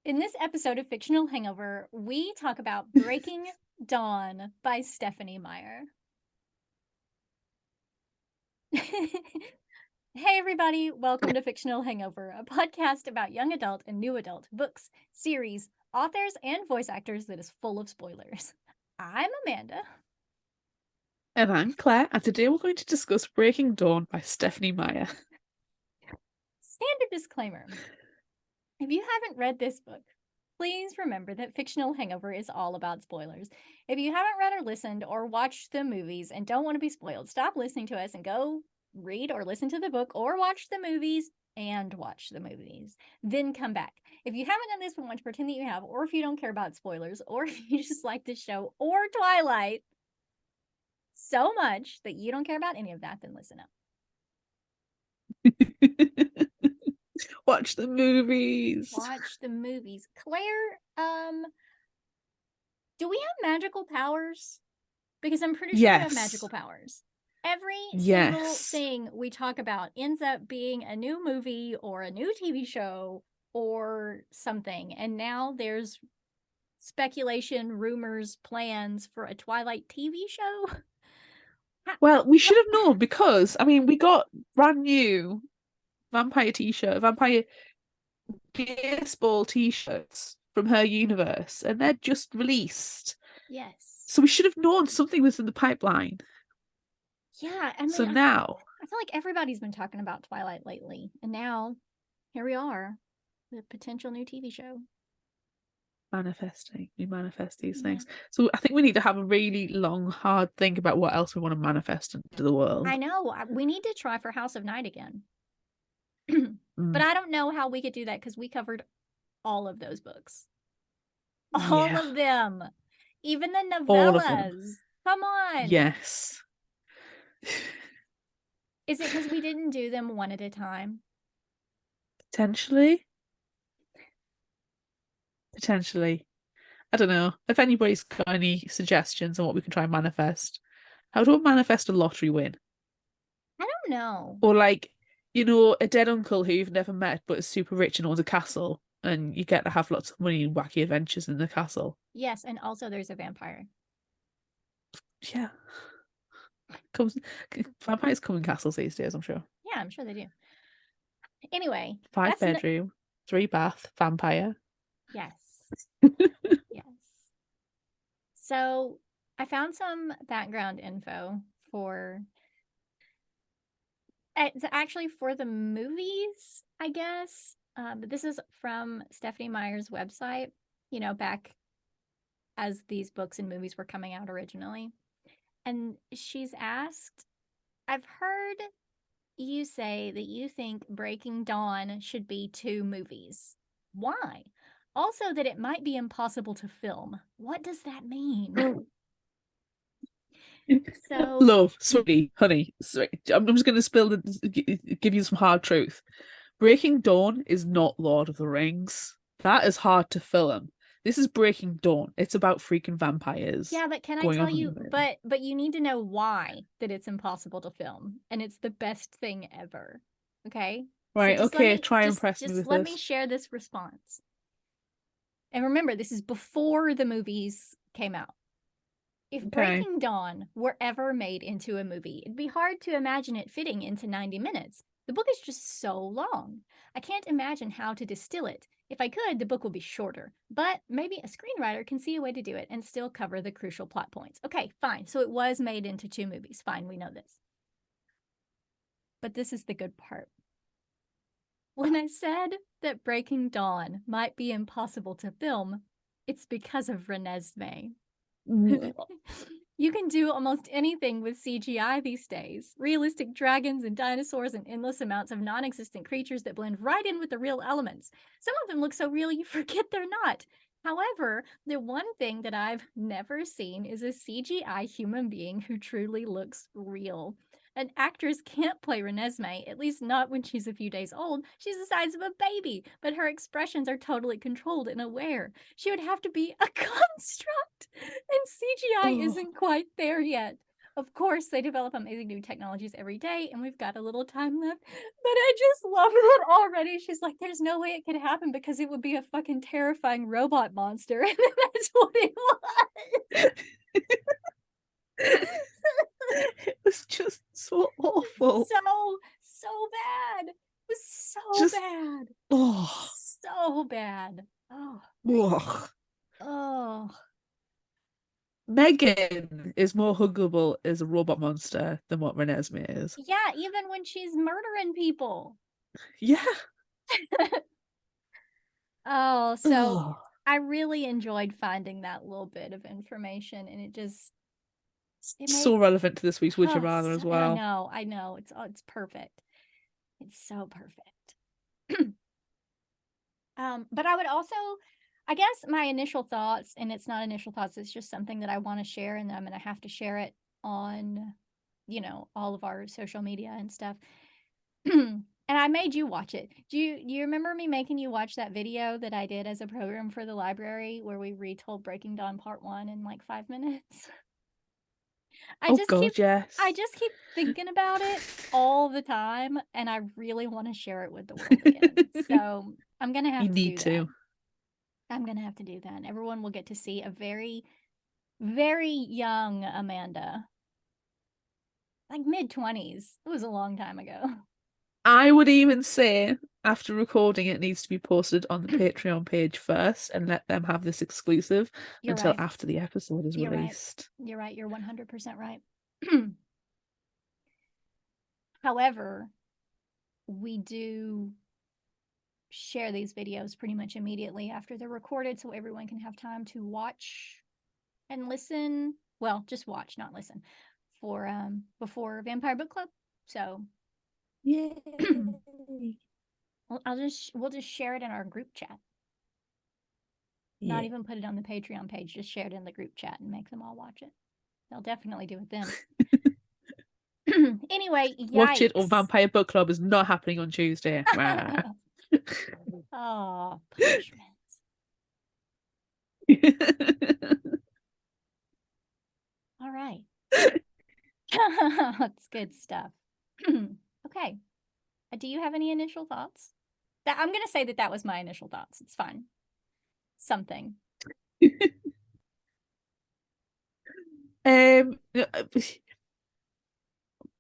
In this episode of Fictional Hangover, we talk about Breaking Dawn by Stephenie Meyer. Hey, everybody, welcome to Fictional Hangover, a podcast about young adult and new adult books, series, authors, and voice actors that is full of spoilers. I'm Amanda. And I'm Claire, and today we're going to discuss Breaking Dawn by Stephenie Meyer. Standard disclaimer. If you haven't read this book, please remember that Fictional Hangover is all about spoilers. If you haven't read or listened or watched the movies and don't want to be spoiled, stop listening to us and go read or listen to the book or watch the movies and watch the movies. Then come back. If you haven't done this but want to pretend that you have, or if you don't care about spoilers, or if you just like the show or Twilight so much that you don't care about any of that, then listen up. Watch the movies. Watch the movies. Claire, do we have magical powers? Because I'm pretty sure we have magical Yes. powers. Every single Yes. thing we talk about ends up being a new movie or a new TV show or something. And now there's speculation, rumors, plans for a Twilight TV show. Well, we should have known because, we got brand new vampire vampire baseball t-shirts from her universe, and they're just released. Yes. So we should have known something was in the pipeline. Yeah. So now, I feel like everybody's been talking about Twilight lately. And now here we are, the potential new TV show. we manifest these things. So I think we need to have a really long, hard think about what else we want to manifest into the world. I know. We need to try for House of Night again. But I don't know how we could do that because we covered all of those books. All of them. Even the novellas. Come on. Yes. Is it because we didn't do them one at a time? Potentially. I don't know. If anybody's got any suggestions on what we can try and manifest. How do we manifest a lottery win? I don't know. Or a dead uncle who you've never met but is super rich and owns a castle, and you get to have lots of money and wacky adventures in the castle. Yes, and also there's a vampire. Yeah. Vampires come in castles these days, I'm sure. Yeah, I'm sure they do. Anyway. 5 bedroom, 3 bath, vampire. Yes. Yes. So I found some background info for... It's actually for the movies, I guess. But this is from Stephenie Meyer's website, back as these books and movies were coming out originally. And she's asked, I've heard you say that you think Breaking Dawn should be 2 movies. Why? Also that it might be impossible to film. What does that mean? So, love, sweetie, honey, I'm just going to give you some hard truth. Breaking Dawn is not Lord of the Rings. That is hard to film. This is Breaking Dawn. It's about freaking vampires. Yeah, but can I tell you, but you need to know why that it's impossible to film, and it's the best thing ever. Okay? Right, so okay, try and impress me with this. Just let me share this response. And remember, this is before the movies came out. If Breaking Dawn were ever made into a movie, it'd be hard to imagine it fitting into 90 minutes. The book is just so long. I can't imagine how to distill it. If I could, the book would be shorter. But maybe a screenwriter can see a way to do it and still cover the crucial plot points. Okay, fine. So it was made into 2 movies. Fine, we know this. But this is the good part. When I said that Breaking Dawn might be impossible to film, it's because of Renesmee. You can do almost anything with CGI these days. Realistic dragons and dinosaurs and endless amounts of non-existent creatures that blend right in with the real elements. Some of them look so real you forget they're not. However, the one thing that I've never seen is a CGI human being who truly looks real. An actress can't play Renesmee, at least not when she's a few days old. She's the size of a baby, but her expressions are totally controlled and aware. She would have to be a construct, and CGI isn't quite there yet. Of course, they develop amazing new technologies every day, and we've got a little time left. But I just love it already. She's like, there's no way it could happen because it would be a fucking terrifying robot monster. And that's what it was. It was just so awful. So bad. It was so bad. Oh. So bad. Oh. Ugh. Oh. Megan is more huggable as a robot monster than what Renesmee is. Yeah, even when she's murdering people. Yeah. Oh, so I really enjoyed finding that little bit of information, and it so relevant to this week's Would You Rather as well. I know. It's perfect. It's so perfect. But I would also, I guess my initial thoughts, and it's not initial thoughts, it's just something that I want to share, and I'm going to have to share it on, all of our social media and stuff. And I made you watch it. Do you remember me making you watch that video that I did as a program for the library where we retold Breaking Dawn Part 1 in like 5 minutes? Yes. I just keep thinking about it all the time, and I really want to share it with the world again. So I'm gonna have to do that. I'm gonna have to do that. Everyone will get to see a very, very young Amanda, like mid-20s. It was a long time ago. I would even say after recording, it needs to be posted on the Patreon page first and let them have this exclusive until after the episode is released. You're right. You're 100% right. However, we do share these videos pretty much immediately after they're recorded so everyone can have time to watch and listen. Well, just watch, not listen, for before Vampire Book Club. So yay. We'll just share it in our group chat. Not even put it on the Patreon page, just share it in the group chat and make them all watch it. They'll definitely do it then. Anyway, yikes. Watch it or Vampire Book Club is not happening on Tuesday. Oh, punishment. All right. That's good stuff. Okay. Do you have any initial thoughts? I'm going to say that was my initial thoughts. It's fine. Something.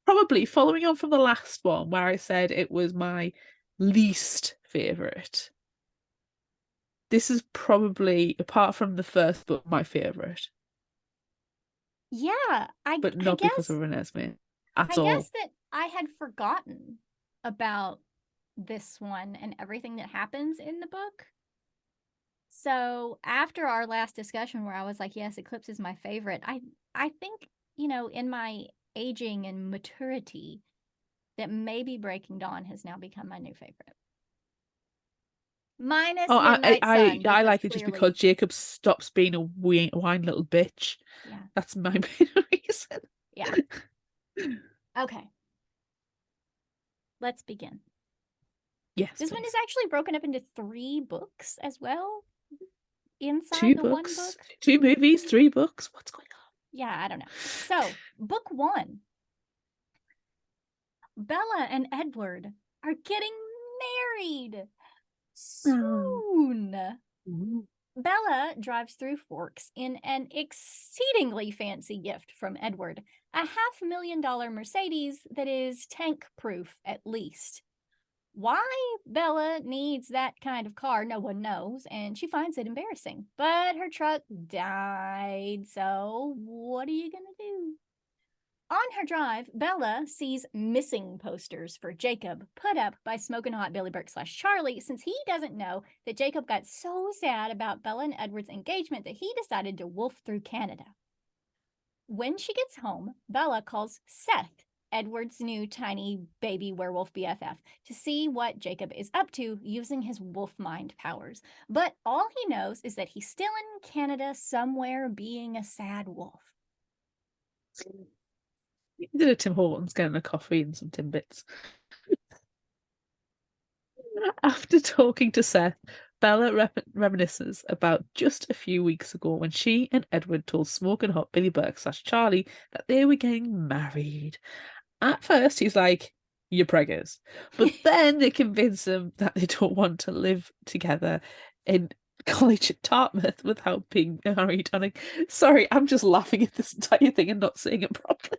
Probably following on from the last one where I said it was my least favorite. This is probably, apart from the first book, my favorite. Yeah, but not because of Renesmee at all. I guess that I had forgotten about this one and everything that happens in the book. So after our last discussion where I was like, yes, Eclipse is my favorite, I think, in my aging and maturity, that maybe Breaking Dawn has now become my new favorite. Minus Midnight Sun. I like it just because Jacob stops being a whiny little bitch. Yeah. That's my main reason. Yeah. Okay. Let's begin. Yes. This one is actually broken up into 3 books as well. Inside 2 the books, 1 book. 2 movies, 3 books. What's going on? Yeah, I don't know. So, book 1. Bella and Edward are getting married soon. Bella drives through Forks in an exceedingly fancy gift from Edward, a $500,000 Mercedes that is tank-proof at least. Why Bella needs that kind of car, no one knows, and she finds it embarrassing. But her truck died, so what are you gonna do? On her drive, Bella sees missing posters for Jacob put up by Smokin' Hot Billy Burke / Charlie, since he doesn't know that Jacob got so sad about Bella and Edward's engagement that he decided to wolf through Canada. When she gets home, Bella calls Seth, Edward's new tiny baby werewolf BFF, to see what Jacob is up to using his wolf mind powers. But all he knows is that he's still in Canada somewhere being a sad wolf. You did a Tim Hortons, getting a coffee and some Timbits. After talking to Seth, Bella reminisces about just a few weeks ago when she and Edward told Smoking Hot Billy Burke slash Charlie that they were getting married. At first, he's like, "You're preggers," but then they convince him that they don't want to live together in college at Dartmouth without being married. And sorry, I'm just laughing at this entire thing and not saying it properly.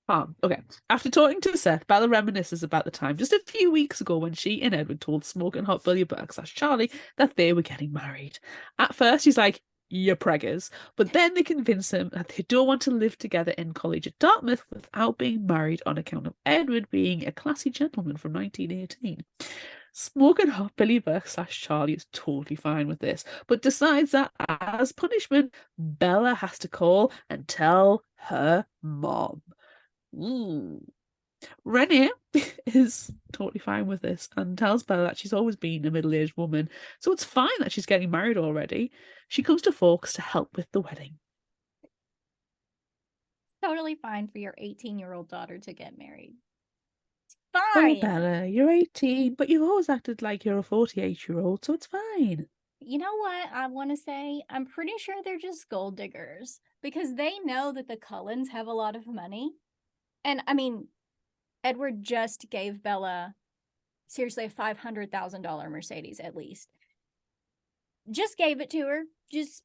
Okay. After talking to Seth, Bella reminisces about the time just a few weeks ago when she and Edward told Smoking Hot Billy Burke slash Charlie that they were getting married. At first, he's like, "You're preggers," but then they convince him that they don't want to live together in college at Dartmouth without being married on account of Edward being a classy gentleman from 1918. Smoking Hot Billy Burke slash Charlie is totally fine with this, but decides that as punishment, Bella has to call and tell her mom. Renee is totally fine with this and tells Bella that she's always been a middle-aged woman, so it's fine that she's getting married already. She comes to Forks to help with the wedding. Totally fine for your 18-year-old daughter to get married. It's Oh, fine. Bella, you're 18, but you've always acted like you're a 48-year-old, so it's fine. You know what I want to say? I'm pretty sure they're just gold diggers because they know that the Cullens have a lot of money. And I mean, Edward just gave Bella seriously a $500,000 Mercedes at least. Just gave it to her. Just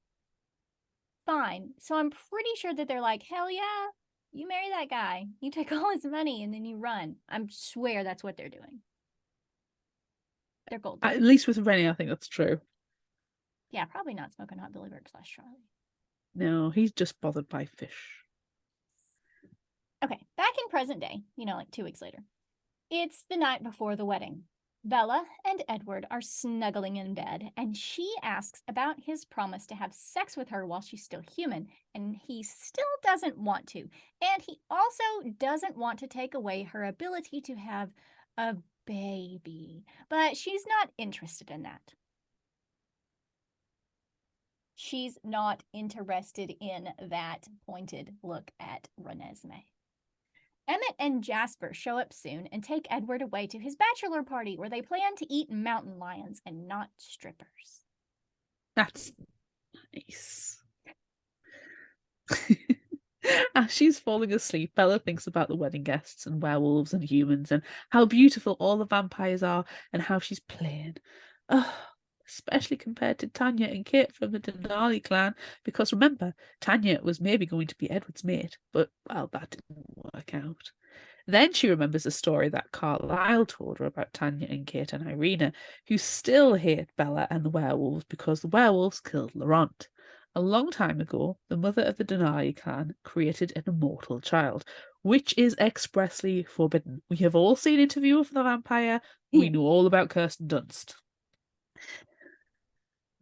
fine. So I'm pretty sure that they're like, hell yeah, you marry that guy. You take all his money and then you run. I swear that's what they're doing. They're gold diggers. At least with Rennie, I think that's true. Yeah, probably not Smoking Hot Billy Burke slash Charlie. No, he's just bothered by fish. Okay, back in present day, like 2 weeks later. It's the night before the wedding. Bella and Edward are snuggling in bed, and she asks about his promise to have sex with her while she's still human, and he still doesn't want to. And he also doesn't want to take away her ability to have a baby, but she's not interested in that. She's not interested in that pointed look at Renesmee. Emmett and Jasper show up soon and take Edward away to his bachelor party where they plan to eat mountain lions and not strippers. That's nice. As she's falling asleep, Bella thinks about the wedding guests and werewolves and humans and how beautiful all the vampires are and how she's plain. Oh, especially compared to Tanya and Kate from the Denali clan, because remember, Tanya was maybe going to be Edward's mate, but, well, that didn't work out. Then she remembers a story that Carlisle told her about Tanya and Kate and Irina, who still hate Bella and the werewolves because the werewolves killed Laurent. A long time ago, the mother of the Denali clan created an immortal child, which is expressly forbidden. We have all seen Interview with the Vampire. We know all about Kirsten Dunst.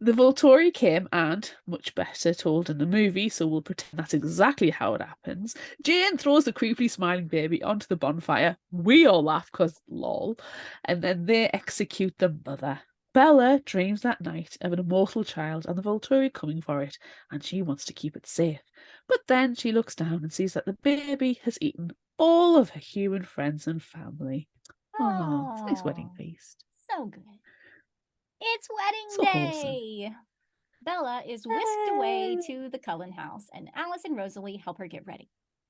The Volturi came and, much better told in the movie, so we'll pretend that's exactly how it happens, Jane throws the creepily smiling baby onto the bonfire. We all laugh because lol. And then they execute the mother. Bella dreams that night of an immortal child and the Volturi coming for it, and she wants to keep it safe. But then she looks down and sees that the baby has eaten all of her human friends and family. Oh, it's a nice wedding feast. So good. It's wedding So day! wholesome. Bella is whisked away to the Cullen house, and Alice and Rosalie help her get ready.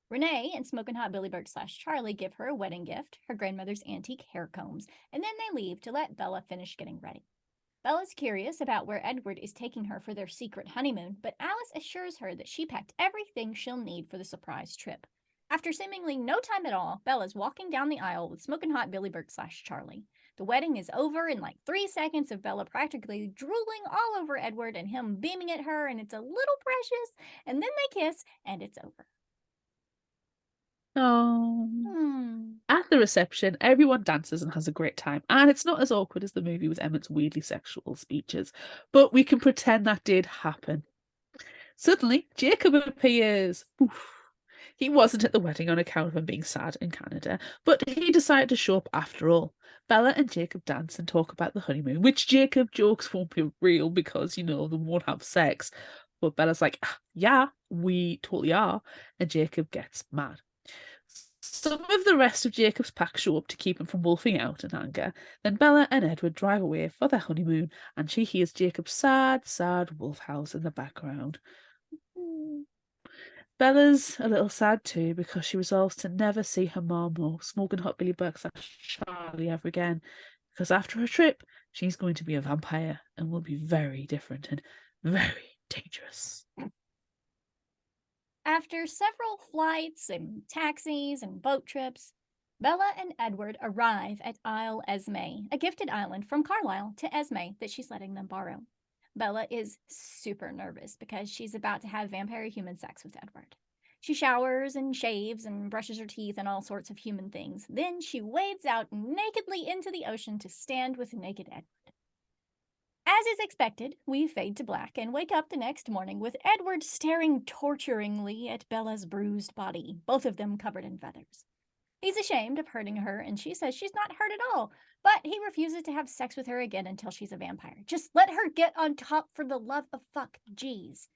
Renee and Smoking Hot Billy Burke slash Charlie give her a wedding gift, her grandmother's antique hair combs, and then they leave to let Bella finish getting ready. Bella's curious about where Edward is taking her for their secret honeymoon, but Alice assures her that she packed everything she'll need for the surprise trip. After seemingly no time at all, Bella's walking down the aisle with Smoking Hot Billy Burke slash Charlie. The wedding is over in like 3 seconds of Bella practically drooling all over Edward and him beaming at her, and it's a little precious, and then they kiss, and it's over. Oh. At the reception, everyone dances and has a great time, and it's not as awkward as the movie with Emmett's weirdly sexual speeches, but we can pretend that did happen. Suddenly, Jacob appears. Oof. He wasn't at the wedding on account of him being sad in Canada, but he decided to show up after all. Bella and Jacob dance and talk about the honeymoon, which Jacob jokes won't be real because, they won't have sex. But Bella's like, yeah, we totally are. And Jacob gets mad. Some of the rest of Jacob's pack show up to keep him from wolfing out in anger. Then Bella and Edward drive away for their honeymoon, and she hears Jacob's sad, sad wolf howls in the background. Bella's a little sad too, because she resolves to never see her mom or smoking hot Billy Burke / Charlie ever again, because after her trip, she's going to be a vampire and will be very different and very dangerous. After several flights and taxis and boat trips, Bella and Edward arrive at Isle Esme, a gifted island from Carlisle to Esme that she's letting them borrow. Bella is super nervous because she's about to have vampire human sex with Edward. She showers and shaves and brushes her teeth and all sorts of human things. Then she wades out nakedly into the ocean to stand with naked Edward. As is expected, we fade to black and wake up the next morning with Edward staring torturingly at Bella's bruised body, both of them covered in feathers. He's ashamed of hurting her, and she says she's not hurt at all, but he refuses to have sex with her again until she's a vampire. Just let her get on top for the love of fuck, jeez.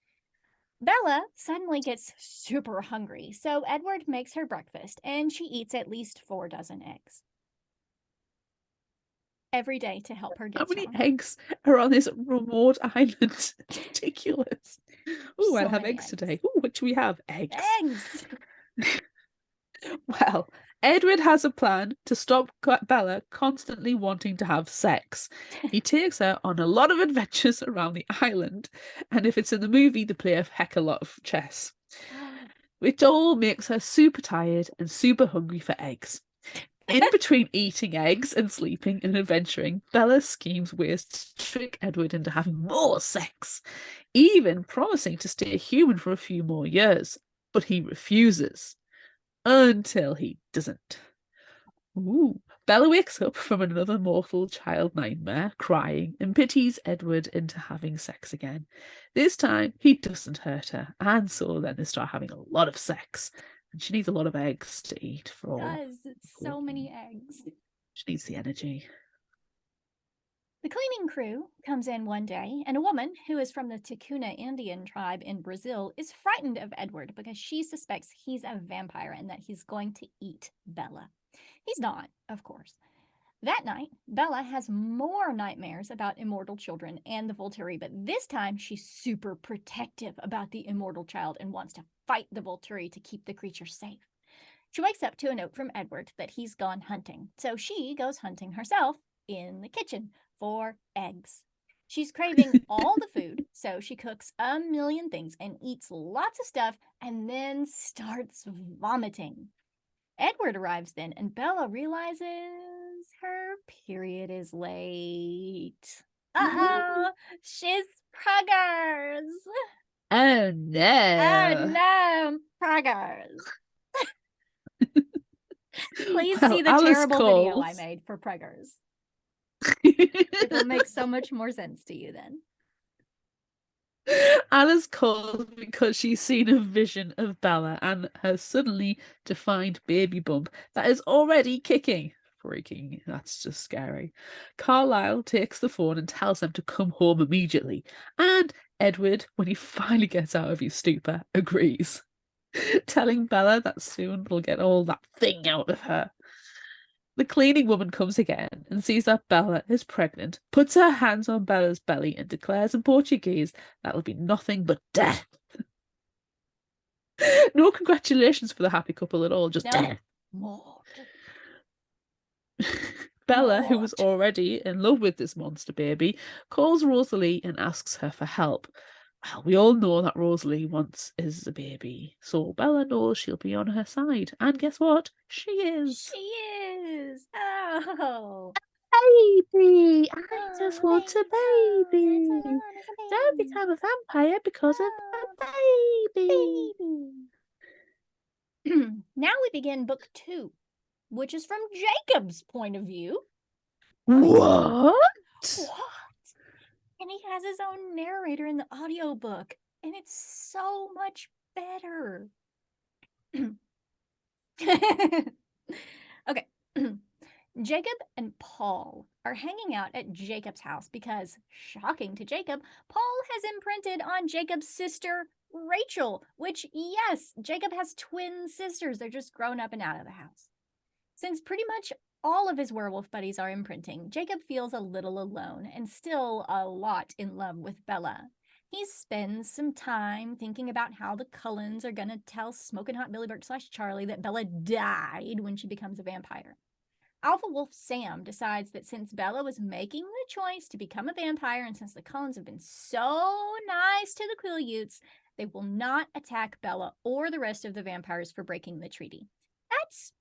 Bella suddenly gets super hungry, so Edward makes her breakfast, and she eats at least 4 dozen eggs every day to help her get How many strong. eggs are on this remote island? It's ridiculous. Oh, I'll have eggs eggs today. Oh, what should we have? Eggs. Eggs! Well, Edward has a plan to stop Bella constantly wanting to have sex. He takes her on a lot of adventures around the island, and if it's in the movie, they play a heck of a lot of chess. Which all makes her super tired and super hungry for eggs. In between eating eggs and sleeping and adventuring, Bella schemes ways to trick Edward into having more sex, even promising to stay human for a few more years. But he refuses. Until he doesn't. Ooh. Bella wakes up from another mortal child nightmare, crying, and pities Edward into having sex again. This time, he doesn't hurt her, and so then they start having a lot of sex. And she needs a lot of eggs to eat for all. Does. So many eggs. She needs the energy. The cleaning crew comes in one day, and a woman who is from the Ticuna Indian tribe in Brazil is frightened of Edward because she suspects he's a vampire and that he's going to eat Bella. He's not, of course. That night, Bella has more nightmares about immortal children and the Volturi, but this time she's super protective about the immortal child and wants to fight the Volturi to keep the creature safe. She wakes up to a note from Edward that he's gone hunting, so she goes hunting herself in the kitchen for eggs. She's craving all the food, so she cooks a million things and eats lots of stuff and then starts vomiting. Edward arrives then, and Bella realizes her period is late. Uh-oh, she's preggers. Oh no. Oh no, preggers. Please see the Alice terrible video I made for preggers. It will make so much more sense to you then. Alice calls because she's seen a vision of Bella and her suddenly defined baby bump that is already kicking. Freaking, that's just scary. Carlisle takes the phone and tells them to come home immediately. And Edward, when he finally gets out of his stupor, agrees, telling Bella that soon they'll get all that thing out of her. The cleaning woman comes again and sees that Bella is pregnant, puts her hands on Bella's belly and declares in Portuguese that'll be nothing but death. No congratulations for the happy couple at all, just death. Mort. Bella, who was already in love with this monster baby, calls Rosalie and asks her for help. Well, we all know that Rosalie wants is a baby, so Bella knows she'll be on her side. And guess what? She is. She is. Oh. Baby! I just want a baby. Don't become a vampire because of a baby. Now we begin book 2, which is from Jacob's point of view. What? And he has his own narrator in the audiobook, and it's so much better. Okay. Jacob and Paul are hanging out at Jacob's house because, shocking to Jacob, Paul has imprinted on Jacob's sister, Rachel, which, yes, Jacob has twin sisters. They're just grown up and out of the house. Since pretty much all of his werewolf buddies are imprinting, Jacob feels a little alone and still a lot in love with Bella. He spends some time thinking about how the Cullens are going to tell Smoking Hot Billy Burke / Charlie that Bella died when she becomes a vampire. Alpha Wolf Sam decides that since Bella was making the choice to become a vampire and since the Cullens have been so nice to the Quileutes, they will not attack Bella or the rest of the vampires for breaking the treaty. That's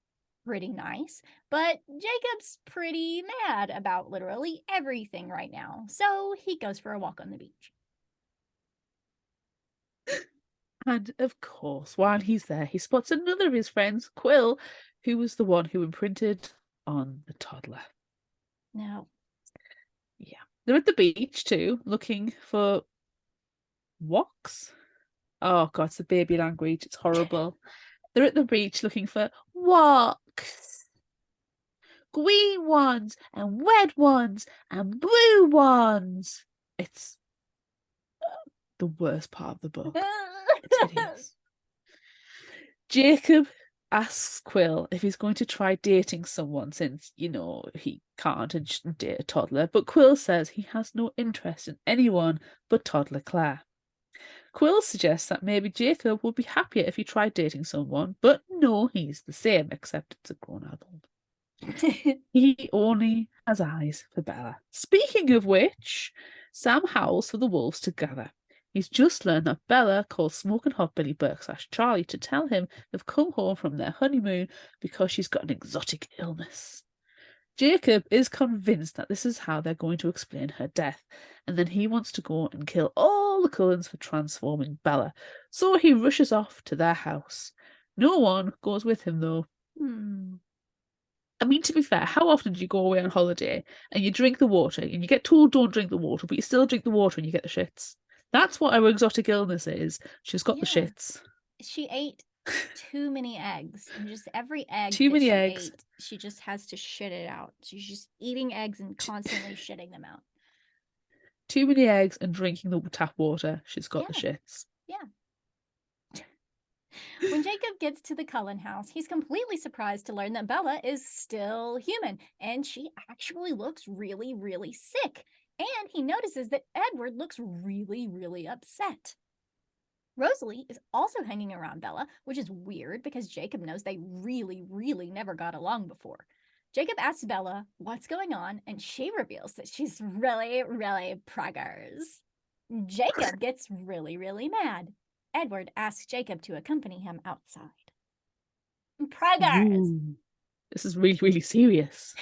pretty nice, but Jacob's pretty mad about literally everything right now, so he goes for a walk on the beach. And of course, while he's there, he spots another of his friends, Quill, who was the one who imprinted on the toddler. No. Yeah. They're at the beach too, looking for woks. Oh god, it's the baby language. It's horrible. They're at the beach looking for woks. Green ones and red ones and blue ones. It's the worst part of the book. It's hideous. Jacob asks Quill if he's going to try dating someone since, he can't and shouldn't date a toddler, but Quill says he has no interest in anyone but toddler Claire. Quill suggests that maybe Jacob would be happier if he tried dating someone, but no, he's the same, except it's a grown adult. He only has eyes for Bella. Speaking of which, Sam howls for the wolves to gather. He's just learned that Bella called Smoking Hot Billy Burke / Charlie to tell him they've come home from their honeymoon because she's got an exotic illness. Jacob is convinced that this is how they're going to explain her death, and then he wants to go and kill all the Cullens for transforming Bella, so he rushes off to their house. No one goes with him, though. I mean, to be fair, how often do you go away on holiday and you drink the water and you get told don't drink the water, but you still drink the water and you get the shits? That's what our exotic illness is. She's got the shits. She ate too many eggs, and just every egg too many eggs. Ate, she just has to shit it out. She's just eating eggs and constantly shitting them out. Too many eggs and drinking the tap water. She's got the shits. Yeah. When Jacob gets to the Cullen house, he's completely surprised to learn that Bella is still human, and she actually looks really, really sick. And he notices that Edward looks really, really upset. Rosalie is also hanging around Bella, which is weird because Jacob knows they really, really never got along before. Jacob asks Bella what's going on, and she reveals that she's really, really preggers. Jacob gets really, really mad. Edward asks Jacob to accompany him outside. Preggers! Ooh, this is really, really serious.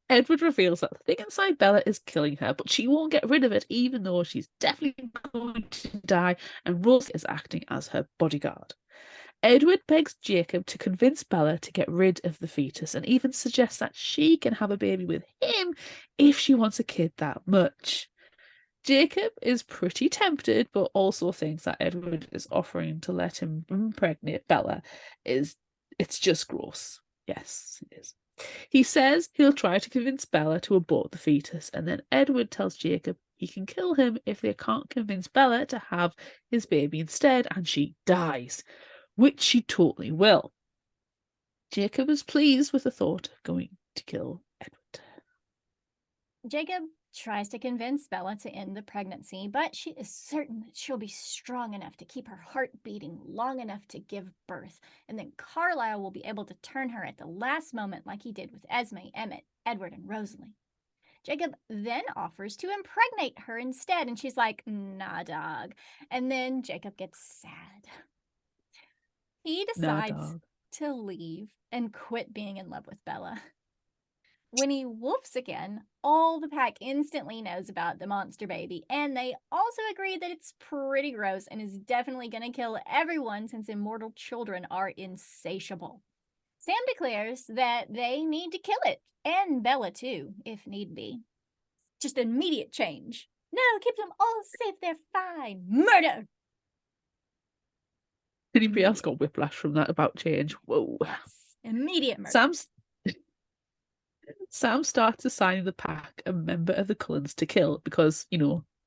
Edward reveals that the thing inside Bella is killing her, but she won't get rid of it, even though she's definitely going to die, and Rose is acting as her bodyguard. Edward begs Jacob to convince Bella to get rid of the fetus, and even suggests that she can have a baby with him if she wants a kid that much. Jacob is pretty tempted, but also thinks that Edward is offering to let him impregnate Bella. It's just gross. Yes, it is. He says he'll try to convince Bella to abort the fetus, and then Edward tells Jacob he can kill him if they can't convince Bella to have his baby instead, and she dies, which she totally will. Jacob is pleased with the thought of going to kill Edward. Jacob tries to convince Bella to end the pregnancy, but she is certain that she'll be strong enough to keep her heart beating long enough to give birth, and then Carlisle will be able to turn her at the last moment like he did with Esme, Emmett, Edward, and Rosalie. Jacob then offers to impregnate her instead, and she's like, nah, dog. And then Jacob gets sad. He decides to leave and quit being in love with Bella. When he wolfs again, all the pack instantly knows about the monster baby, and they also agree that it's pretty gross and is definitely going to kill everyone since immortal children are insatiable. Sam declares that they need to kill it, and Bella too, if need be. Just immediate change. No, keep them all safe, they're fine. Murder! Anybody else got whiplash from that about change? Whoa. Yes, immediate murder. Sam starts assigning the pack a member of the Cullens to kill because,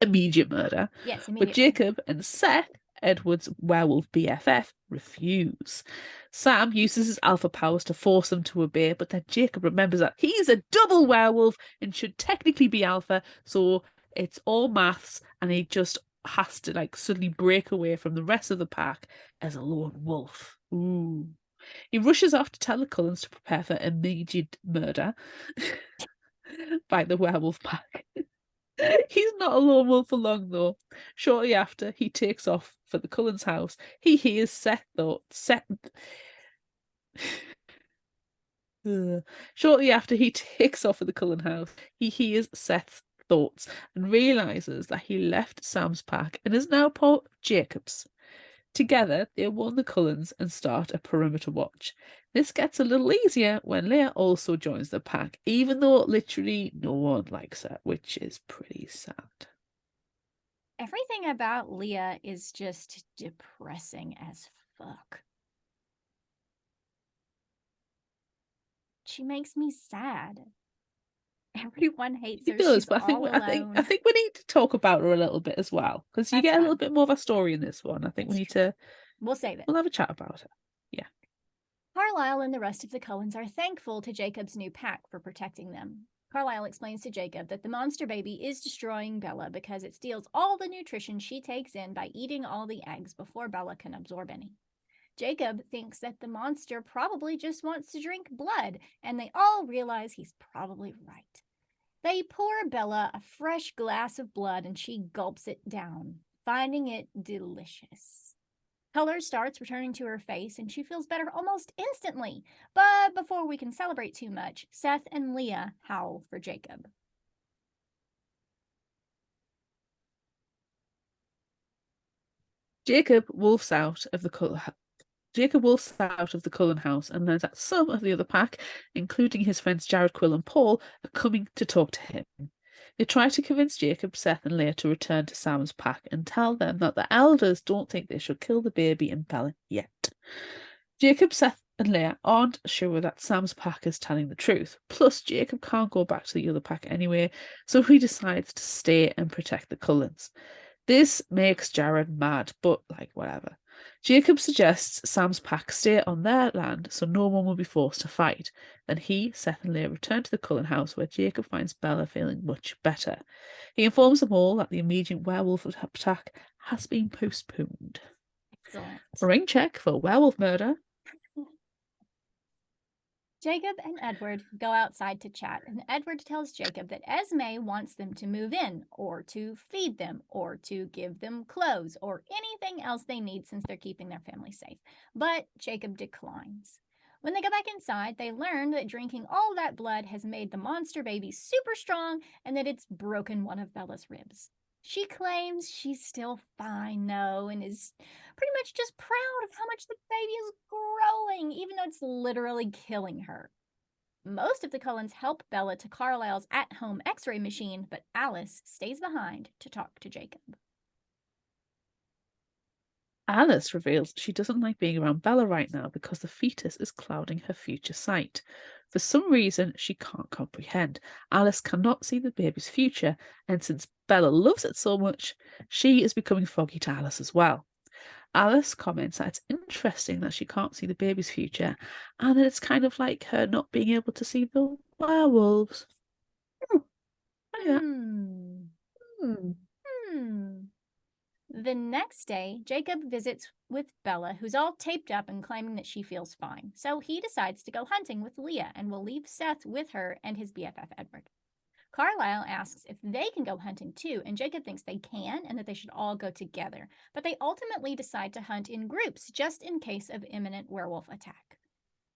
immediate murder. Yes, But immediate. Jacob and Seth, Edward's werewolf BFF, refuse. Sam uses his alpha powers to force them to obey, but then Jacob remembers that he's a double werewolf and should technically be alpha, so it's all maths, and he just has to like suddenly break away from the rest of the pack as a lone wolf. Ooh. He rushes off to tell the Cullens to prepare for immediate murder by the werewolf pack. He's not a lone wolf for long, though. Shortly after he takes off for the Cullens' house, he hears Shortly after he takes off for the Cullen house, he hears Seth's thoughts and realizes that he left Sam's pack and is now part of Jacob's. Together, they warn the Cullens and start a perimeter watch. This gets a little easier when Leah also joins the pack, even though literally no one likes her, which is pretty sad. Everything about Leah is just depressing as fuck. She makes me sad. Everyone hates her. She does, She's but all alone. I think we need to talk about her a little bit as well, because you That's get a fine. little bit more of a story in this one. I think we need to. We'll save it. We'll have a chat about her. Yeah. Carlisle and the rest of the Cullens are thankful to Jacob's new pack for protecting them. Carlisle explains to Jacob that the monster baby is destroying Bella because it steals all the nutrition she takes in by eating all the eggs before Bella can absorb any. Jacob thinks that the monster probably just wants to drink blood, and they all realize he's probably right. They pour Bella a fresh glass of blood and she gulps it down, finding it delicious. Color starts returning to her face and she feels better almost instantly. But before we can celebrate too much, Seth and Leah howl for Jacob. Jacob wolfs out of the Cullen house and learns that some of the other pack, including his friends Jared, Quill, and Paul, are coming to talk to him. They try to convince Jacob, Seth, and Leah to return to Sam's pack and tell them that the elders don't think they should kill the baby and Bella yet. Jacob, Seth, and Leah aren't sure that Sam's pack is telling the truth. Plus, Jacob can't go back to the other pack anyway, so he decides to stay and protect the Cullens. This makes Jared mad, but like whatever. Jacob suggests Sam's pack stay on their land so no one will be forced to fight. Then he, Seth, and Leah return to the Cullen house where Jacob finds Bella feeling much better. He informs them all that the immediate werewolf attack has been postponed. Excellent. Ring check for werewolf murder. Jacob and Edward go outside to chat, and Edward tells Jacob that Esme wants them to move in, or to feed them, or to give them clothes, or anything else they need since they're keeping their family safe. But Jacob declines. When they go back inside, they learn that drinking all that blood has made the monster baby super strong and that it's broken one of Bella's ribs. She claims she's still fine, though, and is pretty much just proud of how much the baby is growing, even though it's literally killing her. Most of the Cullens help Bella to Carlisle's at-home x-ray machine, but Alice stays behind to talk to Jacob. Alice reveals she doesn't like being around Bella right now because the fetus is clouding her future sight. For some reason she can't comprehend, Alice cannot see the baby's future, and since Bella loves it so much, she is becoming foggy to Alice as well. Alice comments that it's interesting that she can't see the baby's future, and that it's kind of like her not being able to see the werewolves. The next day, Jacob visits with Bella, who's all taped up and claiming that she feels fine. So he decides to go hunting with Leah and will leave Seth with her and his BFF Edward. Carlisle asks if they can go hunting too, and Jacob thinks they can and that they should all go together. But they ultimately decide to hunt in groups just in case of imminent werewolf attack.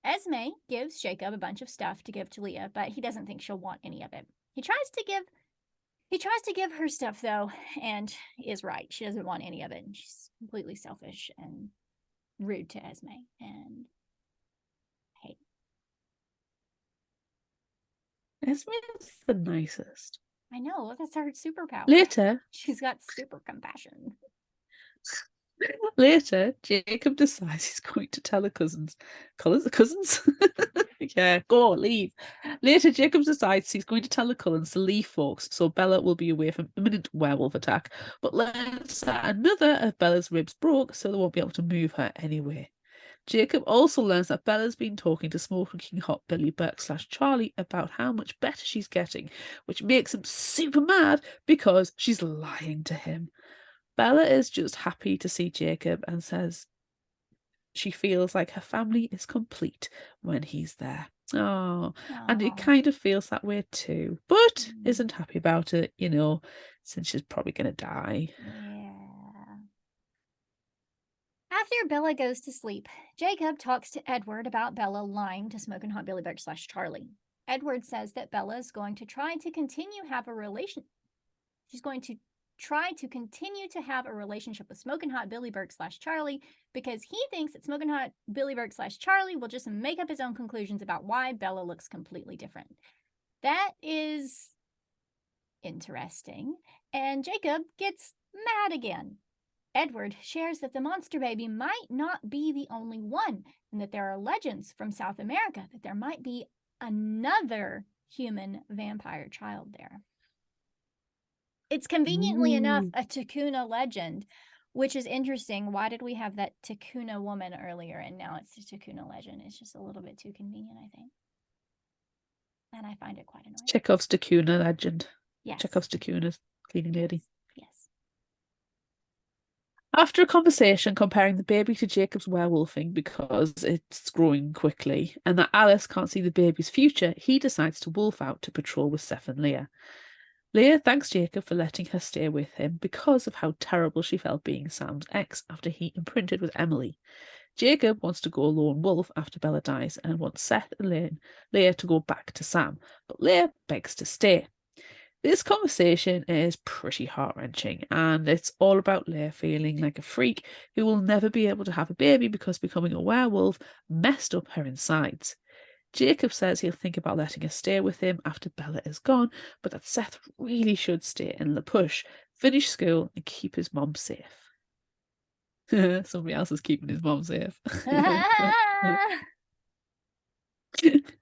Esme gives Jacob a bunch of stuff to give to Leah, but he doesn't think she'll want any of it. He tries to give her stuff, though, and is right. She doesn't want any of it. And she's completely selfish and rude to Esme. And hate. Esme is the nicest. I know. That's her superpower. Later, She's got super compassion. Later, Jacob decides he's going to tell her cousins. Cousins? Yeah, go, leave. Later, Jacob decides he's going to tell the Cullens to leave folks so Bella will be away from imminent werewolf attack, but learns that another of Bella's ribs broke, so they won't be able to move her anyway. Jacob also learns that Bella's been talking to Smoking Hot Billy Burke / Charlie about how much better she's getting, which makes him super mad because she's lying to him. Bella is just happy to see Jacob and says she feels like her family is complete when he's there. Oh, and it Oh. kind of feels that way too, but isn't happy about it, since she's probably going to die. Yeah. After Bella goes to sleep, Jacob talks to Edward about Bella lying to Smoking Hot Billy Burke / Charlie. Edward says that Bella is going to try to continue have a relation. She's going to try to continue to have a relationship with Smoking Hot Billy Burke / Charlie because he thinks that Smoking Hot Billy Burke / Charlie will just make up his own conclusions about why Bella looks completely different. That is interesting. And Jacob gets mad again. Edward shares that the monster baby might not be the only one, and that there are legends from South America that there might be another human vampire child there. It's conveniently enough a Takuna legend, which is interesting. Why did we have that Takuna woman earlier and now it's the Takuna legend? It's just a little bit too convenient, I think. And I find it quite annoying. Chekhov's Takuna legend. Yes. Chekhov's Takuna's cleaning lady. Yes. After a conversation comparing the baby to Jacob's werewolfing because it's growing quickly and that Alice can't see the baby's future, he decides to wolf out to patrol with Seth and Leah. Leah thanks Jacob for letting her stay with him because of how terrible she felt being Sam's ex after he imprinted with Emily. Jacob wants to go lone wolf after Bella dies and wants Seth and Leah to go back to Sam, but Leah begs to stay. This conversation is pretty heart-wrenching, and it's all about Leah feeling like a freak who will never be able to have a baby because becoming a werewolf messed up her insides. Jacob says he'll think about letting her stay with him after Bella is gone, but that Seth really should stay in La Push, finish school, and keep his mom safe. Somebody else is keeping his mom safe.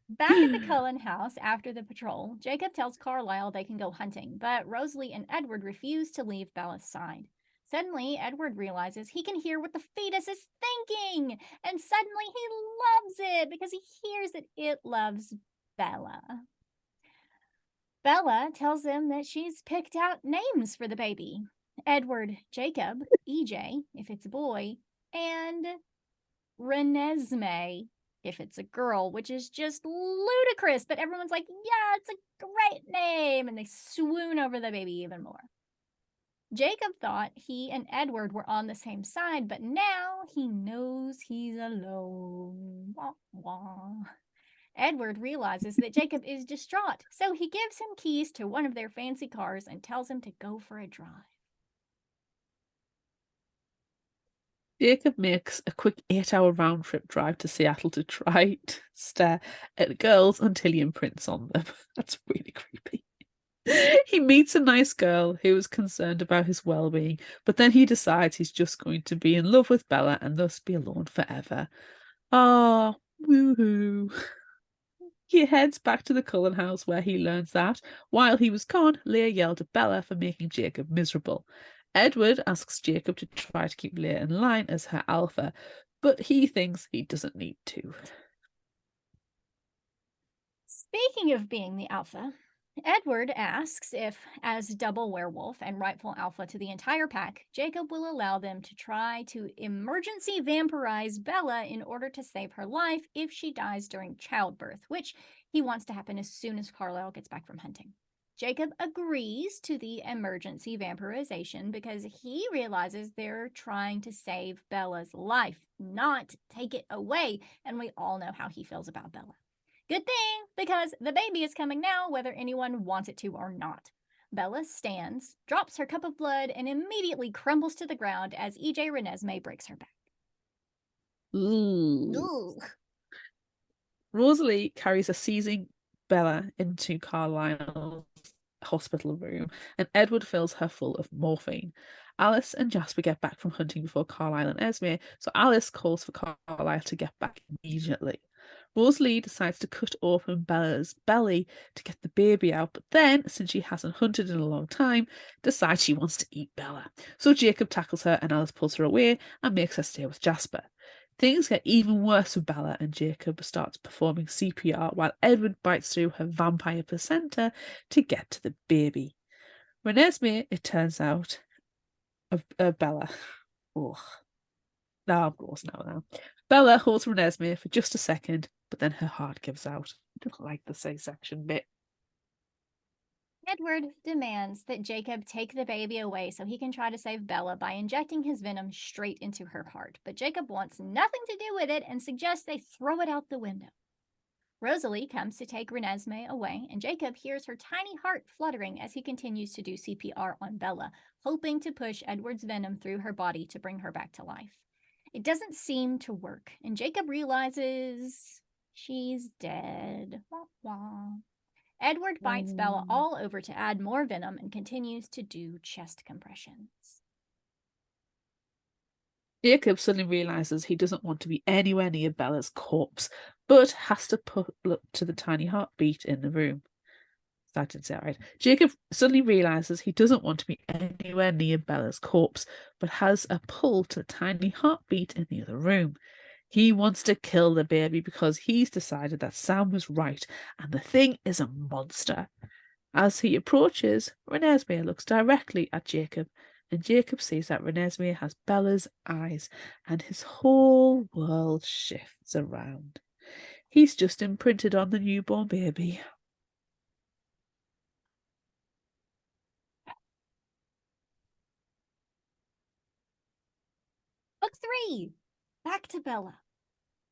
Back at the Cullen house after the patrol, Jacob tells Carlisle they can go hunting, but Rosalie and Edward refuse to leave Bella's side. Suddenly, Edward realizes he can hear what the fetus is thinking, and suddenly he loves it because he hears that it loves Bella. Bella tells him that she's picked out names for the baby. Edward, Jacob, EJ, if it's a boy, and Renesmee, if it's a girl, which is just ludicrous, but everyone's like, yeah, it's a great name, and they swoon over the baby even more. Jacob thought he and Edward were on the same side, but now he knows he's alone. Wah, wah. Edward realizes that Jacob is distraught, so he gives him keys to one of their fancy cars and tells him to go for a drive. Jacob makes a quick 8-hour round trip drive to Seattle to try to stare at girls until he imprints on them. That's really creepy. He meets a nice girl who is concerned about his well-being, but then he decides he's just going to be in love with Bella and thus be alone forever. Ah, woohoo. He heads back to the Cullen house where he learns that, while he was gone, Leah yelled at Bella for making Jacob miserable. Edward asks Jacob to try to keep Leah in line as her alpha, but he thinks he doesn't need to. Speaking of being the alpha, Edward asks if, as double werewolf and rightful alpha to the entire pack, Jacob will allow them to try to emergency vampirize Bella in order to save her life if she dies during childbirth, which he wants to happen as soon as Carlisle gets back from hunting. Jacob agrees to the emergency vampirization because he realizes they're trying to save Bella's life, not take it away, and we all know how he feels about Bella. Good thing, because the baby is coming now, whether anyone wants it to or not. Bella stands, drops her cup of blood, and immediately crumbles to the ground as EJ Renesmee breaks her back. Ooh. Rosalie carries a seizing Bella into Carlisle's hospital room, and Edward fills her full of morphine. Alice and Jasper get back from hunting before Carlisle and Esme, so Alice calls for Carlisle to get back immediately. Rosalie decides to cut open Bella's belly to get the baby out, but then, since she hasn't hunted in a long time, decides she wants to eat Bella. So Jacob tackles her and Alice pulls her away and makes her stay with Jasper. Things get even worse with Bella, and Jacob starts performing CPR while Edward bites through her vampire placenta to get to the baby. Renesmee, it turns out, of Bella. Ugh. Now I'm gross now. Bella holds Renesmee for just a second, but then her heart gives out. I don't like the C-section bit. Edward demands that Jacob take the baby away so he can try to save Bella by injecting his venom straight into her heart, but Jacob wants nothing to do with it and suggests they throw it out the window. Rosalie comes to take Renesmee away, and Jacob hears her tiny heart fluttering as he continues to do CPR on Bella, hoping to push Edward's venom through her body to bring her back to life. It doesn't seem to work, and Jacob realizes she's dead. Wah, wah. Edward bites Bella all over to add more venom and continues to do chest compressions. Jacob suddenly realizes he doesn't want to be anywhere near Bella's corpse, but has to look to the tiny heartbeat in the room. I didn't say that right. Jacob suddenly realizes he doesn't want to be anywhere near Bella's corpse, but has a pull to the tiny heartbeat in the other room. He wants to kill the baby because he's decided that Sam was right and the thing is a monster. As he approaches, Renesmee looks directly at Jacob, and Jacob sees that Renesmee has Bella's eyes, and his whole world shifts around. He's just imprinted on the newborn baby. Book 3. Back to Bella.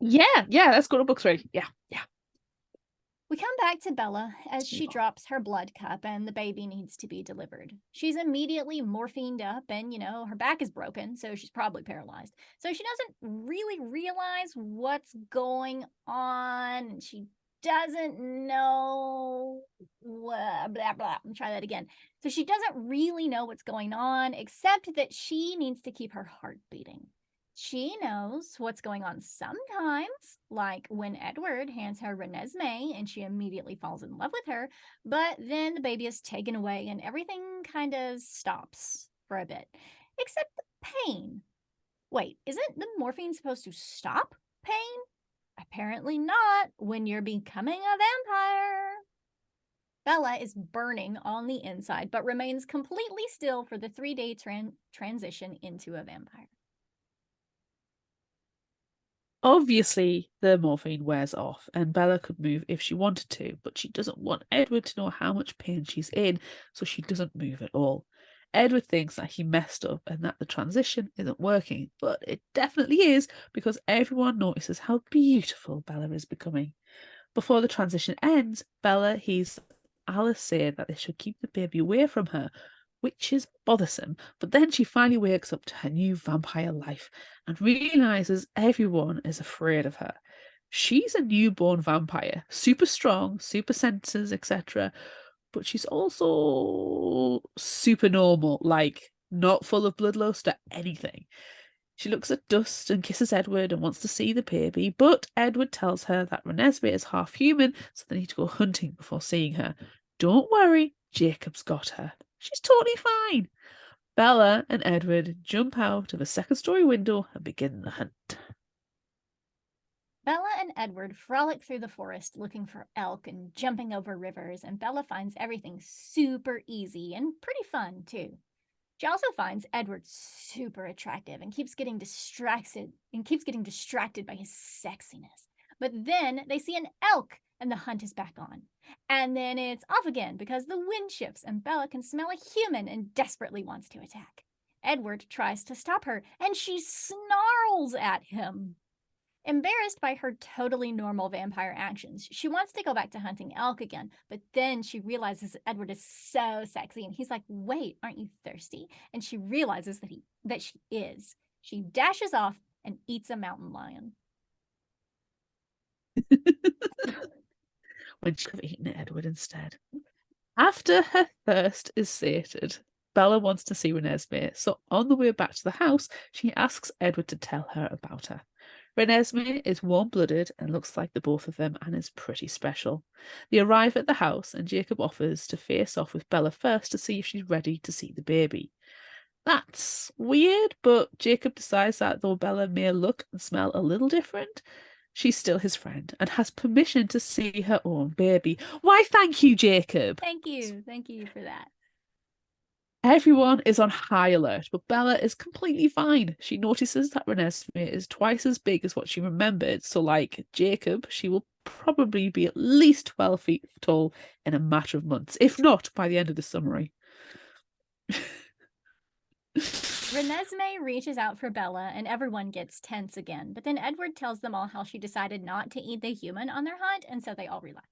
Yeah, let's go to book 3. Yeah. We come back to Bella as she drops her blood cup and the baby needs to be delivered. She's immediately morphined up and, her back is broken, so she's probably paralyzed. So she doesn't really realize what's going on, and she doesn't know blah, blah, blah. Let me try that again. So she doesn't really know what's going on, except that she needs to keep her heart beating. She knows what's going on sometimes, like when Edward hands her Renesmee and she immediately falls in love with her, but then the baby is taken away and everything kind of stops for a bit, except the pain. Wait, isn't the morphine supposed to stop pain? Apparently not when you're becoming a vampire. Bella is burning on the inside, but remains completely still for the 3-day transition into a vampire. Obviously, the morphine wears off, and Bella could move if she wanted to, but she doesn't want Edward to know how much pain she's in, so she doesn't move at all. Edward thinks that he messed up and that the transition isn't working, but it definitely is because everyone notices how beautiful Bella is becoming. Before the transition ends, Bella hears Alice say that they should keep the baby away from her, which is bothersome, but then she finally wakes up to her new vampire life and realizes everyone is afraid of her. She's a newborn vampire, super strong, super senses, etc., but she's also super normal, like not full of bloodlust or anything. She looks at Dust and kisses Edward and wants to see the baby, but Edward tells her that Renesmee is half human, so they need to go hunting before seeing her. Don't worry, Jacob's got her. She's totally fine. Bella and Edward jump out of a second-story window and begin the hunt. Bella and Edward frolic through the forest looking for elk and jumping over rivers, and Bella finds everything super easy and pretty fun, too. She also finds Edward super attractive and keeps getting distracted by his sexiness. But then they see an elk and the hunt is back on. And then it's off again because the wind shifts and Bella can smell a human and desperately wants to attack. Edward tries to stop her and she snarls at him. Embarrassed by her totally normal vampire actions, she wants to go back to hunting elk again, but then she realizes that Edward is so sexy and he's like, wait, aren't you thirsty? And she realizes that she is. She dashes off and eats a mountain lion. When she could have eaten Edward instead. After her thirst is sated, Bella wants to see Renesmee, so on the way back to the house, she asks Edward to tell her about her. Renesmee is warm-blooded and looks like the both of them and is pretty special. They arrive at the house and Jacob offers to face off with Bella first to see if she's ready to see the baby. That's weird, but Jacob decides that though Bella may look and smell a little different, she's still his friend and has permission to see her own baby. Why, thank you, Jacob. Thank you. Thank you for that. Everyone is on high alert, but Bella is completely fine. She notices that Renesmee is twice as big as what she remembered, so like Jacob, she will probably be at least 12 feet tall in a matter of months, if not by the end of the summary. Renesmee reaches out for Bella and everyone gets tense again, but then Edward tells them all how she decided not to eat the human on their hunt, and so they all relax.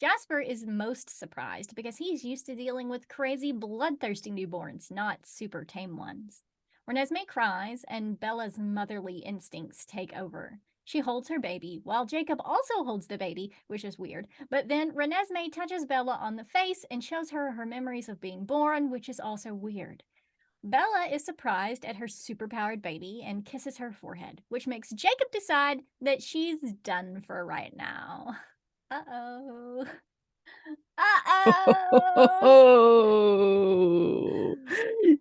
Jasper is most surprised because he's used to dealing with crazy, bloodthirsty newborns, not super tame ones. Renesmee cries, and Bella's motherly instincts take over. She holds her baby, while Jacob also holds the baby, which is weird. But then Renesmee touches Bella on the face and shows her her memories of being born, which is also weird. Bella is surprised at her superpowered baby and kisses her forehead, which makes Jacob decide that she's done for right now. Uh-oh. Uh-oh.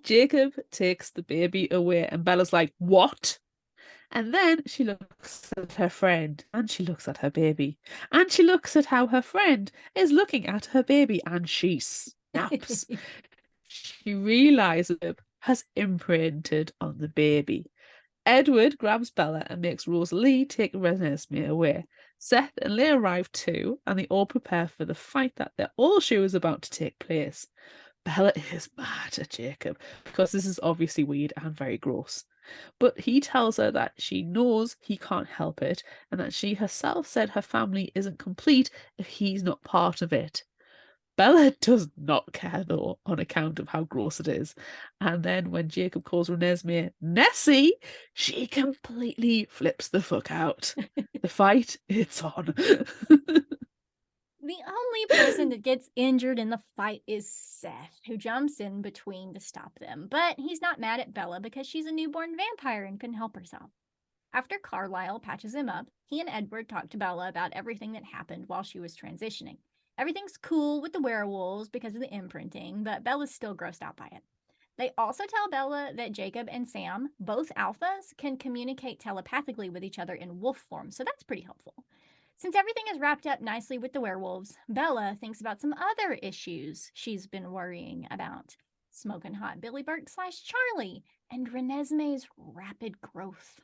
Jacob takes the baby away and Bella's like, what? And then she looks at her friend and she looks at her baby and she looks at how her friend is looking at her baby and she snaps. She realizes it has imprinted on the baby. Edward grabs Bella and makes Rosalie take Renesmee away. Seth and Leah arrive too, and they all prepare for the fight that they're all sure is about to take place. Bella is mad at Jacob because this is obviously weird and very gross. But he tells her that she knows he can't help it and that she herself said her family isn't complete if he's not part of it. Bella does not care though, on account of how gross it is. And then when Jacob calls Renesmee Nessie, she completely flips the fuck out. The fight, it's on. The only person that gets injured in the fight is Seth, who jumps in between to stop them. But he's not mad at Bella because she's a newborn vampire and couldn't help herself. After Carlisle patches him up, he and Edward talk to Bella about everything that happened while she was transitioning. Everything's cool with the werewolves because of the imprinting, but Bella's still grossed out by it. They also tell Bella that Jacob and Sam, both alphas, can communicate telepathically with each other in wolf form, so that's pretty helpful. Since everything is wrapped up nicely with the werewolves, Bella thinks about some other issues she's been worrying about. Smoking Hot Billy Burke / Charlie, and Renesmee's rapid growth.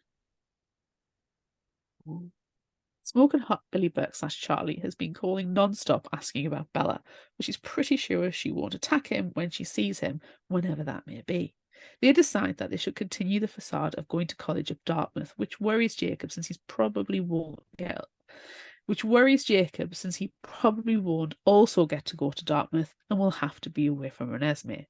Smoking Hot Billy Burke / Charlie has been calling non-stop asking about Bella, but she's pretty sure she won't attack him when she sees him, whenever that may be. They decide that they should continue the facade of going to college at Dartmouth, which worries Jacob since he probably won't also get to go to Dartmouth and will have to be away from Renesmee.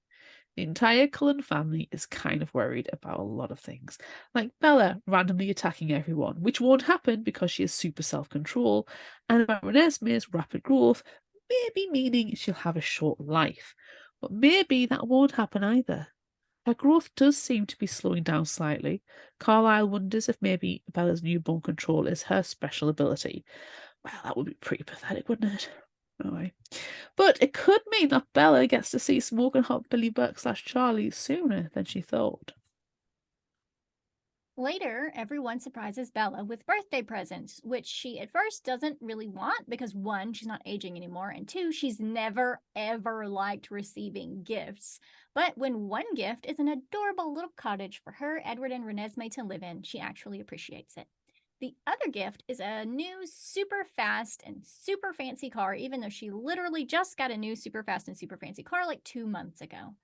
The entire Cullen family is kind of worried about a lot of things, like Bella randomly attacking everyone, which won't happen because she has super self-control, and about Renesmee's rapid growth, maybe meaning she'll have a short life. But maybe that won't happen either. Her growth does seem to be slowing down slightly. Carlisle wonders if maybe Bella's newborn control is her special ability. Well, that would be pretty pathetic, wouldn't it? Anyway. But it could mean that Bella gets to see Smoking Hot Billy Burke / Charlie sooner than she thought. Later, everyone surprises Bella with birthday presents, which she at first doesn't really want because one, she's not aging anymore, and two, she's never ever liked receiving gifts. But when one gift is an adorable little cottage for her, Edward, and Renesmee to live in, she actually appreciates it. The other gift is a new super fast and super fancy car, even though she literally just got a new super fast and super fancy car like 2 months ago.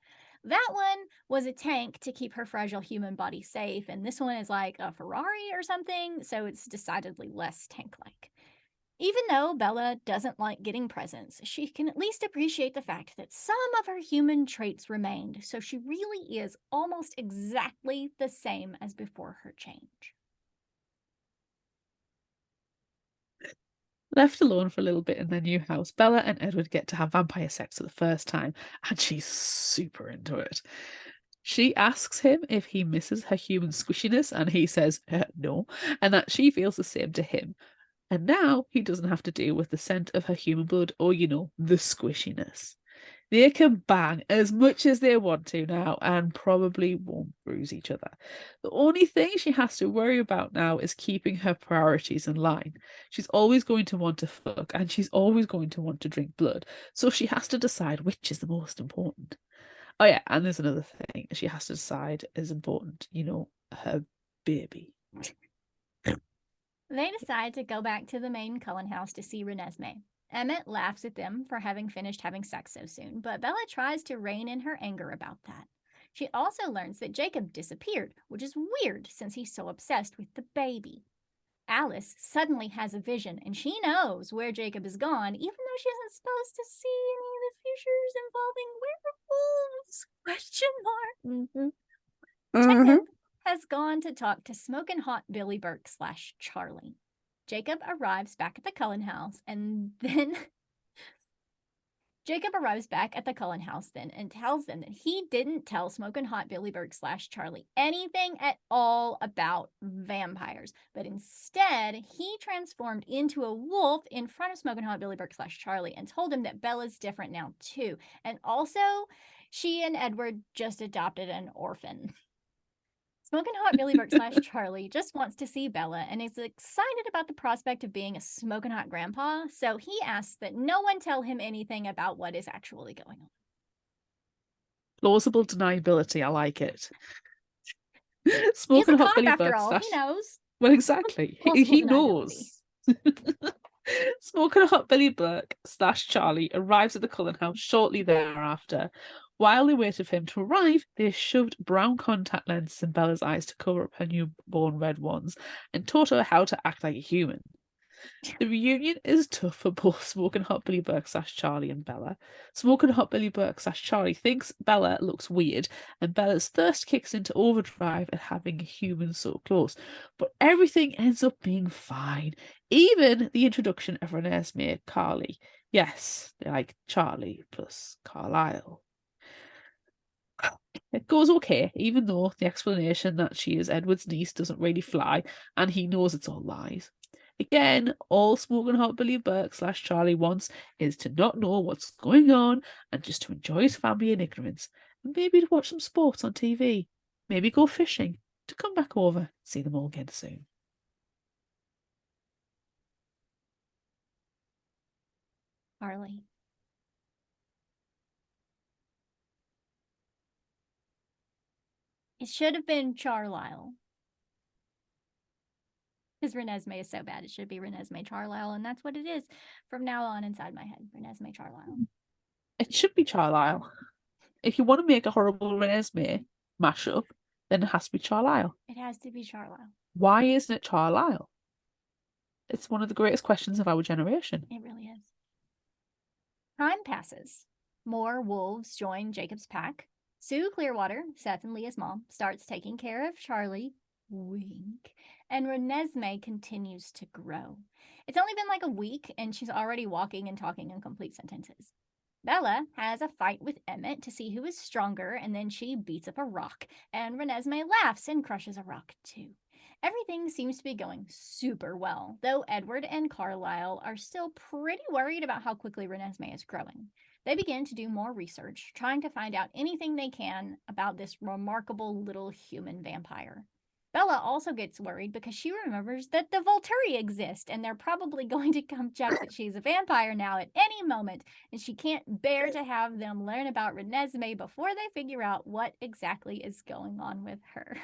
That one was a tank to keep her fragile human body safe, and this one is like a Ferrari or something, so it's decidedly less tank-like. Even though Bella doesn't like getting presents, she can at least appreciate the fact that some of her human traits remained, so she really is almost exactly the same as before her change. Left alone for a little bit in their new house, Bella and Edward get to have vampire sex for the first time, and she's super into it. She asks him if he misses her human squishiness, and he says no, and that she feels the same to him. And now he doesn't have to deal with the scent of her human blood or, the squishiness. They can bang as much as they want to now and probably won't bruise each other. The only thing she has to worry about now is keeping her priorities in line. She's always going to want to fuck and she's always going to want to drink blood. So she has to decide which is the most important. Oh, yeah, and there's another thing she has to decide is important, her baby. They decide to go back to the main Cullen house to see Renesmee. Emmett laughs at them for having finished having sex so soon, but Bella tries to rein in her anger about that. She also learns that Jacob disappeared, which is weird since he's so obsessed with the baby. Alice suddenly has a vision and she knows where Jacob is gone, even though she isn't supposed to see any of the futures involving werewolves? Jacob has gone to talk to Smokin' Hot Billy Burke / Charlie. Jacob arrives back at the Cullen house and tells them that he didn't tell Smokin' Hot Billy Burke / Charlie anything at all about vampires, but instead he transformed into a wolf in front of Smokin' Hot Billy Burke / Charlie and told him that Bella's different now too. And also, she and Edward just adopted an orphan. Smokin' Hot Billy Burke / Charlie just wants to see Bella and is excited about the prospect of being a smoking hot grandpa, so he asks that no one tell him anything about what is actually going on. Plausible deniability, I like it. Smoking Hot Billy Burke after all, he knows. Well, exactly. He knows. Smoking Hot Billy Burke / Charlie arrives at the Cullen house shortly thereafter. While they waited for him to arrive, they shoved brown contact lenses in Bella's eyes to cover up her newborn red ones and taught her how to act like a human. The reunion is tough for both Smokin' Hot Billy Burke / Charlie and Bella. Smokin' Hot Billy Burke / Charlie thinks Bella looks weird, and Bella's thirst kicks into overdrive at having a human so close. But everything ends up being fine. Even the introduction of Renesmee Carly. Yes, they're like Charlie plus Carlisle. It goes okay, even though the explanation that she is Edward's niece doesn't really fly, and he knows it's all lies. Again, all Smokin' Hot Billy Burke / Charlie wants is to not know what's going on and just to enjoy his family in ignorance, and maybe to watch some sports on TV, maybe go fishing, to come back over and see them all again soon. Charlie. It should have been Charlisle. Because Renesmee is so bad, it should be Renesmee Charlisle, and that's what it is from now on inside my head. Renesmee Charlisle. It should be Charlisle. If you want to make a horrible Renesmee mashup, then it has to be Charlisle. It has to be Charlisle. Why isn't it Charlisle? It's one of the greatest questions of our generation. It really is. Time passes. More wolves join Jacob's pack. Sue Clearwater, Seth and Leah's mom, starts taking care of Charlie, wink, and Renesmee continues to grow. It's only been like a week, and she's already walking and talking in complete sentences. Bella has a fight with Emmett to see who is stronger, and then she beats up a rock, and Renesmee laughs and crushes a rock too. Everything seems to be going super well, though Edward and Carlisle are still pretty worried about how quickly Renesmee is growing. They begin to do more research, trying to find out anything they can about this remarkable little human vampire. Bella also gets worried because she remembers that the Volturi exist, and they're probably going to come check that she's a vampire now at any moment, and she can't bear to have them learn about Renesmee before they figure out what exactly is going on with her.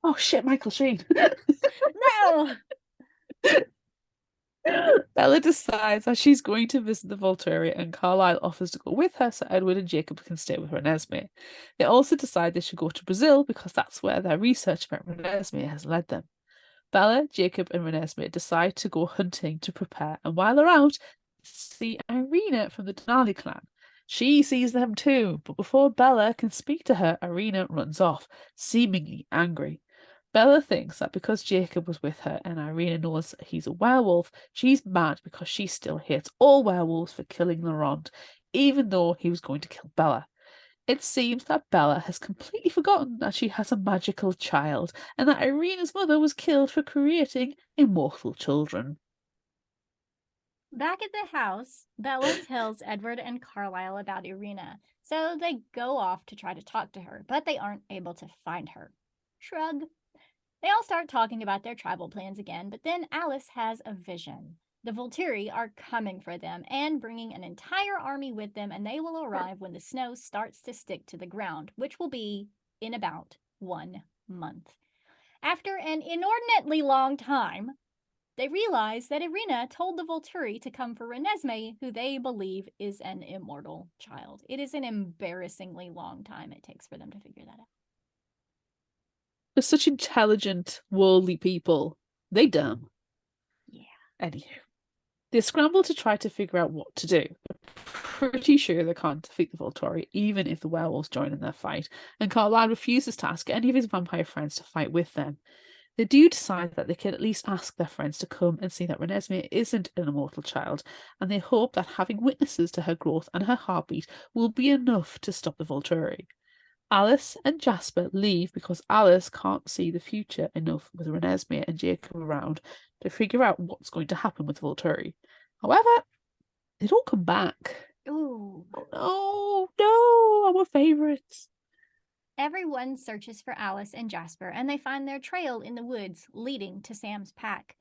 Oh shit, Michael Sheen. No! Bella decides that she's going to visit the Volturi, and Carlisle offers to go with her so Edward and Jacob can stay with Renesmee. They also decide they should go to Brazil because that's where their research about Renesmee has led them. Bella, Jacob, and Renesmee decide to go hunting to prepare, and while they're out, they see Irina from the Denali clan. She sees them too, but before Bella can speak to her, Irina runs off, seemingly angry. Bella thinks that because Jacob was with her and Irina knows that he's a werewolf, she's mad because she still hates all werewolves for killing Laurent, even though he was going to kill Bella. It seems that Bella has completely forgotten that she has a magical child and that Irina's mother was killed for creating immortal children. Back at the house, Bella tells Edward and Carlisle about Irina, so they go off to try to talk to her, but they aren't able to find her. Shrug. They all start talking about their tribal plans again, but then Alice has a vision. The Volturi are coming for them and bringing an entire army with them, and they will arrive when the snow starts to stick to the ground, which will be in about 1 month. After an inordinately long time, they realize that Irina told the Volturi to come for Renesmee, who they believe is an immortal child. It is an embarrassingly long time it takes for them to figure that out. For such intelligent, worldly people, they dumb. Yeah. Anywho, they scramble to try to figure out what to do. Pretty sure they can't defeat the Volturi, even if the werewolves join in their fight, and Carlisle refuses to ask any of his vampire friends to fight with them. They do decide that they can at least ask their friends to come and see that Renesmee isn't an immortal child, and they hope that having witnesses to her growth and her heartbeat will be enough to stop the Volturi. Alice and Jasper leave because Alice can't see the future enough with Renesmee and Jacob around to figure out what's going to happen with Volturi. However, they don't come back. Ooh. Oh no, our favourites. Everyone searches for Alice and Jasper, and they find their trail in the woods leading to Sam's pack.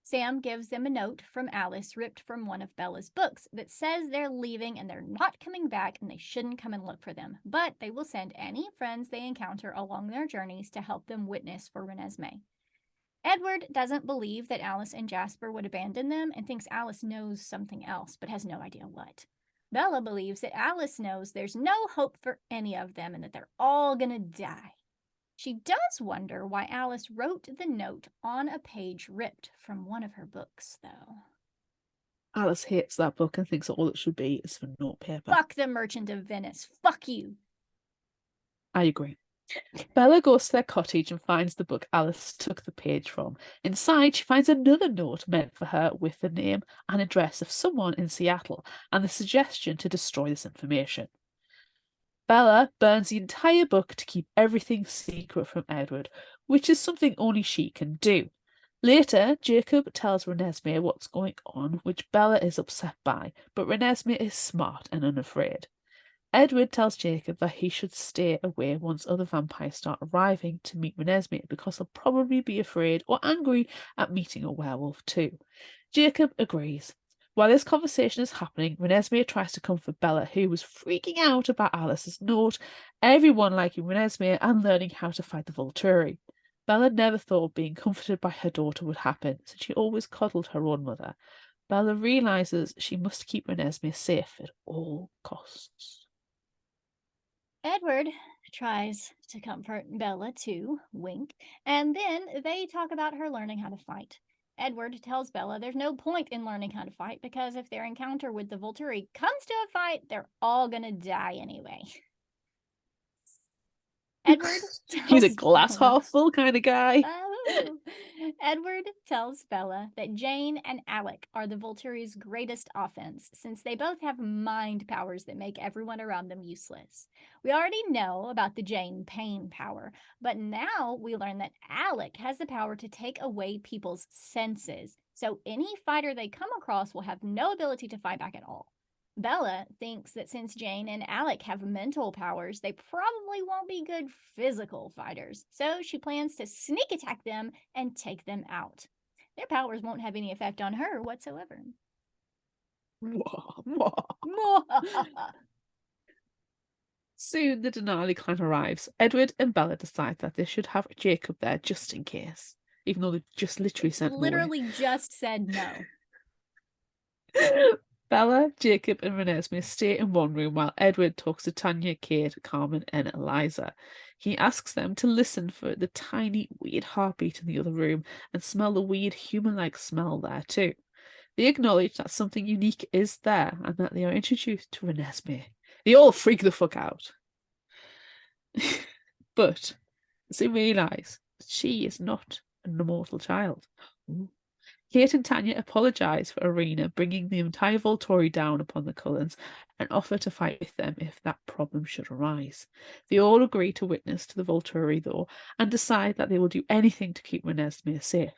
Sam gives them a note from Alice ripped from one of Bella's books that says they're leaving and they're not coming back and they shouldn't come and look for them, but they will send any friends they encounter along their journeys to help them witness for Renesmee. Edward doesn't believe that Alice and Jasper would abandon them and thinks Alice knows something else but has no idea what. Bella believes that Alice knows there's no hope for any of them and that they're all gonna die. She does wonder why Alice wrote the note on a page ripped from one of her books, though. Alice hates that book and thinks that all it should be is for notepaper. Fuck the Merchant of Venice. Fuck you. I agree. Bella goes to their cottage and finds the book Alice took the page from. Inside, she finds another note meant for her with the name and address of someone in Seattle and the suggestion to destroy this information. Bella burns the entire book to keep everything secret from Edward, which is something only she can do. Later, Jacob tells Renesmee what's going on, which Bella is upset by, but Renesmee is smart and unafraid. Edward tells Jacob that he should stay away once other vampires start arriving to meet Renesmee because they'll probably be afraid or angry at meeting a werewolf too. Jacob agrees. While this conversation is happening, Renesmee tries to comfort Bella, who was freaking out about Alice's note, everyone liking Renesmee and learning how to fight the Volturi. Bella never thought being comforted by her daughter would happen, since she always coddled her own mother. Bella realises she must keep Renesmee safe at all costs. Edward tries to comfort Bella too, wink, and then they talk about her learning how to fight. Edward tells Bella there's no point in learning how to fight because if their encounter with the Volturi comes to a fight, they're all gonna die anyway. Edward He's a glass half full kind of guy. Edward tells Bella that Jane and Alec are the Volturi's greatest offense, since they both have mind powers that make everyone around them useless. We already know about the Jane pain power, but now we learn that Alec has the power to take away people's senses, so any fighter they come across will have no ability to fight back at all. Bella thinks that since Jane and Alec have mental powers, they probably won't be good physical fighters, so she plans to sneak attack them and take them out. Their powers won't have any effect on her whatsoever. Soon the Denali clan arrives. Edward and Bella decide that they should have Jacob there just in case, even though they just literally sent him away. Literally just said no. Bella, Jacob, and Renesmee stay in one room while Edward talks to Tanya, Kate, Carmen, and Eliza. He asks them to listen for the tiny, weird heartbeat in the other room and smell the weird human-like smell there too. They acknowledge that something unique is there and that they are introduced to Renesmee. They all freak the fuck out. But they realise She is not an immortal child. Ooh. Kate and Tanya apologise for Irina bringing the entire Volturi down upon the Cullens and offer to fight with them if that problem should arise. They all agree to witness to the Volturi, though, and decide that they will do anything to keep Renesmee safe.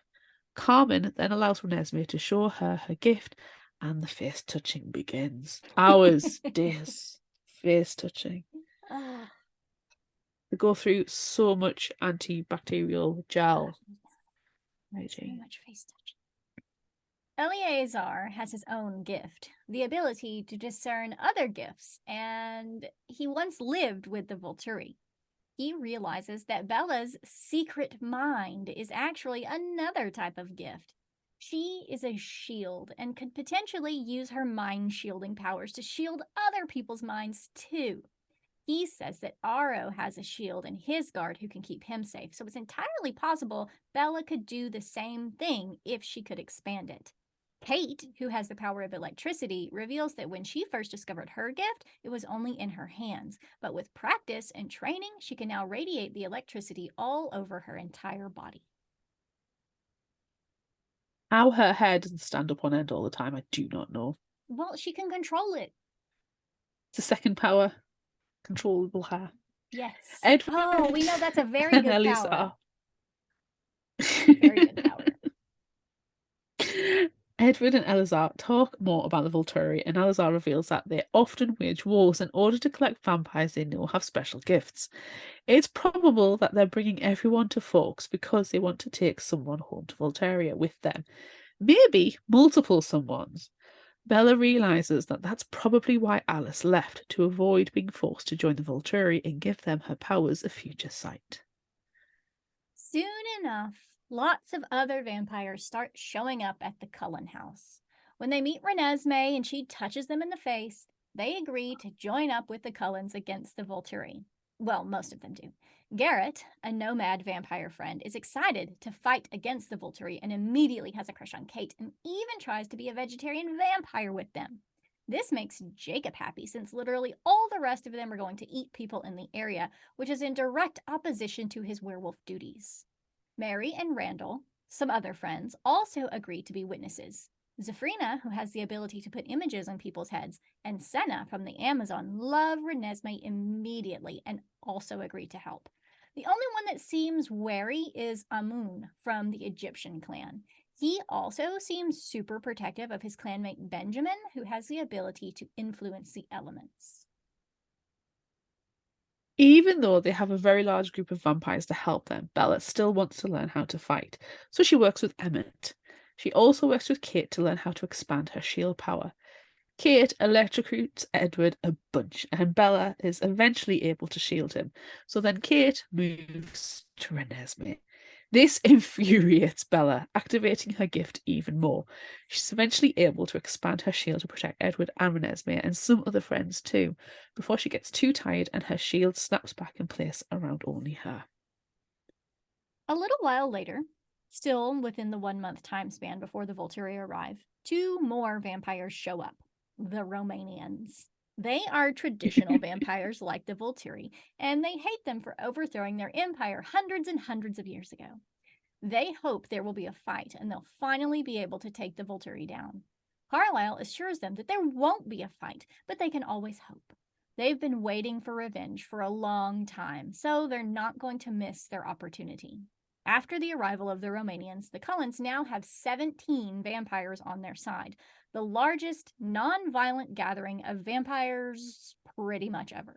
Carmen then allows Renesmee to show her her gift, and the face touching begins. Hours, days, face touching. They go through so much antibacterial gel. So much face touching. Eleazar has his own gift, the ability to discern other gifts, and he once lived with the Volturi. He realizes that Bella's secret mind is actually another type of gift. She is a shield and could potentially use her mind shielding powers to shield other people's minds too. He says that Aro has a shield in his guard who can keep him safe, so it's entirely possible Bella could do the same thing if she could expand it. Kate, who has the power of electricity, reveals that when she first discovered her gift, it was only in her hands. But with practice and training, she can now radiate the electricity all over her entire body. How her hair doesn't stand up on end all the time, I do not know. Well, she can control it. It's a second power. Controllable hair. Yes. Edward we know that's a very good power. Very good power. Edward and Eleazar talk more about the Volturi, and Eleazar reveals that they often wage wars in order to collect vampires they know have special gifts. It's probable that they're bringing everyone to Forks because they want to take someone home to Volteria with them. Maybe multiple someones. Bella realises that that's probably why Alice left, to avoid being forced to join the Volturi and give them her powers of future sight. Soon enough, lots of other vampires start showing up at the Cullen house. When they meet Renesmee and she touches them in the face, they agree to join up with the Cullens against the Volturi. Well, most of them do. Garrett, a nomad vampire friend, is excited to fight against the Volturi and immediately has a crush on Kate and even tries to be a vegetarian vampire with them. This makes Jacob happy since literally all the rest of them are going to eat people in the area, which is in direct opposition to his werewolf duties. Mary and Randall, some other friends, also agree to be witnesses. Zephrina, who has the ability to put images on people's heads, and Senna from the Amazon love Renesmee immediately and also agree to help. The only one that seems wary is Amun from the Egyptian clan. He also seems super protective of his clanmate Benjamin, who has the ability to influence the elements. Even though they have a very large group of vampires to help them, Bella still wants to learn how to fight, so she works with Emmett. She also works with Kate to learn how to expand her shield power. Kate electrocutes Edward a bunch, and Bella is eventually able to shield him. So then Kate moves to Renesmee. This infuriates Bella, activating her gift even more. She's eventually able to expand her shield to protect Edward and Renesmee and some other friends too, before she gets too tired and her shield snaps back in place around only her. A little while later, still within the 1 month time span before the Volturi arrive, 2 more vampires show up, the Romanians. They are traditional vampires like the Volturi, and they hate them for overthrowing their empire hundreds and hundreds of years ago. They hope there will be a fight and they'll finally be able to take the Volturi down. Carlisle assures them that there won't be a fight, but they can always hope. They've been waiting for revenge for a long time, so they're not going to miss their opportunity. After the arrival of the Romanians, the Cullens now have 17 vampires on their side, the largest non-violent gathering of vampires pretty much ever.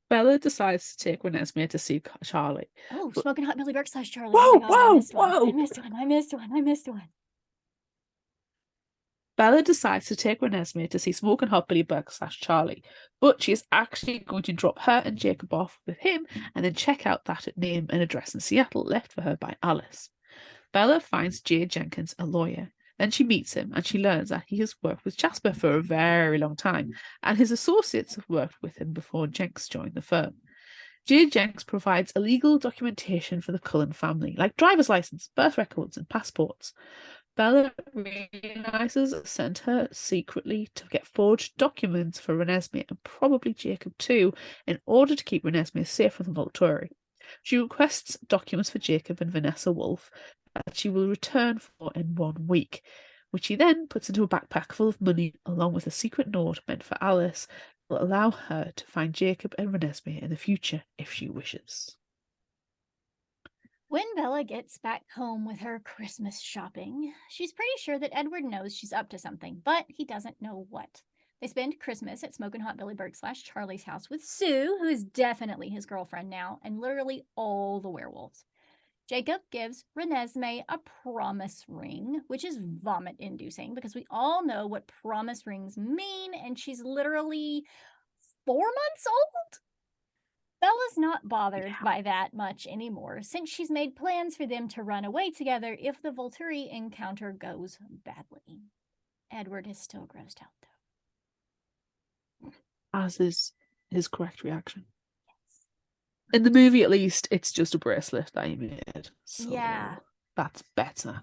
Bella decides to take Renesmee to see Charlie. Oh, Smoking Hot Billy Burke / Charlie. Whoa, oh my God, whoa! I missed one. Bella decides to take Renesmee to see Smoking Hot Billy Burke / Charlie, but she is actually going to drop her and Jacob off with him and then check out that name and address in Seattle left for her by Alice. Bella finds Jay Jenkins a lawyer. Then she meets him and she learns that he has worked with Jasper for a very long time, and his associates have worked with him before Jenks joined the firm. Jay Jenks provides illegal documentation for the Cullen family, like driver's license, birth records, and passports. Bella realizes sent her secretly to get forged documents for Renesmee and probably Jacob too, in order to keep Renesmee safe from the Volturi. She requests documents for Jacob and Vanessa Wolfe that she will return for in 1 week, which she then puts into a backpack full of money along with a secret note meant for Alice that will allow her to find Jacob and Renesmee in the future if she wishes. When Bella gets back home with her Christmas shopping, she's pretty sure that Edward knows she's up to something, but he doesn't know what. They spend Christmas at Smokin' Hot Billy Burke / Charlie's house with Sue, who is definitely his girlfriend now, and literally all the werewolves. Jacob gives Renesmee a promise ring, which is vomit-inducing because we all know what promise rings mean, and she's literally 4 months old? Bella's not bothered by that much anymore, since she's made plans for them to run away together if the Volturi encounter goes badly. Edward is still grossed out, though. As is his correct reaction. Yes. In the movie, at least, it's just a bracelet that he made. So yeah. That's better.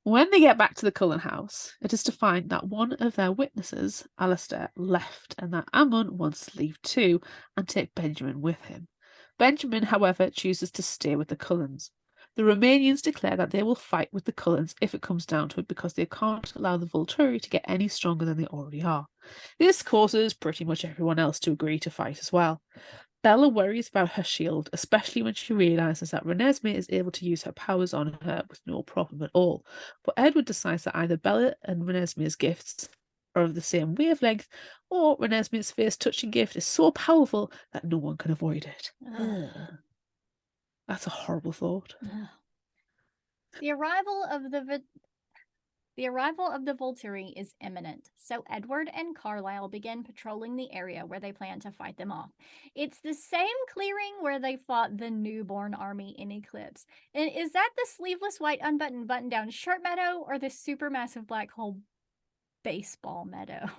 When they get back to the Cullen house, it is to find that one of their witnesses, Alistair, left and that Ammon wants to leave too and take Benjamin with him. Benjamin, however, chooses to stay with the Cullens. The Romanians declare that they will fight with the Cullens if it comes down to it because they can't allow the Volturi to get any stronger than they already are. This causes pretty much everyone else to agree to fight as well. Bella worries about her shield, especially when she realises that Renesmee is able to use her powers on her with no problem at all. But Edward decides that either Bella and Renesmee's gifts are of the same wavelength, or Renesmee's face-touching gift is so powerful that no one can avoid it. That's a horrible thought. The arrival of the Volturi is imminent, so Edward and Carlisle begin patrolling the area where they plan to fight them off. It's the same clearing where they fought the newborn army in Eclipse. And is that the sleeveless white unbuttoned button-down shirt meadow or the supermassive black hole baseball meadow?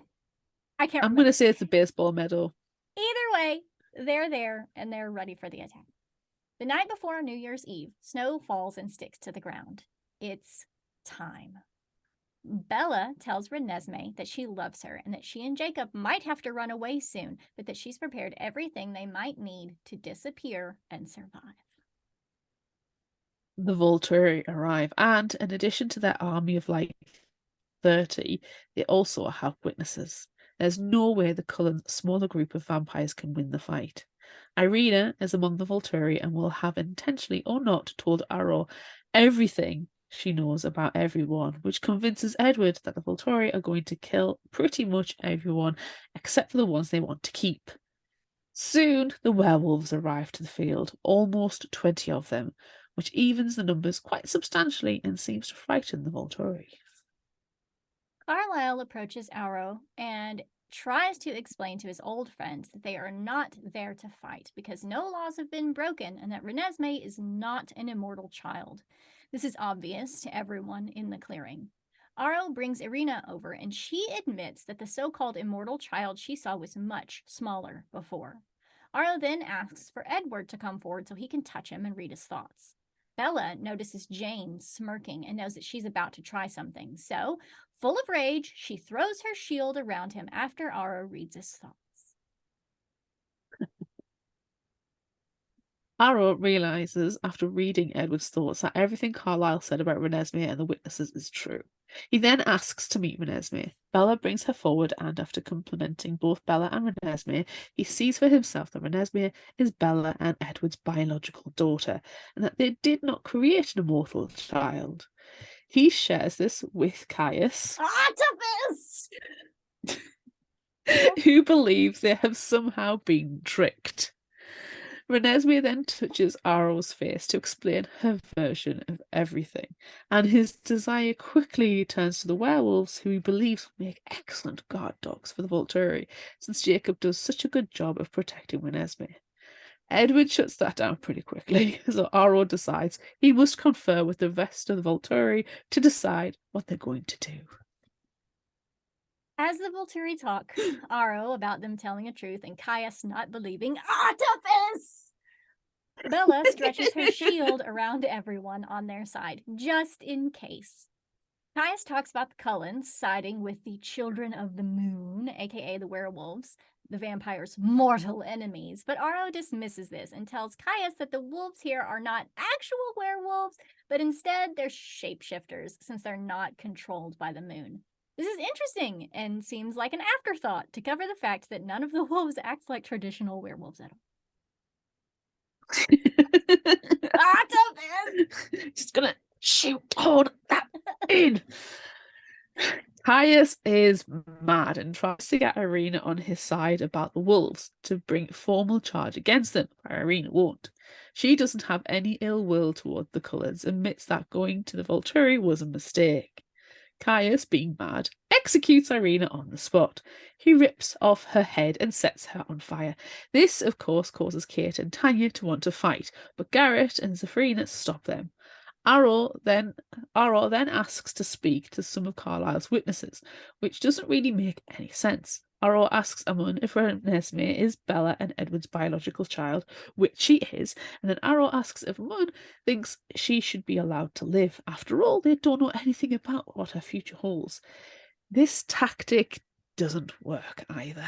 I can't remember. I'm going to say it's the baseball meadow. Either way, they're there and they're ready for the attack. The night before New Year's Eve, snow falls and sticks to the ground. It's time. Bella tells Renesmee that she loves her and that she and Jacob might have to run away soon, but that she's prepared everything they might need to disappear and survive. The Volturi arrive, and in addition to their army of like 30, they also have witnesses. There's no way the Cullens' smaller group of vampires can win the fight. Irina is among the Volturi and will have intentionally or not told Arrow everything she knows about everyone, which convinces Edward that the Volturi are going to kill pretty much everyone except for the ones they want to keep. Soon, the werewolves arrive to the field, almost 20 of them, which evens the numbers quite substantially and seems to frighten the Volturi. Carlisle approaches Arrow and tries to explain to his old friends that they are not there to fight because no laws have been broken and that Renesmee is not an immortal child. This is obvious to everyone in the clearing. Arrow brings Irina over and she admits that the so-called immortal child she saw was much smaller before. Arrow then asks for Edward to come forward so he can touch him and read his thoughts. Bella notices Jane smirking and knows that she's about to try something, so full of rage, she throws her shield around him after Arrow reads his thoughts. Arrow realizes after reading Edward's thoughts that everything Carlisle said about Renesmee and the witnesses is true. He then asks to meet Renesmee. Bella brings her forward, and after complimenting both Bella and Renesmee, he sees for himself that Renesmee is Bella and Edward's biological daughter, and that they did not create an immortal child. He shares this with Caius, Artifice! who believes they have somehow been tricked. Renesmee then touches Arrow's face to explain her version of everything, and his desire quickly turns to the werewolves, who he believes will make excellent guard dogs for the Volturi, since Jacob does such a good job of protecting Renesmee. Edward shuts that down pretty quickly, so Arrow decides he must confer with the rest of the Volturi to decide what they're going to do. As the Volturi talk, Arrow about them telling the truth and Caius not believing artifice, Bella stretches her shield around everyone on their side, just in case. Caius talks about the Cullens siding with the Children of the Moon, aka the werewolves, the vampire's mortal enemies, but Aro dismisses this and tells Caius that the wolves here are not actual werewolves, but instead they're shapeshifters since they're not controlled by the moon. This is interesting and seems like an afterthought to cover the fact that none of the wolves act like traditional werewolves at all. Just gonna shoot all that in. Caius is mad and tries to get Irina on his side about the wolves to bring a formal charge against them, but Irina won't. She doesn't have any ill will toward the Cullens, admits that going to the Volturi was a mistake. Caius, being mad, executes Irina on the spot. He rips off her head and sets her on fire. This, of course, causes Kate and Tanya to want to fight, but Garrett and Stephenie stop them. Aro then asks to speak to some of Carlisle's witnesses, which doesn't really make any sense. Aro asks Amun if Renesmee is Bella and Edward's biological child, which she is, and then Aro asks if Amun thinks she should be allowed to live. After all, they don't know anything about what her future holds. This tactic doesn't work either.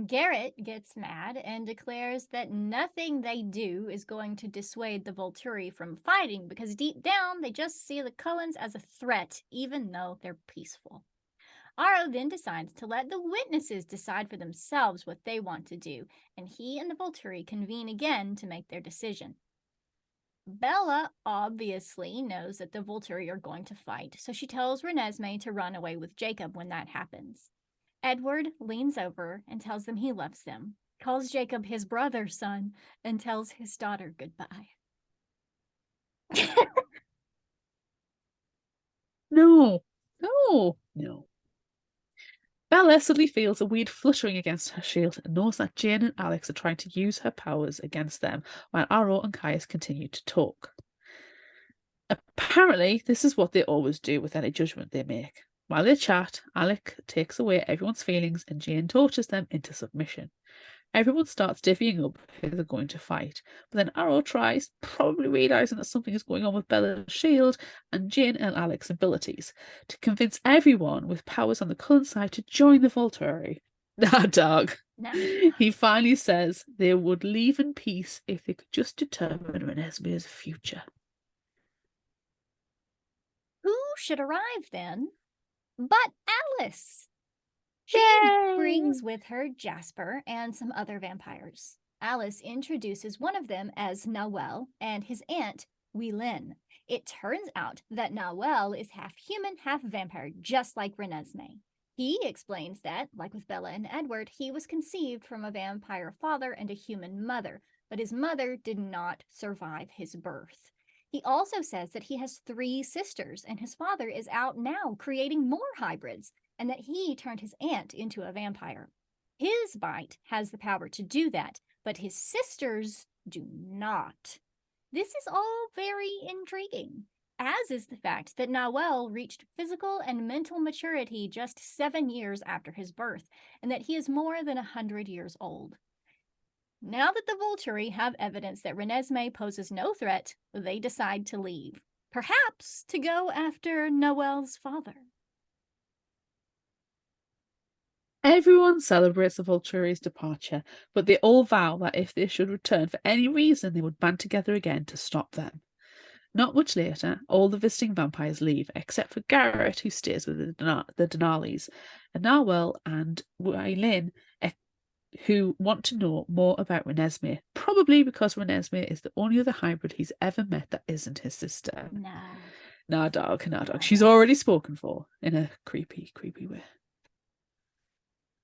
Garrett gets mad and declares that nothing they do is going to dissuade the Volturi from fighting because deep down they just see the Cullens as a threat, even though they're peaceful. Aro then decides to let the witnesses decide for themselves what they want to do, and he and the Volturi convene again to make their decision. Bella obviously knows that the Volturi are going to fight, so she tells Renesmee to run away with Jacob when that happens. Edward leans over and tells them he loves them, calls Jacob his brother's son, and tells his daughter goodbye. No. Bella suddenly feels a weird fluttering against her shield and knows that Jane and Alex are trying to use her powers against them, while Aro and Caius continue to talk. Apparently, this is what they always do with any judgment they make. While they chat, Alec takes away everyone's feelings and Jane tortures them into submission. Everyone starts divvying up who they're going to fight, but then Aro tries, probably realising that something is going on with Bella's shield and Jane and Alec's abilities, to convince everyone with powers on the Cullen side to join the Volturi. Ah, dog. No. He finally says they would leave in peace if they could just determine Renesmee's future. Who should arrive then but Alice? She Yay! brings with her Jasper and some other vampires. Alice introduces one of them as Nawel and his aunt, Weelin. It turns out that Nawel is half human, half vampire, just like Renesmee. He explains that, like with Bella and Edward, he was conceived from a vampire father and a human mother, but his mother did not survive his birth. He also says that he has 3 sisters, and his father is out now creating more hybrids, and that he turned his aunt into a vampire. His bite has the power to do that, but his sisters do not. This is all very intriguing, as is the fact that Nawel reached physical and mental maturity just 7 years after his birth, and that he is more than 100 years old. Now that the Volturi have evidence that Renesmee poses no threat, they decide to leave, perhaps to go after Nawel's father. Everyone celebrates the Volturi's departure, but they all vow that if they should return for any reason, they would band together again to stop them. Not much later, all the visiting vampires leave, except for Garrett, who stays with the Denali's, and Nawel and Weilin, who want to know more about Renesmee, probably because Renesmee is the only other hybrid he's ever met that isn't his sister. Nah, dog. She's already spoken for, in a creepy way.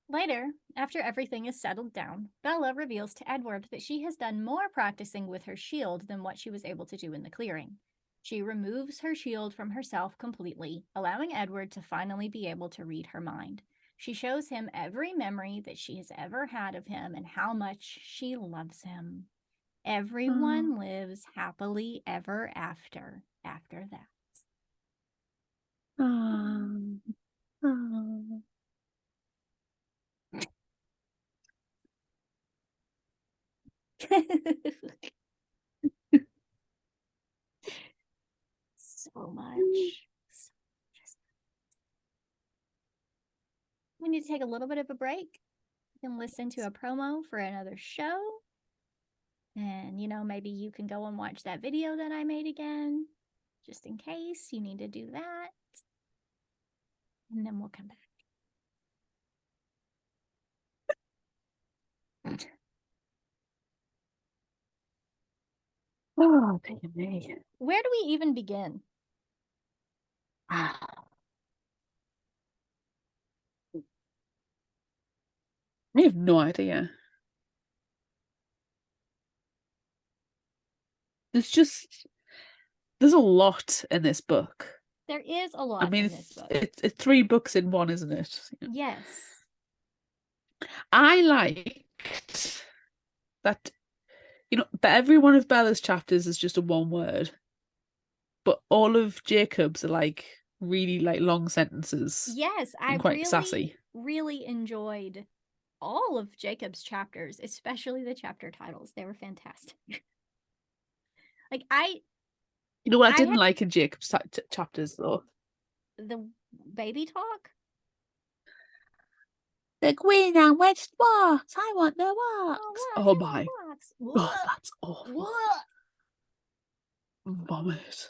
Later, after everything is settled down, Bella reveals to Edward that she has done more practicing with her shield than what she was able to do in the clearing. She removes her shield from herself completely, allowing Edward to finally be able to read her mind. She shows him every memory that she has ever had of him and how much she loves him. Everyone lives happily ever after that. So much. We need to take a little bit of a break. You can listen to a promo for another show. And, maybe you can go and watch that video that I made again, just in case you need to do that. And then we'll come back. Oh, dear me. Where do we even begin? I have no idea. There's a lot in this book. There is a lot in this book. It's 3 books in one, isn't it? Yes. I liked that, but every one of Bella's chapters is just a one word. But all of Jacob's are like really like long sentences. Yes, I quite really, sassy. really enjoyed all of Jacob's chapters, especially the chapter titles. They were fantastic. You know what I didn't like in Jacob's chapters though? The baby talk? The Queen and Wedged Wax. I want the wax. Oh my God, that's awful. Vomit.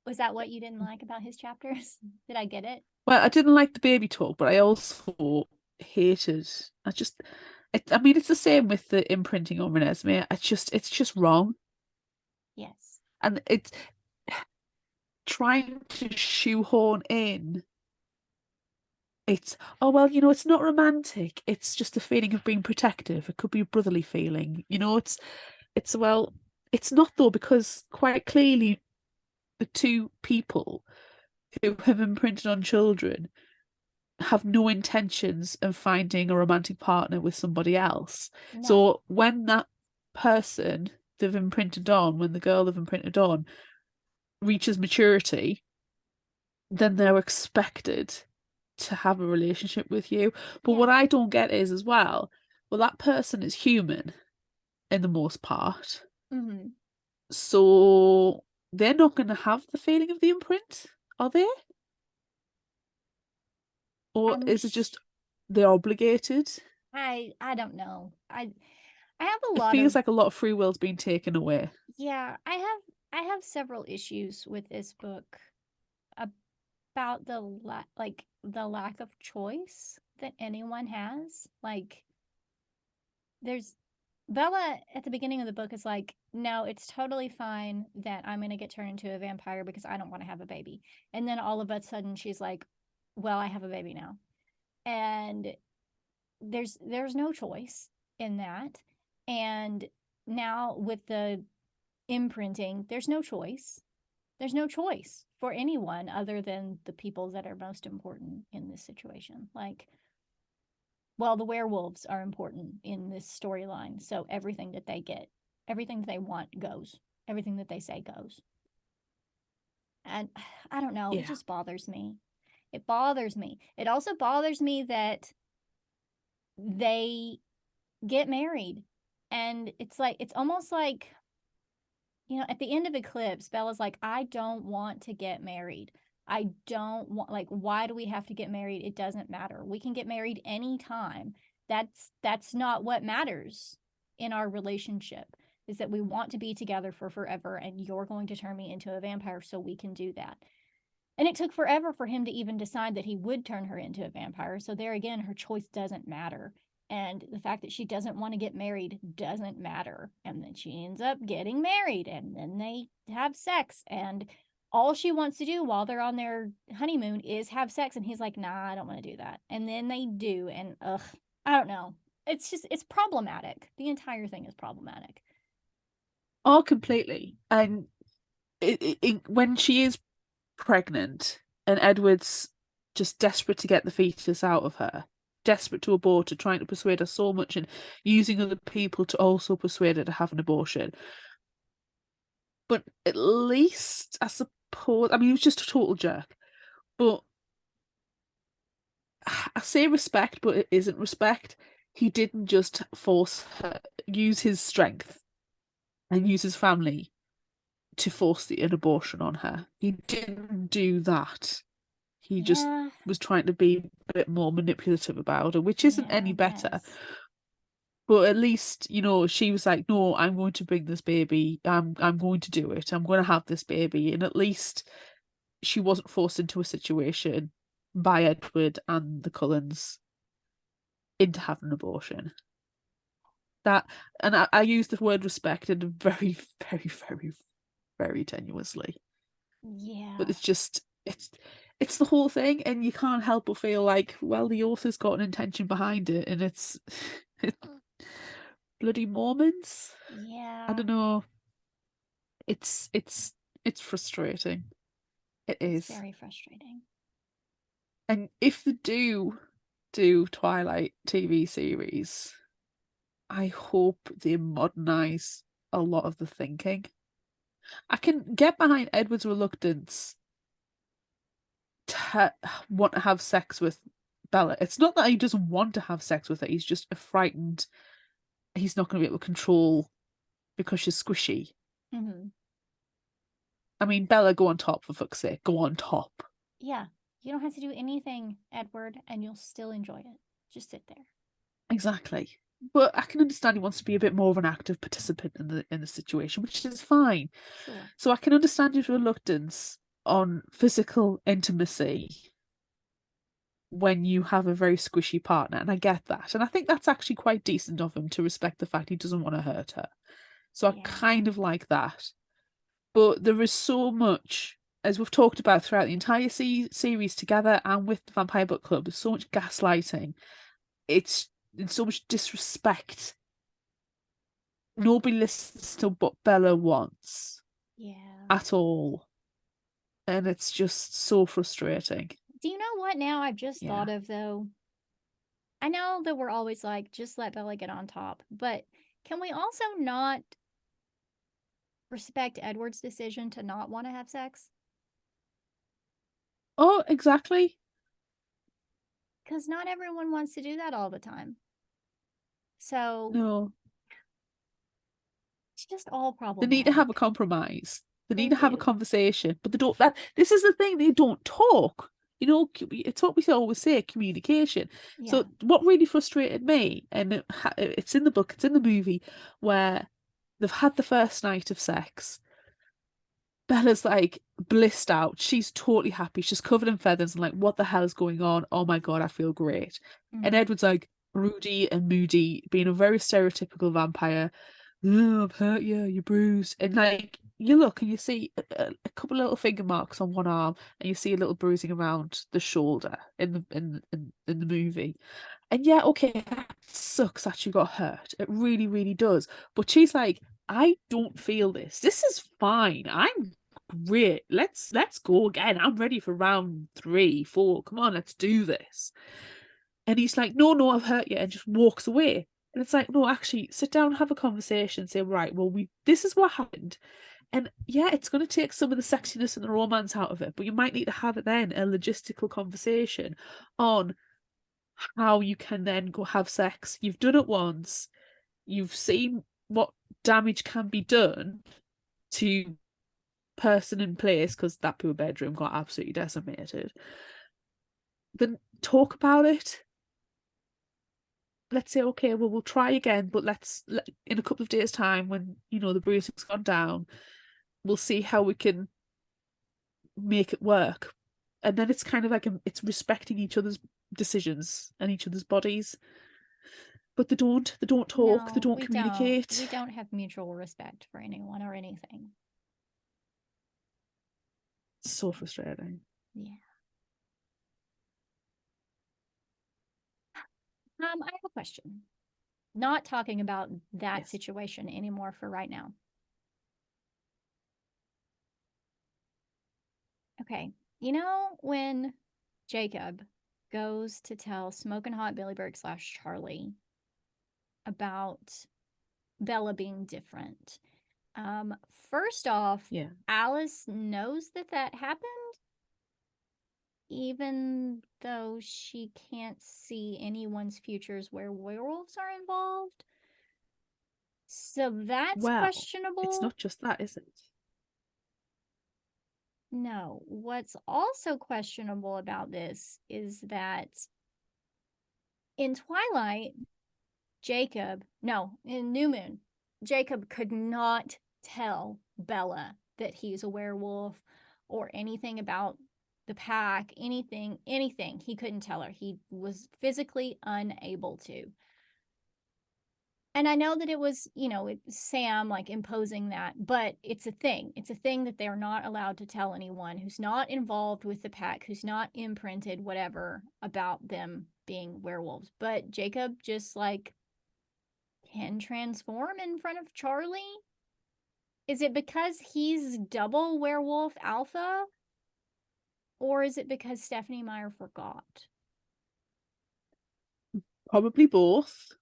Was that what you didn't like about his chapters? Did I get it? Well, I didn't like the baby talk, but I also hated. I mean, it's the same with the imprinting on Renesmee. It's just wrong. Yes. And it's trying to shoehorn in. It's it's not romantic. It's just a feeling of being protective. It could be a brotherly feeling. It's not though, because quite clearly the two people who have imprinted on children have no intentions of finding a romantic partner with somebody else. No. So when that person they've imprinted on, when the girl they've imprinted on reaches maturity, then they're expected to have a relationship with you. But what I don't get is as well, that person is human in the most part. Mm-hmm. So they're not going to have the feeling of the imprint, are they? Or is it just they're obligated? I don't know. I have a lot. It feels like a lot of free will's been taken away. Yeah, I have several issues with this book about the lack of choice that anyone has. Like, there's Bella at the beginning of the book is like, no, it's totally fine that I'm going to get turned into a vampire because I don't want to have a baby. And then all of a sudden she's like, well, I have a baby now. And there's no choice in that. And now with the imprinting, there's no choice. There's no choice for anyone other than the people that are most important in this situation. Like, well, the werewolves are important in this storyline. So everything that they get, everything that they want goes. Everything that they say goes. And I don't know. Yeah. It just bothers me. It bothers me. It also bothers me that they get married. And it's almost like, at the end of Eclipse, Bella's like, I don't want to get married. I don't want, why do we have to get married? It doesn't matter. We can get married anytime. That's not what matters in our relationship, is that we want to be together for forever, and you're going to turn me into a vampire so we can do that. And it took forever for him to even decide that he would turn her into a vampire. So there again, her choice doesn't matter. And the fact that she doesn't want to get married doesn't matter. And then she ends up getting married, and then they have sex. And all she wants to do while they're on their honeymoon is have sex. And he's like, nah, I don't want to do that. And then they do. And I don't know. It's problematic. The entire thing is problematic. Oh, completely. And when she is pregnant and Edward's just desperate to get the fetus out of her, desperate to abort her, trying to persuade her so much and using other people to also persuade her to have an abortion. But at least, I suppose, I mean, he was just a total jerk. But I say respect, but it isn't respect. He didn't just force her, use his strength and use his family to force an abortion on her. He didn't do that. He just Yeah. was trying to be a bit more manipulative about it, which isn't Yeah, any I better. guess. But at least, she was like, no, I'm going to bring this baby. I'm going to do it. I'm going to have this baby. And at least she wasn't forced into a situation by Edward and the Cullens into having an abortion. That, and I use the word respected very, very, very, very tenuously. But Yeah. it's the whole thing, and you can't help but feel like, well, the author's got an intention behind it, and it's bloody Mormons. I Yeah. don't know. It's frustrating. It It's is. very frustrating. And if they do Twilight TV series, I hope they modernize a lot of the thinking. I can get behind Edward's reluctance to want to have sex with Bella. It's not that he doesn't want to have sex with her, he's just frightened he's not going to be able to control because she's squishy. Mm-hmm. I mean, Bella, go on top, for fuck's sake. Go on top. Yeah. You don't have to do anything, Edward, and you'll still enjoy it. Just sit there. Exactly. But I can understand he wants to be a bit more of an active participant in the situation, which is fine. Sure. So I can understand his reluctance on physical intimacy when you have a very squishy partner, and I get that. And I think that's actually quite decent of him to respect the fact he doesn't want to hurt her. So I Yeah. kind of like that. But there is so much, as we've talked about throughout the entire series together and with the Vampire Book Club, there's so much gaslighting. It's so much disrespect. Nobody listens to what Bella wants Yeah. at all. And it's just so frustrating. Do you know what now I've just Yeah. thought of, though? I know that we're always like, just let Bella get on top, but can we also not respect Edward's decision to not want to have sex? Oh, exactly. Because not everyone wants to do that all the time. So No. it's just all They need to have a problematic. compromise. They They need to have a do. conversation, but they don't. This is the thing. They don't talk. It's what we always say: communication. Yeah. So what really frustrated me, and it's in the book, it's in the movie, where they've had the first night of sex. Bella's like blissed out. She's totally happy. She's covered in feathers and like, what the hell is going on? Oh my God, I feel great. And Mm-hmm. Edward's like broody and moody, being a very stereotypical vampire. Oh, I've hurt you, you're bruised. And like, you look and you see a couple of little finger marks on one arm, and you see a little bruising around the shoulder in the movie. And yeah, okay, that sucks that you got hurt. It really, really does. But she's like, I don't feel this. This is fine. I'm great. Let's go again. I'm ready for round 3, 4. Come on, let's do this. And he's like, no, no, I've hurt you, and just walks away. And it's like, no, actually, sit down, have a conversation, say, right, well, this is what happened. And yeah, it's going to take some of the sexiness and the romance out of it, but you might need to have it then a logistical conversation on how you can then go have sex. You've done it once, you've seen what damage can be done to person in place because that poor bedroom got absolutely decimated. Then talk about it. Let's say, okay, well, we'll try again, but in a couple of days' time, when the bruising's gone down, we'll see how we can make it work. And then it's kind of like it's respecting each other's decisions and each other's bodies. But they don't talk, they No, don't we don't. communicate. We don't have mutual respect for anyone or anything. It's so frustrating. Yeah. I have a question. Not talking about that Yes. situation anymore for right now. Okay. You know when Jacob goes to tell Smoking Hot Billy Burke / Charlie about Bella being different? First off, Yeah. Alice knows that happened, even though she can't see anyone's futures where werewolves are involved. So that's Well, it's questionable. not just that, is it? No. What's also questionable about this is that in Twilight, in New Moon, Jacob could not tell Bella that he's a werewolf or anything about the pack, anything. He couldn't tell her. He was physically unable to. And I know that it was, Sam like imposing that, but it's a thing. It's a thing that they're not allowed to tell anyone who's not involved with the pack, who's not imprinted, whatever, about them being werewolves. But Jacob just like can transform in front of Charlie. Is it because he's double werewolf alpha? Or is it because Stephenie Meyer forgot? Probably both.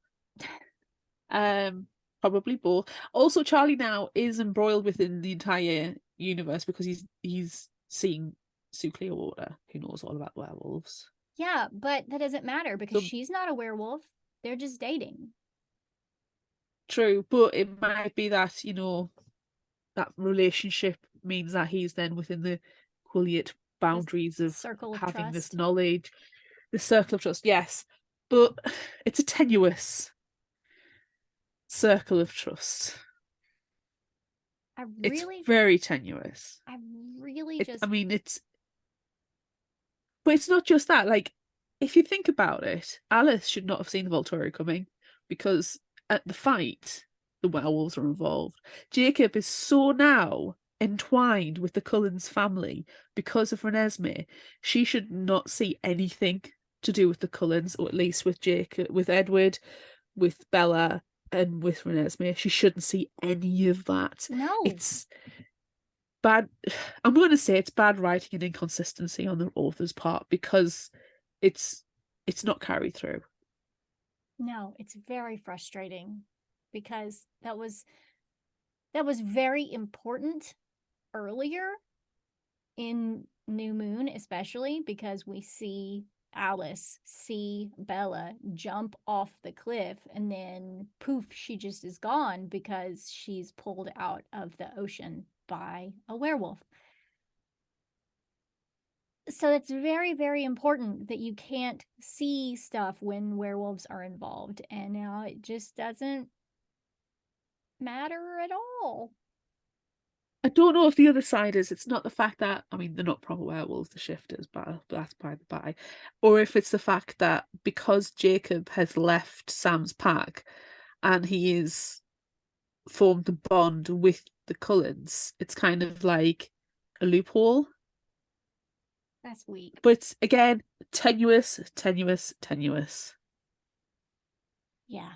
Probably both. Also, Charlie now is embroiled within the entire universe because he's seeing Sue Clearwater, who knows all about werewolves. Yeah, but that doesn't matter because So she's not a werewolf. They're just dating. true, but it might be that, that relationship means that he's then within the Quileate boundaries of Circle of having this trust. knowledge, the circle of trust, yes. But it's a tenuous circle of trust. It's very tenuous. I really just I mean, but it's not just that. Like, if you think about it, Alice should not have seen the Volturi coming because at the fight, the werewolves are involved. Jacob is so now entwined with the Cullens family because of Renesmee. She should not see anything to do with the Cullens, or at least with Jacob, with Edward, with Bella, and with Renesmee. She shouldn't see any of that. No. It's bad. I'm going to say it's bad writing and inconsistency on the author's part because it's not carried through. No, it's very frustrating because that was very important earlier in New Moon, especially because we see Alice see Bella jump off the cliff and then poof, she just is gone because she's pulled out of the ocean by a werewolf. So it's very, very important that you can't see stuff when werewolves are involved. And now it just doesn't matter at all. I don't know if the other side is it's not the fact that, I mean, they're not proper werewolves, the shifters, but that's by the by, or if it's the fact that because Jacob has left Sam's pack and he is formed a bond with the Cullens, it's kind of like a loophole. That's weak. But it's, again, tenuous, tenuous, tenuous. Yeah.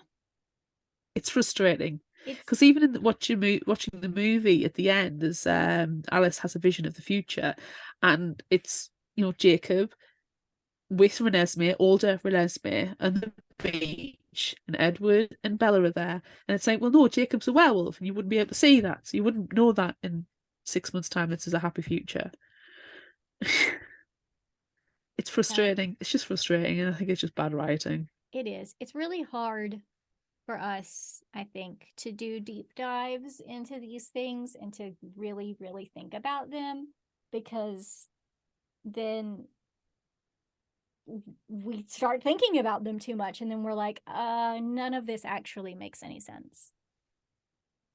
It's frustrating. Because even in watching the movie at the end, there's Alice has a vision of the future, and it's Jacob with Renesmee, older Renesmee, and the beach, and Edward and Bella are there, and it's like, well, no, Jacob's a werewolf, and you wouldn't be able to see that, so you wouldn't know that in 6 months' time. This is a happy future. It's frustrating. It's just frustrating, and I think it's just bad writing. It is. It's really hard for us, I think, to do deep dives into these things and to really, really think about them because then we start thinking about them too much and then we're like, none of this actually makes any sense.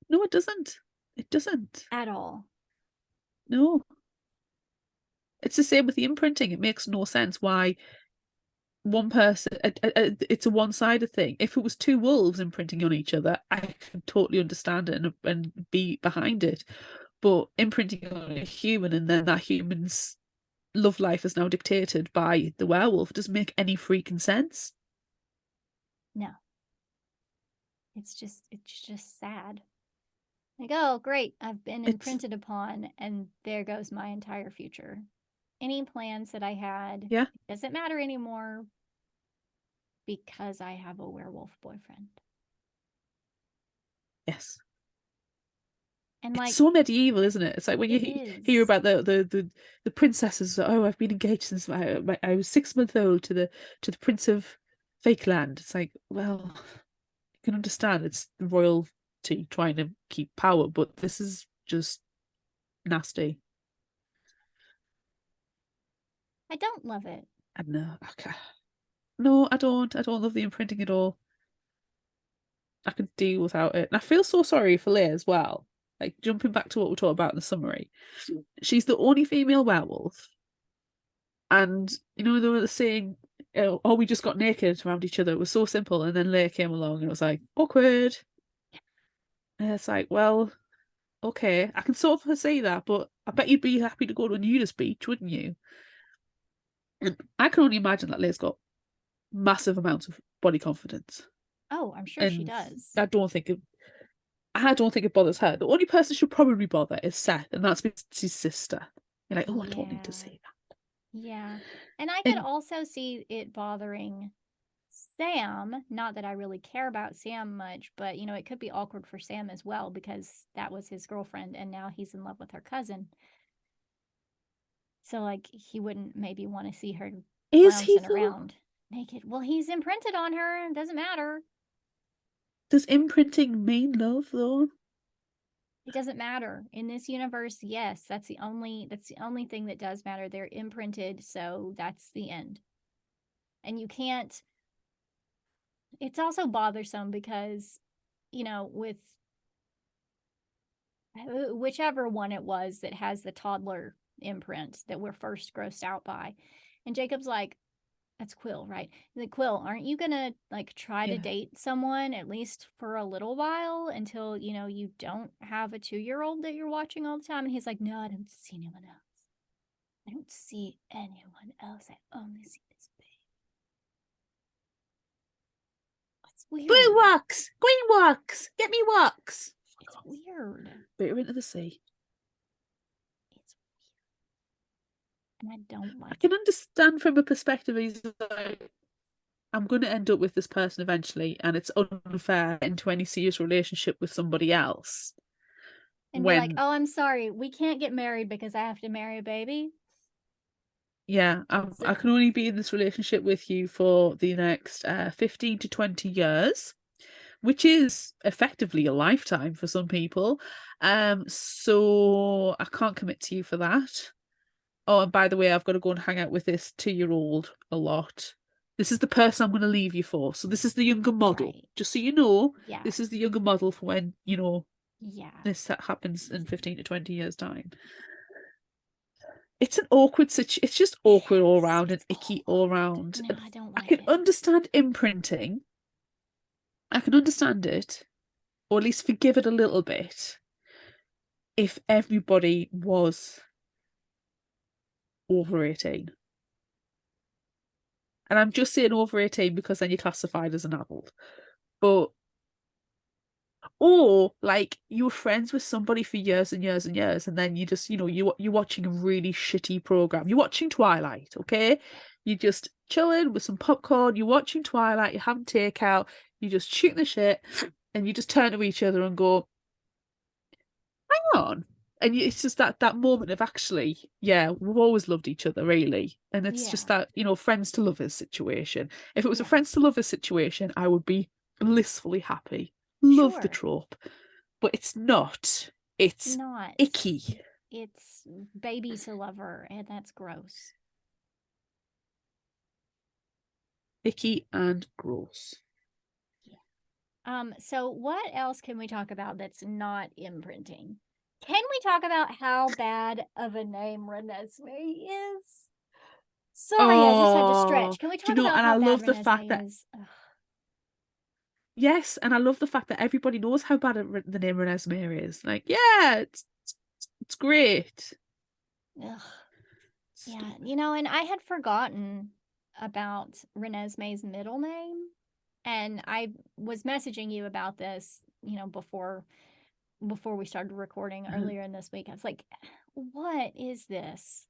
No, it doesn't. It doesn't. At all. No. It's the same with the imprinting. It makes no sense why one person, it's a one-sided thing. If it was two wolves imprinting on each other, I could totally understand it and be behind it. But imprinting on a human and then that human's love life is now dictated by the werewolf doesn't make any freaking sense. No. It's just sad. Like, oh, great, I've been imprinted upon, and there goes my entire future. Any plans that I had, yeah, doesn't matter anymore because I have a werewolf boyfriend. Yes. And it's so medieval, isn't it? It's like when you hear about the princesses. Oh, I've been engaged since I was 6 months old to the Prince of Fake Land. It's like, well, you can understand it's the royalty trying to keep power, but this is just nasty. I don't love it. I know. Okay. No, I don't. I don't love the imprinting at all. I could deal without it. And I feel so sorry for Leigh as well. Like, jumping back to what we talked about in the summary, she's the only female werewolf. And, you know, they were saying, oh, we just got naked around each other. It was so simple. And then Leigh came along and it was like, awkward. And it's like, well, okay, I can sort of see that, but I bet you'd be happy to go to a nudist beach, wouldn't you? And I can only imagine that Leigh's got massive amounts of body confidence. Oh, I'm sure she And does. I don't think it bothers her. The only person she'll probably bother is Seth, and that's because it's his sister. You're like, oh, I don't need to say that. Yeah. And I could And also see it bothering Sam. Not that I really care about Sam much, but you know, it could be awkward for Sam as well because that was his girlfriend and now he's in love with her cousin. So like he wouldn't maybe want to see her is he flouncing though? around naked. Well, he's imprinted on her. It doesn't matter. Does imprinting mean love though? It doesn't matter. In this universe, yes, that's the only thing that does matter. They're imprinted, so that's the end. And you can't, it's also bothersome because, you know, with whichever one it was that has the toddler imprint that we're first grossed out by. And Jacob's like, that's Quill, right? Like, Quill, aren't you gonna like try to Yeah. date someone at least for a little while until you know you don't have a 2-year-old that you're watching all the time? And he's like, no, I don't see anyone else. I don't see anyone else. I only see this baby. That's Blue weird. wax! Green wax! Get me wax! It's weird. Put her into the sea. It's weird. And I don't I like can it. understand from a perspective he's like, I'm going to end up with this person eventually, and it's unfair into any serious relationship with somebody else. And be like, When, oh, I'm sorry, we can't get married because I have to marry a baby. yeah, I can only be in this relationship with you for the next 15 to 20 years, which is effectively a lifetime for some people. So I can't commit to you for that. Oh, and by the way, I've got to go and hang out with this 2-year-old a lot. This is the person I'm going to leave you for. So this is the younger model. Right. Just so you know, Yeah. this is the younger model for when, you know, Yeah. this happens in 15 to 20 years' time. It's an awkward situation. It's just awkward all around and icky all around. No, I don't I like can it. understand imprinting. I can understand it, or at least forgive it a little bit, if everybody was over 18. And I'm just saying over 18 because then you're classified as an adult. But or like you were friends with somebody for years and years and years, and then you just, you know, you're watching a really shitty program. You're watching Twilight, okay? You're just chilling with some popcorn, you're watching Twilight, you're having takeout, you're just shooting the shit, and you just turn to each other and go, hang on. And it's just that moment of actually, yeah, we've always loved each other, really. And it's just Yeah. that, you know, friends to lovers situation. If it was a Yeah. friends to lovers situation, I would be blissfully happy. Love the Sure. trope. But it's not. It's It's not. icky. It's baby to lover, and that's gross. Icky and gross. Yeah. So what else can we talk about that's not imprinting? Can we talk about how bad of a name Renesmee is? Sorry, I just had to Oh, stretch. Can we do you talk know? about And how I bad love the fact Renesmee that, is? Ugh. yes, and I love the fact that everybody knows how bad the name Renesmee is. Like, yeah, it's great. Ugh. Yeah, Stupid. you know, and I had forgotten about Renesmee's middle name, and I was messaging you about this, you know, before we started recording Uh-huh. earlier in this week. I was like, what is this?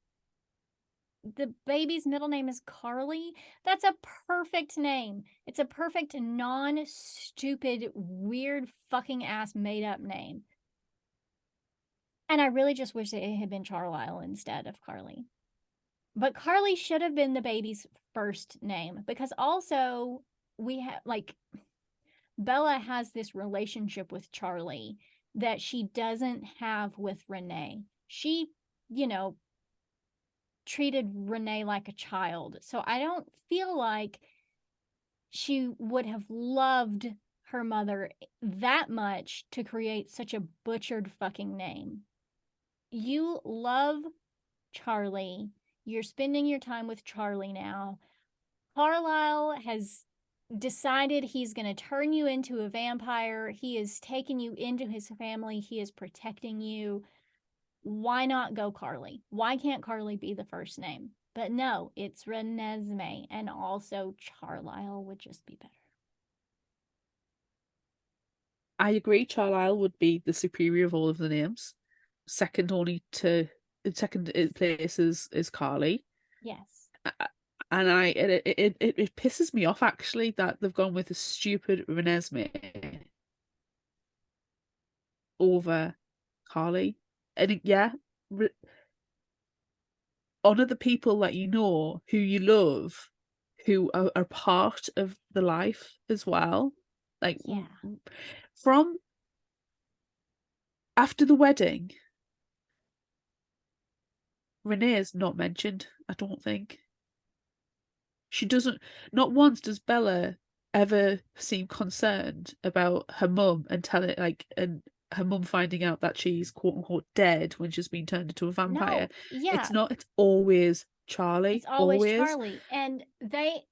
The baby's middle name is Carly. That's a perfect name. It's a perfect, non stupid, weird, fucking ass made up name. And I really just wish that it had been Charlisle instead of Carly. But Carly should have been the baby's first name because also we have like Bella has this relationship with Charlie that she doesn't have with Renee. She, you know, treated Renee like a child. So I don't feel like she would have loved her mother that much to create such a butchered fucking name. You love Charlie. You're spending your time with Charlie now. Carlisle has decided he's going to turn you into a vampire. He is taking you into his family. He is protecting you. Why not go Carly? Why can't Carly be the first name? But no, it's Renesmee, and also Charlisle would just be better. I agree. Charlisle would be the superior of all of the names. Second place is Carly. Yes. And it pisses me off actually that they've gone with a stupid Renesmee over Carly. And yeah, honor the people that you know, who you love, who are part of the life as well. Like, yeah. From after the wedding, Renee is not mentioned, I don't think. She doesn't, not once does Bella ever seem concerned about her mum and her mum finding out that she's quote unquote dead when she's been turned into a vampire. No, yeah. It's always Charlie. It's always Charlie. And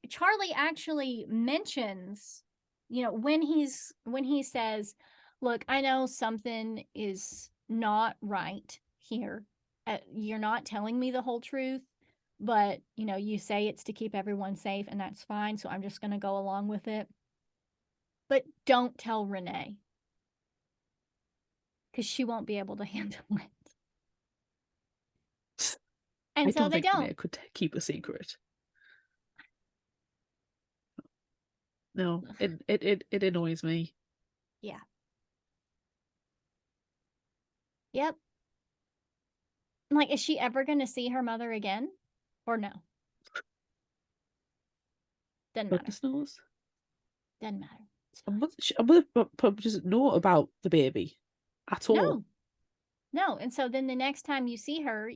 Charlie actually mentions, when he says, look, I know something is not right here. You're not telling me the whole truth, but you say it's to keep everyone safe, and that's fine, so I'm just going to go along with it. But don't tell Renee, because she won't be able to handle it. And I so don't they think don't. Renee could keep a secret. No, it annoys me. Yeah. Yep. Like, is she ever going to see her mother again? Or no? Doesn't matter. Goodness knows. Doesn't matter. Her mother probably doesn't know about the baby at all. No. And so then the next time you see her,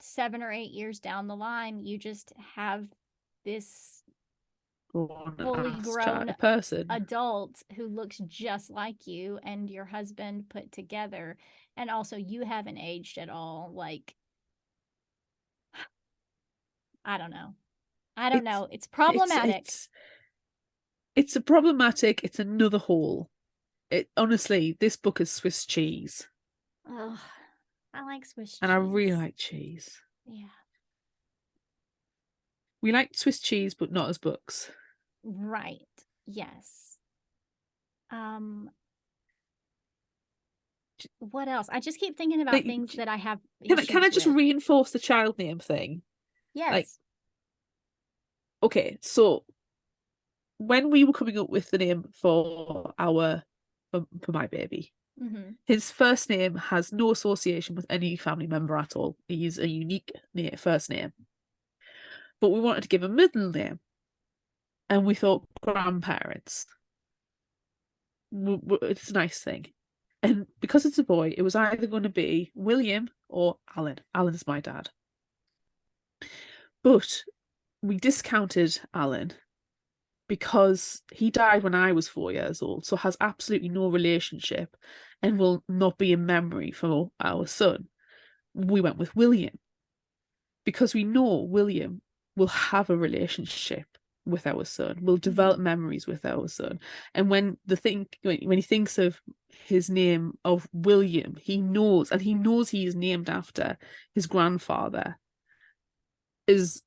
7 or 8 years down the line, you just have this fully grown person adult who looks just like you and your husband put together. And also, you haven't aged at all. Like, I don't know. It's problematic. It's a problematic. It's another hole. Honestly, this book is Swiss cheese. Oh, I like Swiss cheese. And I really like cheese. Yeah. We like Swiss cheese, but not as books. Right. Yes. What else? I just keep thinking about things that I have Can I just reinforce the child name thing? Yes. Okay, so when we were coming up with the name for my baby, his first name has no association with any family member at all. He's a unique first name. But we wanted to give a middle name, and we thought grandparents. It's a nice thing. And because it's a boy, it was either going to be William or Alan. Alan's my dad. But we discounted Alan because he died when I was 4 years old, so has absolutely no relationship and will not be in memory for our son. We went with William because we know William will have a relationship with our son, will develop memories with our son. And when he thinks of his name of William, he knows he is named after his grandfather. Because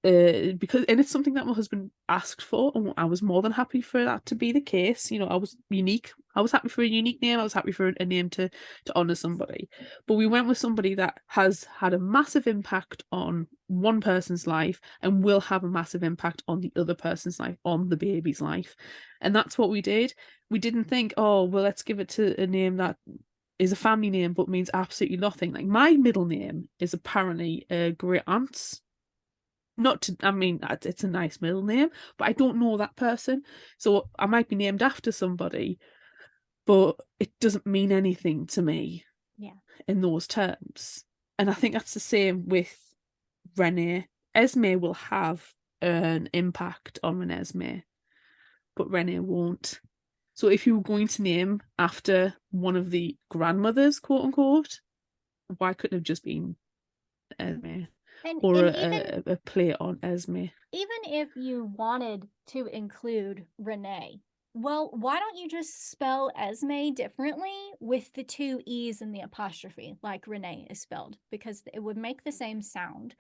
it's something that my husband asked for, and I was more than happy for that to be the case. I was unique. I was happy for a unique name. I was happy for a name to honor somebody. But we went with somebody that has had a massive impact on one person's life and will have a massive impact on the other person's life, on the baby's life. And that's what we did. We didn't think, oh, well, let's give it to a name that is a family name but means absolutely nothing. Like, my middle name is apparently a great aunt's. It's a nice middle name, but I don't know that person. So I might be named after somebody, but it doesn't mean anything to me in those terms. And I think that's the same with Renee. Esme will have an impact on Renesmee, but Renee won't. So if you were going to name after one of the grandmothers, quote unquote, why couldn't it have just been Esme? Or And a play on Esme? Even if you wanted to include Renee, well, why don't you just spell Esme differently with the two E's and the apostrophe, like Renee is spelled, because it would make the same sound.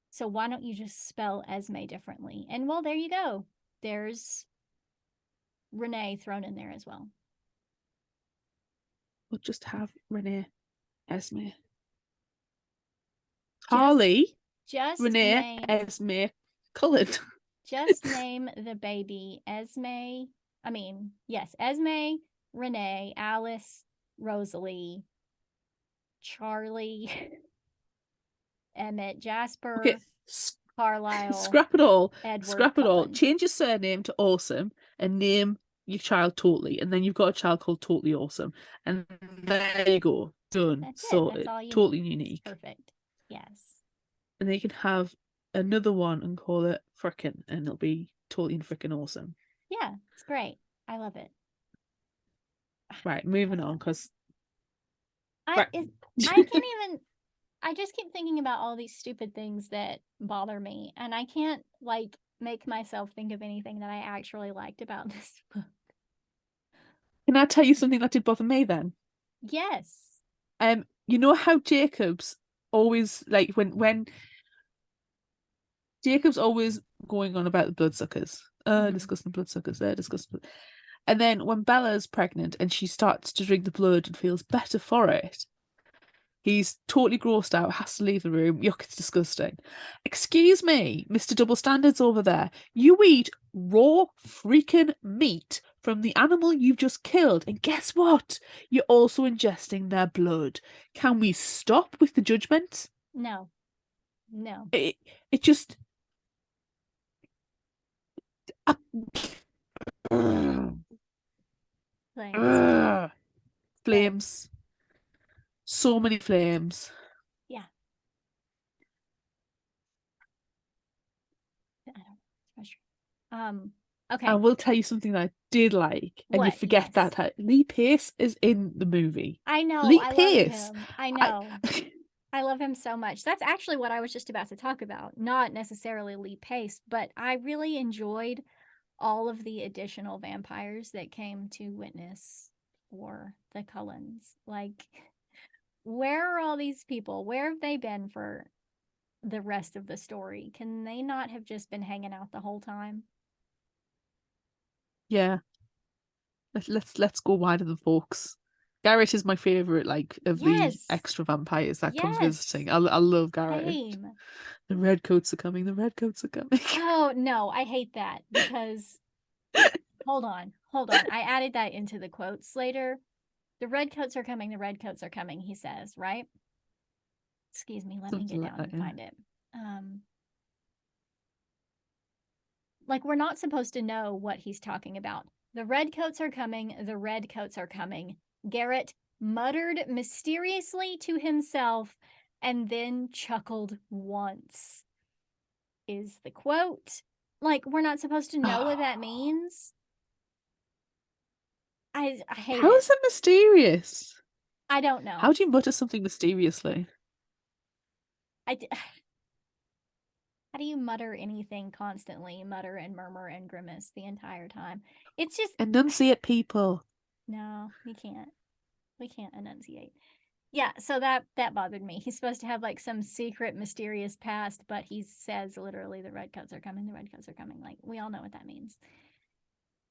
So why don't you just spell Esme differently? And well, there you go. There's Renee thrown in there as well. We'll just have Renee, Esme. Harley, just Renee, name, Esme, Cullen. just name the baby Esme. I mean, yes, Esme, Renee, Alice, Rosalie, Charlie, Emmett, Jasper, Okay, Carlisle, scrap it all. Edward, Scrap it all. Cullen. Change your surname to Awesome and name your child Totally, and then you've got a child called Totally Awesome, and there you go, done, That's it. sorted, That's all you totally need. unique. It's perfect. Yes. And then you can have another one and call it Frickin', and it'll be totally and frickin' awesome. Yeah, it's great. I love it. Right, moving on, because I can't even. I just keep thinking about all these stupid things that bother me, and I can't like make myself think of anything that I actually liked about this book. Can I tell you something that did bother me then? Yes. You know how Jacob's always like when Jacob's always going on about the bloodsuckers. Discussing bloodsuckers, discussing. And then when Bella's pregnant and she starts to drink the blood and feels better for it, he's totally grossed out, has to leave the room. Yuck, it's disgusting. Excuse me, Mr. Double Standards over there. You eat raw freaking meat from the animal you've just killed. And guess what? You're also ingesting their blood. Can we stop with the judgment? No. No. It just... Flames. Flames. So many flames. Yeah. I don't know. It's frustrating. Okay. I will tell you something that I did like, and you What? forget Yes. that Lee Pace is in the movie. I know. Lee I love Pace. him. I know. I love him so much. That's actually what I was just about to talk about. Not necessarily Lee Pace, but I really enjoyed all of the additional vampires that came to witness for the Cullens. Like, where are all these people? Where have they been for the rest of the story? Can they not have just been hanging out the whole time? Yeah. Let's go wider than folks. Garrett is my favorite, like of the Yes. extra vampires that comes Yes. visiting. I love Garrett. Same. The redcoats are coming. The redcoats are coming. Oh no, I hate that because hold on. I added that into the quotes later. The redcoats are coming, the redcoats are coming, he says, right? Excuse me, let me Something get like down that, and yeah. find it. Like, we're not supposed to know what he's talking about. The redcoats are coming, the redcoats are coming. Garrett muttered mysteriously to himself and then chuckled once, is the quote. Like, we're not supposed to know what that means. I hate How it. is it mysterious? I don't know. How do you mutter something mysteriously? How do you mutter anything constantly? Mutter and murmur and grimace the entire time. It's just Enunciate, people. no, we can't. We can't enunciate. Yeah, so that bothered me. He's supposed to have like some secret mysterious past, but he says literally the redcoats are coming, the redcoats are coming. Like, we all know what that means.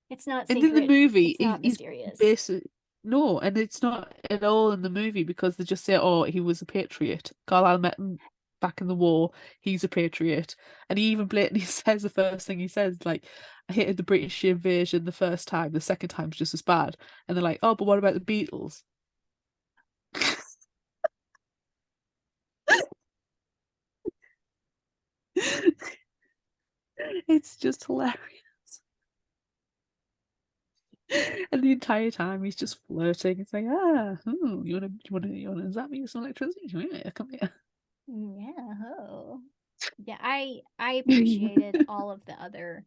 It's not And secret. in the movie, It's not he's mysterious. basically no, and it's not at all in the movie because they just say, "Oh, he was a patriot." Carlisle met him back in the war. He's a patriot, and he even blatantly says the first thing he says, like, "I hated the British invasion the first time. The second time's just as bad." And they're like, "Oh, but what about the Beatles?" It's just hilarious. And the entire time he's just flirting. It's like, you wanna zap me with some electricity? Yeah, come here. Yeah. Oh. Yeah, I appreciated all of the other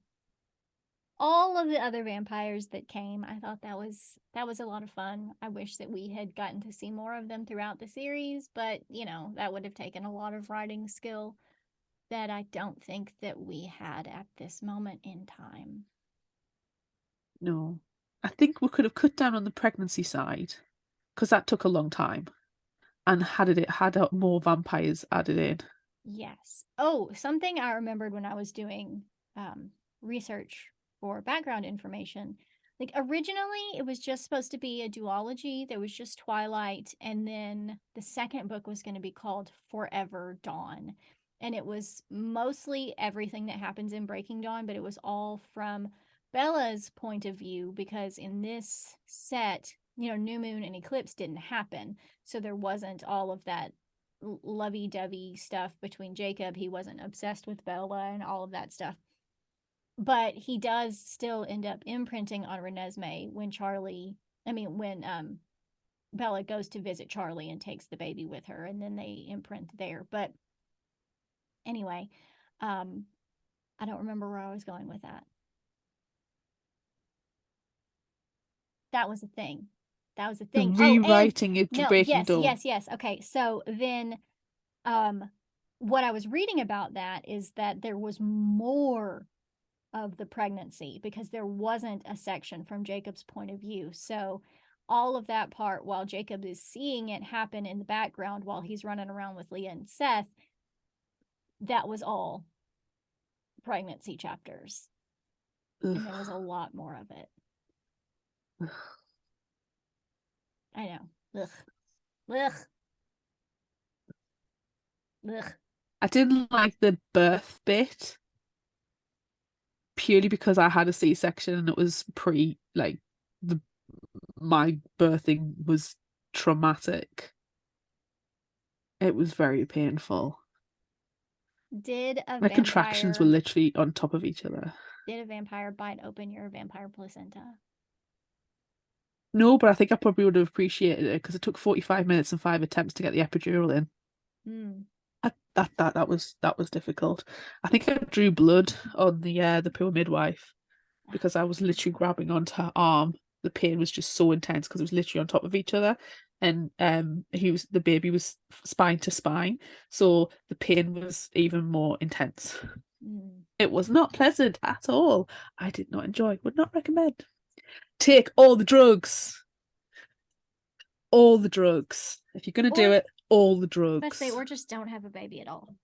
vampires that came. I thought that was a lot of fun. I wish that we had gotten to see more of them throughout the series, but that would have taken a lot of writing skill that I don't think that we had at this moment in time. No. I think we could have cut down on the pregnancy side because that took a long time and had more vampires added in. Yes. Oh, something I remembered when I was doing research for background information. Like originally, it was just supposed to be a duology. There was just Twilight, and then the second book was going to be called Forever Dawn. And it was mostly everything that happens in Breaking Dawn, but it was all from Bella's point of view because in this set, New Moon and Eclipse didn't happen. So there wasn't all of that lovey-dovey stuff between Jacob. He wasn't obsessed with Bella and all of that stuff. But he does still end up imprinting on Renesmee when Bella goes to visit Charlie and takes the baby with her, and then they imprint there. But anyway, I don't remember where I was going with that. That was a thing. That was a thing. Rewriting it to no, Breaking Dawn. yes. Okay, so then what I was reading about that is that there was more of the pregnancy because there wasn't a section from Jacob's point of view. So all of that part while Jacob is seeing it happen in the background while he's running around with Leah and Seth, that was all pregnancy chapters. Ugh. And there was a lot more of it. Ugh. I know. Ugh. I didn't like the birth bit purely because I had a C-section and it was my birthing was traumatic. It was very painful. My contractions were literally on top of each other. Did a vampire bite open your vampire placenta? No, but I think I probably would have appreciated it because it took 45 minutes and 5 attempts to get the epidural in. That was difficult. I think I drew blood on the poor midwife because I was literally grabbing onto her arm. The pain was just so intense because it was literally on top of each other, and the baby was spine to spine, so the pain was even more intense. It was not pleasant at all. I did not enjoy. Would not recommend. Take all the drugs. All the drugs. If you're gonna do it, all the drugs. Let's say, or just don't have a baby at all.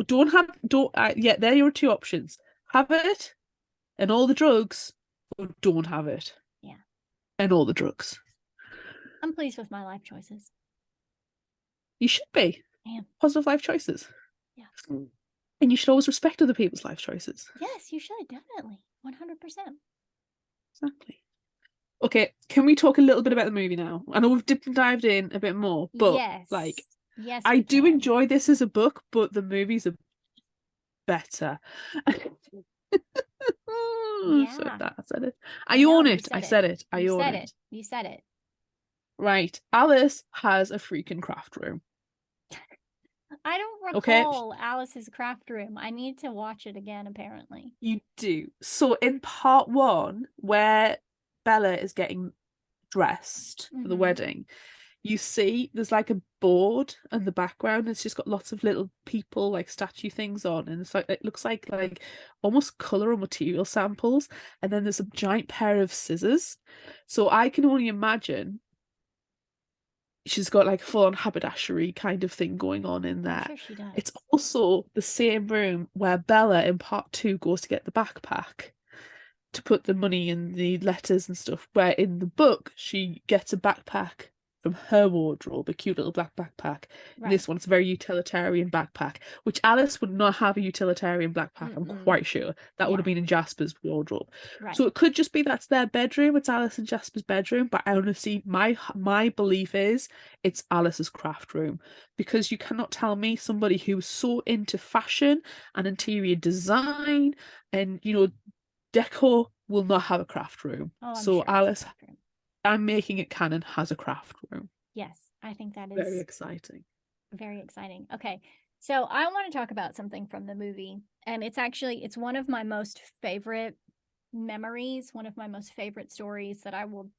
Yeah, there are your two options. Have it and all the drugs, or don't have it. Yeah. And all the drugs. I'm pleased with my life choices. You should be. Yeah. Positive life choices. Yeah. And you should always respect other people's life choices. Yes, you should, definitely. 100%. Exactly. Okay, can we talk a little bit about the movie now? I know we've dipped and dived in a bit more, but yes, I do enjoy this as a book, but the movies are better. Yeah. I said it. I own it. I said it. I own it. You said it. Right. Alice has a freaking craft room. I don't recall Alice's craft room. I need to watch it again, apparently. You do. So in part 1, where Bella is getting dressed for the wedding, you see there's like a board in the background. It's just got lots of little people, like statue things on, and it looks like almost color or material samples. And then there's a giant pair of scissors. So I can only imagine she's got like full-on haberdashery kind of thing going on in there. I'm sure she does. It's also the same room where Bella in part 2 goes to get the backpack to put the money and the letters and stuff, where in the book she gets a backpack from her wardrobe, a cute little black backpack. Right. This one's a very utilitarian backpack, which Alice would not have a utilitarian backpack. I'm quite sure that would have been in Jasper's wardrobe. Right. So it could just be that's their bedroom. It's Alice and Jasper's bedroom, but I honestly, my belief is it's Alice's craft room, because you cannot tell me somebody who's so into fashion and interior design and decor will not have a craft room. So Alice, I'm making it canon, has a craft room. Yes, I think that is very exciting. Very exciting. Okay, So I want to talk about something from the movie, and it's one of my most favorite memories, one of my most favorite stories that I will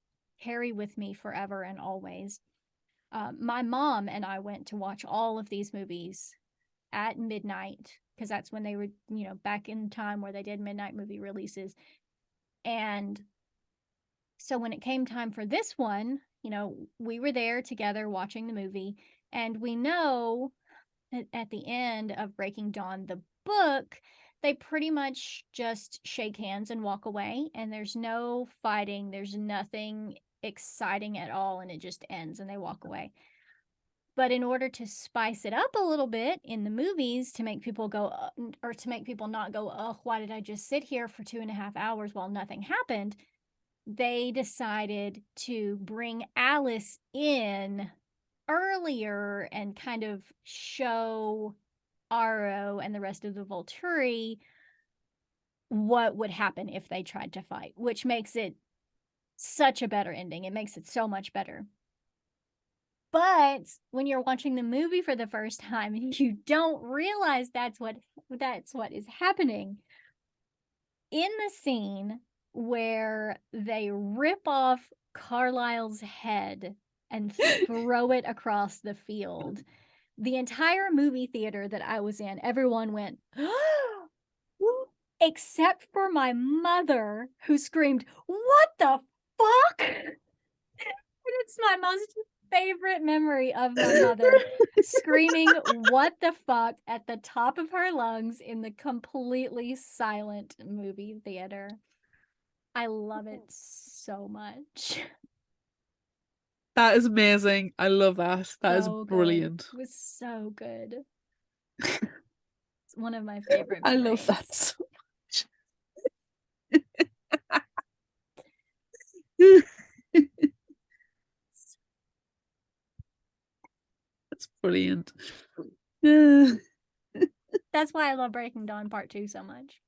carry with me forever and always. My mom and I went to watch all of these movies at midnight because that's when they were, back in time where they did midnight movie releases. And so when it came time for this one, we were there together watching the movie, and we know at the end of Breaking Dawn, the book, they pretty much just shake hands and walk away, and there's no fighting, there's nothing exciting at all, and it just ends and they walk away. But in order to spice it up a little bit in the movies to make people go, or to make people not go, oh, why did I just sit here for 2.5 hours while nothing happened? They decided to bring Alice in earlier and kind of show Aro and the rest of the Volturi what would happen if they tried to fight, which makes it such a better ending. It makes it so much better. But when you're watching the movie for the first time, you don't realize that's what is happening. In the scene where they rip off Carlisle's head and throw it across the field, the entire movie theater that I was in, everyone went, except for my mother, who screamed, "What the fuck?" It's my most favorite memory of my mother screaming, "What the fuck?" at the top of her lungs in the completely silent movie theater. I love it so much. That is amazing. I love that. That is So good. brilliant. It was so good. It's one of my favorite I love memories. that so much. That's brilliant. That's why I love Breaking Dawn Part 2 so much.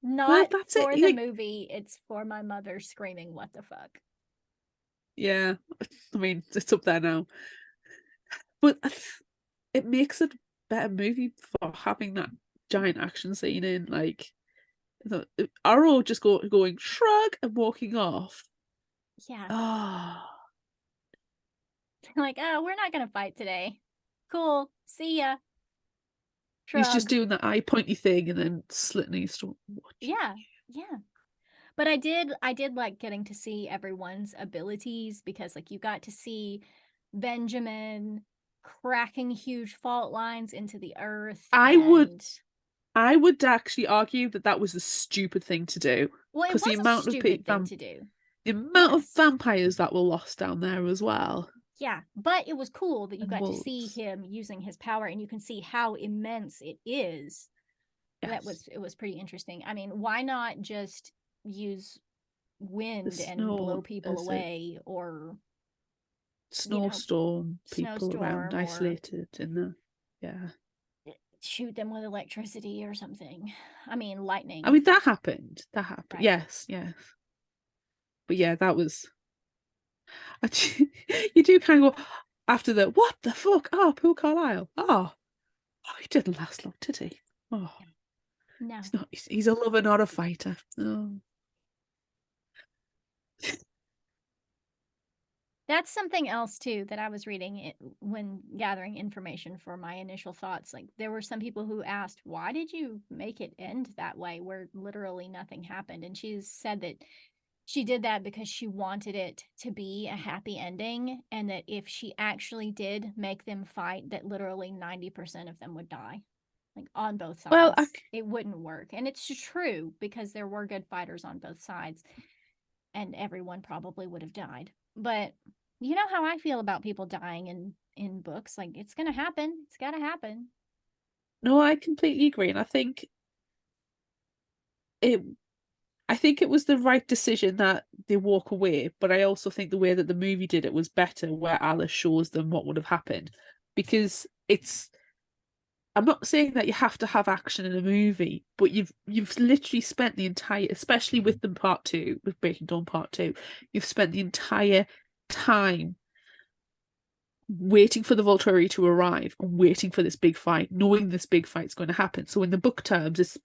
Well, Not that's it. for the movie, it's for my mother screaming, "What the fuck?" Yeah, I mean, it's up there now. But it makes it a better movie for having that giant action scene in. Like, Arrow just going shrug and walking off. Yeah. Oh, Like, oh, we're not going to fight today. Cool. See ya. he's just Shrug. doing that eye pointy thing and then slitting his throat. Yeah. Yeah. But I did like getting to see everyone's abilities, because like you got to see Benjamin cracking huge fault lines into the earth, I would and I would actually argue that that was a stupid thing to do, well, it because the was a amount of stupid thing to do. the amount of Yes. vampires that were lost down there as well. Yeah, but it was cool that you And got to see wolves. him using his power, and you can see how immense it is. Yes. It was pretty interesting. I mean, why not just use The wind and blow snow people as a away, or snowstorm, people around snowstorm, or isolated in the yeah. shoot them with electricity or something. I mean, I lightning, mean that happened. That happened. right? Yes, yes. But yeah, that was you do kind of go after the what the fuck? Oh, poor Carlisle. Oh, he didn't last long, did he? Oh, No. he's not. He's a lover, not a fighter. Oh. That's something else too that I was reading it when gathering information for my initial thoughts. Like, there were some people who asked, "Why did you make it end that way, where literally nothing happened?" And she said that she did that because she wanted it to be a happy ending, and that if she actually did make them fight, that literally 90% of them would die, like on both Well, sides. It wouldn't work. And it's true, because there were good fighters on both sides, and everyone probably would have died. But you know how I feel about people dying in books. Like, it's gonna happen. It's gotta happen. no, I completely agree, and it I think it was the right decision that they walk away, but I also think the way that the movie did it was better, where Alice shows them what would have happened. Because I'm not saying that you have to have action in a movie, but you've literally spent the entire, especially with the part two, with Breaking Dawn Part 2, you've spent the entire time waiting for the Volturi to arrive and waiting for this big fight, knowing this big fight's going to happen. So in the book terms, it's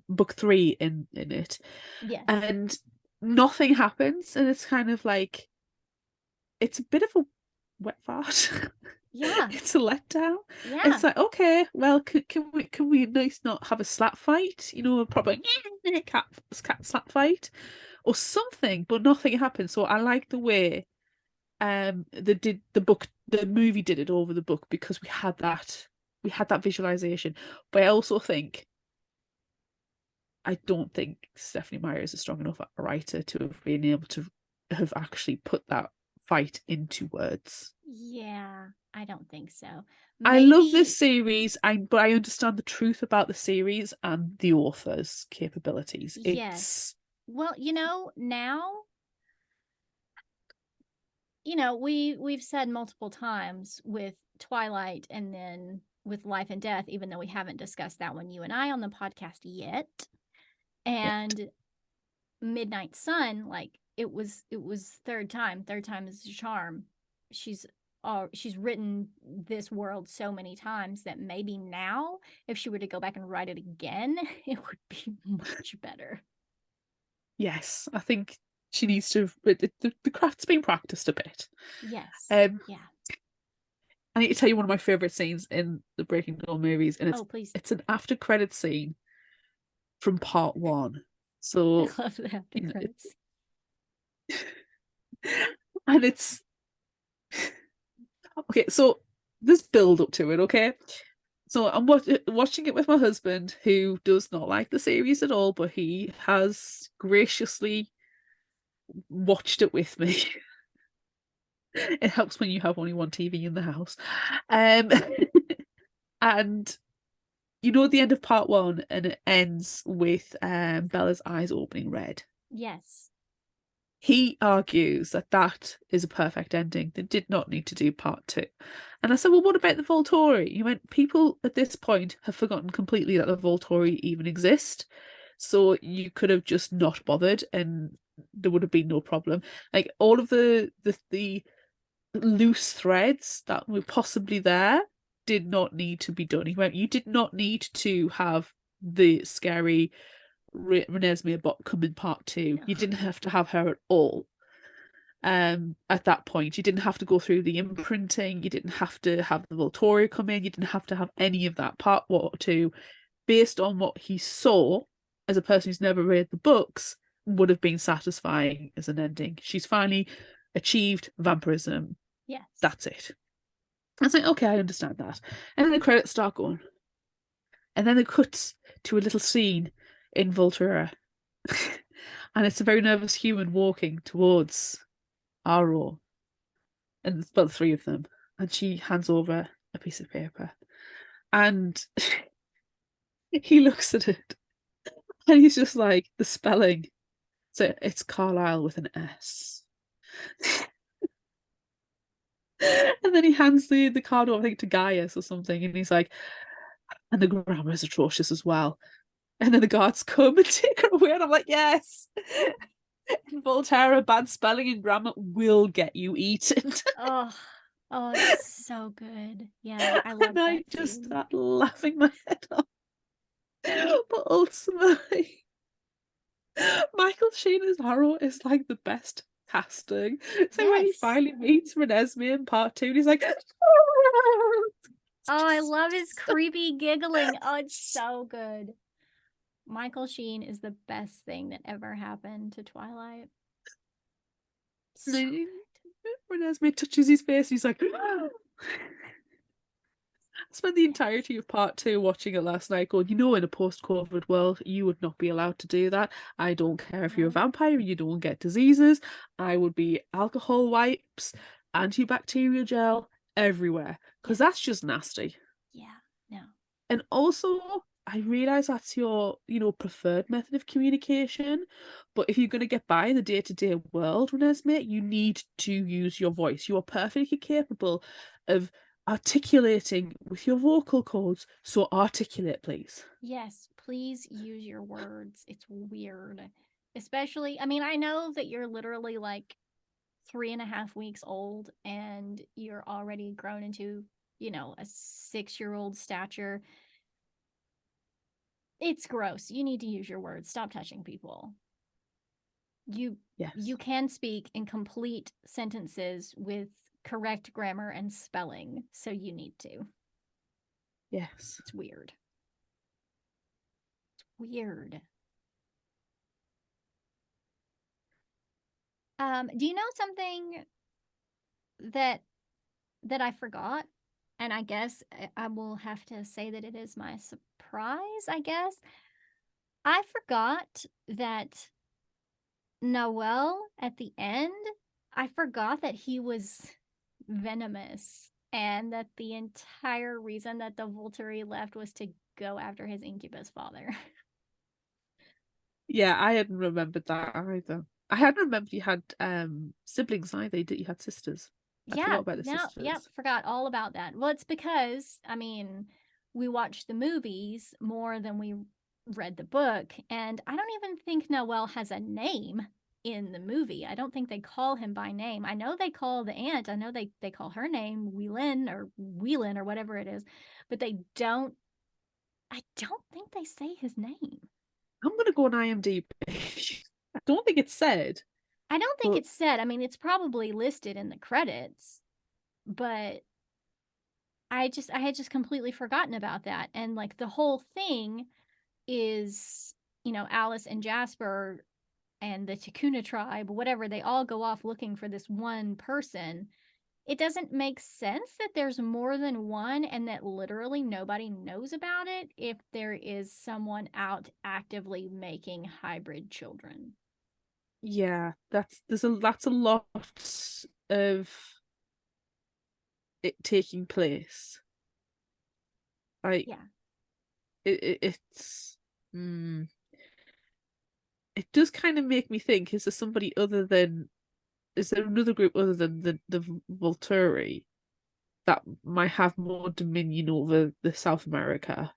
book 3 in it. Yes. And nothing happens, and it's kind of like it's a bit of a wet fart. Yeah. It's a letdown. Yeah. It's like, okay, well, can we at least not have a slap fight? You know, a proper cat slap fight or something, but nothing happens. So I like the way the movie did it over the book, because we had that visualization. But I don't think Stephenie Meyer is a strong enough writer to have been able to have actually put that fight into words. Yeah, I don't think so. I love this series, but I understand the truth about the series and the author's capabilities. Yes. Well, now, we've said multiple times with Twilight and then with Life and Death, even though we haven't discussed that one, you and I, on the podcast yet. And Midnight Sun, like it was third time is the charm. She's written this world so many times that maybe now, if she were to go back and write it again, it would be much better. Yes, I think she needs to. The craft's been practiced a bit. Yes. Yeah. I need to tell you one of my favorite scenes in the Breaking Dawn movies, and please. It's an after credit scene from part 1. So I love the after credits. And it's okay. So there's build up to it. Okay, so I'm watching it with my husband, who does not like the series at all, but he has graciously watched it with me. It helps when you have only one TV in the house. And you know the end of part 1, and it ends with Bella's eyes opening red. Yes. He argues that that is a perfect ending. They did not need to do part 2. And I said, well, what about the Volturi? He went, people at this point have forgotten completely that the Volturi even exist. So you could have just not bothered and there would have been no problem. Like all of the loose threads that were possibly there did not need to be done. He went, you did not need to have the scary Renesmee bot come in part 2. You didn't have to have her at all. At that point, you didn't have to go through the imprinting. You didn't have to have the Volturi come in. You didn't have to have any of that. Part 1 or 2, based on what he saw as a person who's never read the books, would have been satisfying as an ending. She's finally achieved vampirism. Yes. That's it. I was like, okay, I understand that. And then the credits start going. And then it cuts to a little scene in Volterra. And it's a very nervous human walking towards Aro. And it's about 3 of them. And she hands over a piece of paper. And he looks at it. And he's just like, the spelling. So it's Carlisle with an S. And then he hands the card over, I think, to Gaius or something. And he's like, and the grammar is atrocious as well. And then the guards come and take her away. And I'm like, yes. In Volterra, bad spelling and grammar will get you eaten. Oh, it's so good. Yeah, I love and that I just scene. start laughing my head off. But ultimately, Michael Sheen as Harrow is like the best casting. So when he finally meets Renesmee in part 2, and he's like, oh, I love his creepy giggling. Oh, it's so good. Michael Sheen is the best thing that ever happened to Twilight. So Renesmee touches his face, and he's like, I spent the entirety of part 2 watching it last night going, in a post-COVID world, you would not be allowed to do that. I don't care if you're a vampire, you don't get diseases. I would be alcohol wipes, antibacterial gel everywhere, because that's just nasty. Yeah, no. And also, I realise that's your, preferred method of communication, but if you're going to get by in the day-to-day world, Renesmee, you need to use your voice. You are perfectly capable of articulating with your vocal cords, so articulate, please. Yes, please use your words. It's weird. Especially, I mean, I know that you're literally like 3.5 weeks old and you're already grown into, a 6-year-old stature. It's gross. You need to use your words. Stop touching people. You can speak in complete sentences with correct grammar and spelling, so you need to. Yes. It's weird. It's weird. Do you know something that I forgot? And I guess I will have to say that it is my surprise, I guess. I forgot that Noel at the end, I forgot that he was venomous and that the entire reason that the Volturi left was to go after his incubus father. Yeah, I hadn't remembered that either. I hadn't remembered you had siblings either. You had sisters. I Yeah, forgot about the sisters. forgot all about that. Well, it's because, we watched the movies more than we read the book, and I don't even think Noel has a name in the movie. I don't think they call him by name. I know they call the aunt, I know they call her name Whelan or whatever it is, but I don't think they say his name. I'm gonna go on IMDb. I don't think it's said. I don't think it's said. I mean, it's probably listed in the credits, but I had just completely forgotten about that. And like the whole thing is, Alice and Jasper and the Takuna tribe, whatever, they all go off looking for this one person. It doesn't make sense that there's more than one and that literally nobody knows about it if there is someone out actively making hybrid children. Yeah, that's a lot of it taking place. Like, Yeah. it's it does kind of make me think: is there another group other than the Volturi that might have more dominion over the South America?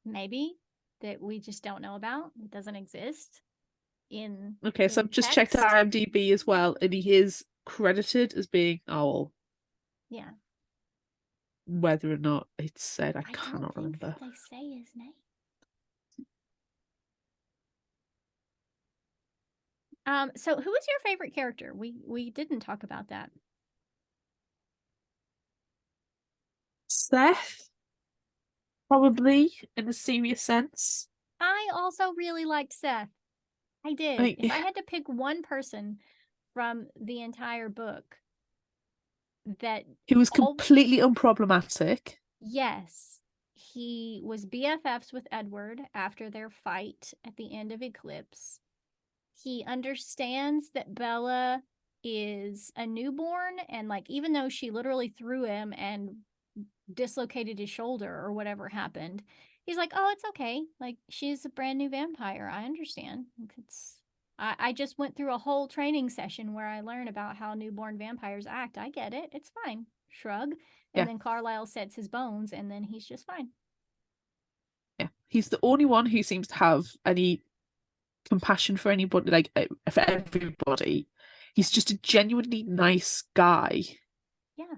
Maybe that we just don't know about. It doesn't exist Okay, so in I've just checked text. IMDb as well, and he is credited as being Owl. Yeah. Whether or not it's said, I I don't cannot think remember. that they say his name. So who is your favorite character? We didn't talk about that. Seth, probably in a serious sense. I also really liked Seth. I did. Like, If I had to pick one person from the entire book that he was all completely unproblematic. yes, he was BFFs with Edward after their fight at the end of Eclipse. He understands that Bella is a newborn and like even though she literally threw him and dislocated his shoulder or whatever happened, he's like, oh, it's okay, like she's a brand new vampire, I understand. I just went through a whole training session where I learned about how newborn vampires act. I get it, it's fine. Shrug. And Yeah, then Carlisle sets his bones and then he's just fine. yeah. He's the only one who seems to have any compassion for anybody, like for everybody. He's just a genuinely nice guy. Yeah.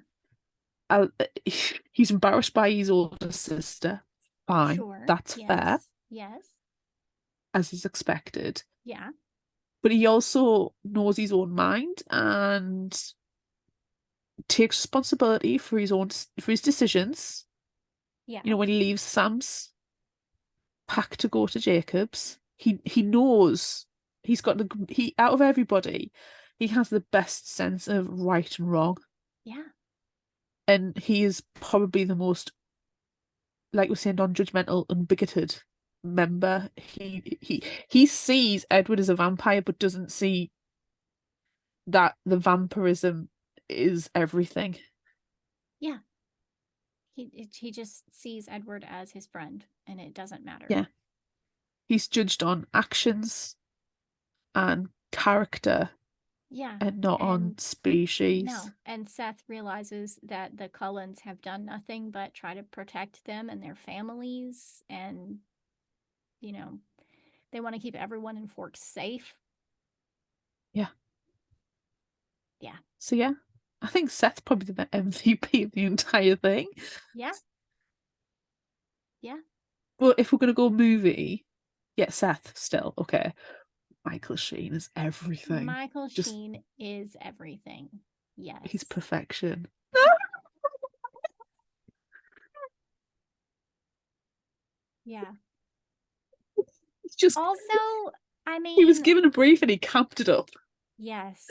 Uh, he's embarrassed by his older sister. Fine, Sure. that's fair, Yes. Yes. as is expected. Yeah. But he also knows his own mind and takes responsibility for his decisions. Yeah. You know, when he leaves Sam's pack to go to Jacob's, he knows he out of everybody, he has the best sense of right and wrong. Yeah. And he is probably the most, like we're saying, non-judgmental, unbigoted member. He sees Edward as a vampire, but doesn't see that the vampirism is everything. Yeah. He just sees Edward as his friend and it doesn't matter. Yeah. He's judged on actions and character Yeah. and not on And species. no. And Seth realizes that the Cullens have done nothing but try to protect them and their families. And, they want to keep everyone in Forks safe. Yeah. Yeah. So yeah, I think Seth's probably the MVP of the entire thing. Yeah. Yeah. Well, if we're gonna go movie, yeah, Seth still okay. Michael Sheen is everything. Michael Just Sheen is everything. he's Yes. perfection. Yeah. It's just Also, I he was mean, given a brief and he camped it up. yes.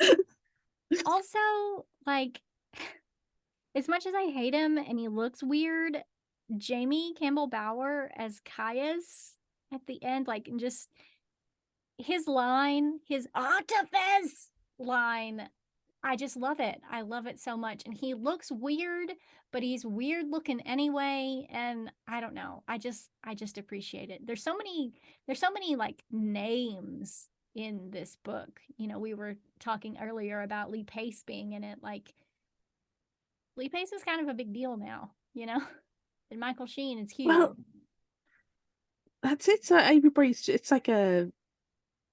Also, like, as much as I hate him and he looks weird, Jamie Campbell Bower as Caius at the end, like, and just his line, his octopus line, I just love it. I love it so much. And he looks weird, but he's weird looking anyway. And I don't know. I just appreciate it. There's so many like names in this book. You know, we were talking earlier about Lee Pace being in it. Like Lee Pace is kind of a big deal now, you know? And Michael Sheen is huge. Well, that's it. So everybody's it's like a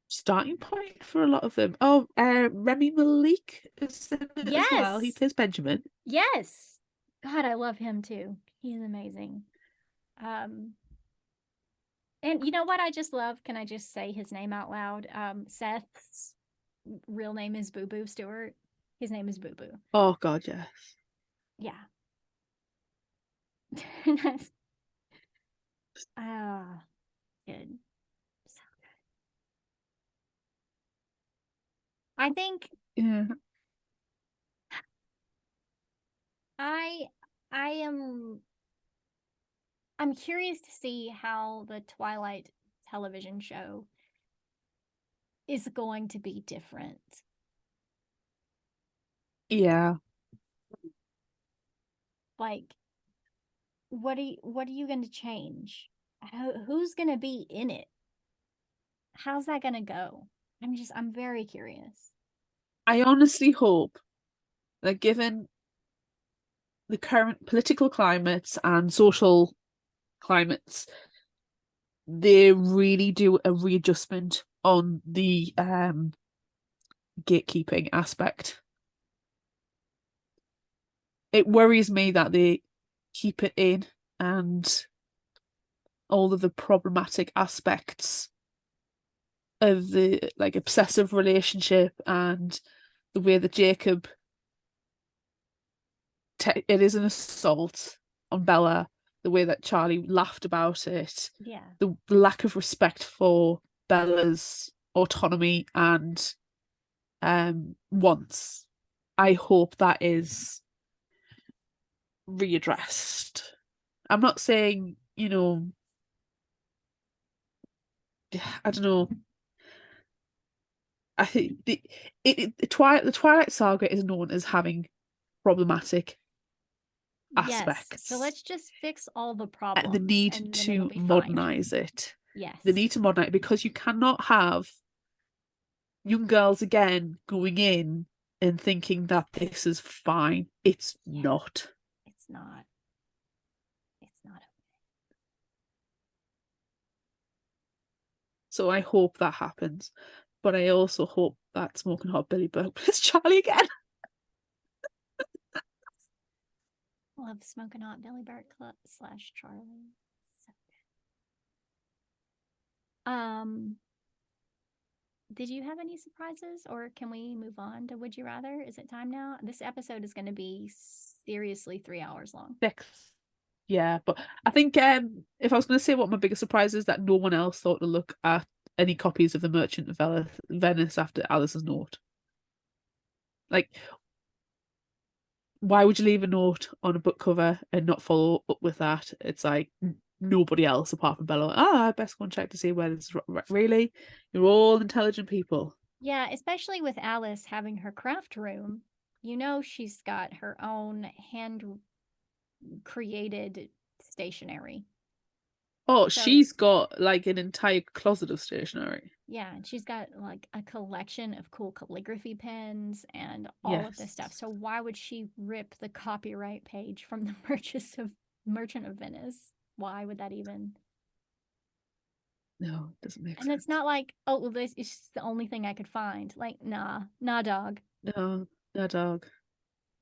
starting point for a lot of them. Oh, Remy Malik is in it as well. He Yes. plays Benjamin. Yes. God, I love him too. He's amazing. Um, and you know what I just love? Can I just say his name out loud? Seth's real name is Boo Boo Stewart. His name is Boo Boo. Oh God, yes. Yeah. Ah, good. So good. I think Yeah. I I am I'm curious to see how the Twilight television show is going to be different. Yeah. Like, what are you going to change? Who's going to be in it? How's that going to go? I'm very curious. I honestly hope that given the current political climates and social climates, they really do a readjustment on the gatekeeping aspect. It worries me that they keep it in and all of the problematic aspects of the like obsessive relationship and the way that Jacob it is an assault on Bella, the way that Charlie laughed about it, Yeah. the lack of respect for Bella's autonomy and wants. I hope that is readdressed. I'm not saying, I don't know. I think the Twilight Saga is known as having problematic Yes. So aspects. let's just fix all the The problems need and then it'll to be fine. modernize it. The Yes. need to modernize it because you cannot have young girls again going in and thinking that this is fine. It's Yeah. not. It's not. It's not. So I hope that happens. But I also hope that Smoking Hot Billy Burke plays Charlie again. Love Smoking Hot Billy Burke slash Charlie. So good. Did you have any surprises or can we move on to Would You Rather? Is it time now? This episode is going to be seriously 3 hours long. Six. Yeah, but I think if I was going to say what my biggest surprise is that no one else thought to look at any copies of The Merchant of Venice after Alice's Note. Like, why would you leave a note on a book cover and not follow up with that? It's like nobody else apart from Bella. I best go and check to see where this really. You're all intelligent people. Yeah, especially with Alice having her craft room. You know, she's got her own hand created stationery. Oh, So, she's got like an entire closet of stationery. yeah, and she's got like a collection of cool calligraphy pens and all of this stuff. Yes. So why would she rip the copyright page from the Merchant of Venice? Why would that even? No, it doesn't make And sense. it's not like, oh, well, this is just the only thing I could find. Like, nah, dog. No, no dog.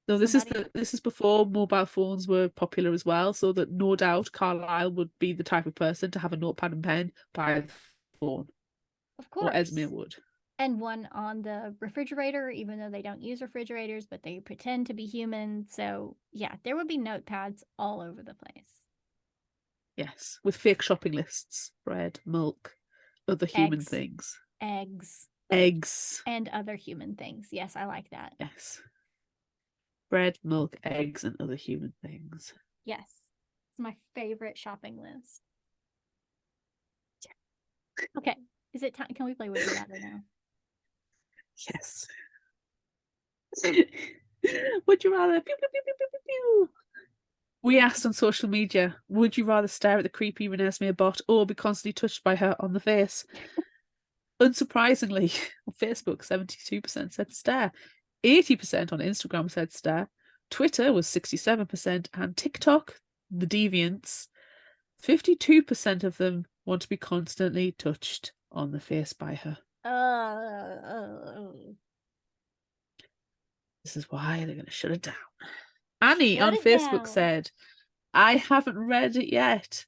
No, Somebody, this is before mobile phones were popular as well, so that no doubt Carlisle would be the type of person to have a notepad and pen by the phone, of or Esme course. would. And one on the refrigerator, even though they don't use refrigerators, but they pretend to be human. So, yeah, there would be notepads all over the place. Yes, with fake shopping lists, bread, milk, other human Eggs, things, eggs, eggs. and other human things. Yes, I like that. Yes, bread, milk, eggs, and other human things. Yes, it's my favorite shopping list. Okay, is it time? Can we play Would You Rather now? Yes. Would you rather? Pew, pew, pew, pew, pew, pew, pew. We asked on social media, would you rather stare at the creepy Renesmee bot or be constantly touched by her on the face? Unsurprisingly, on Facebook, 72% said stare, 80% on Instagram said stare, Twitter was 67%, and TikTok, the deviants, 52% of them want to be constantly touched on the face by her. This is why they're going to shut it down. Annie Shut on it Facebook down. said, I haven't read it yet.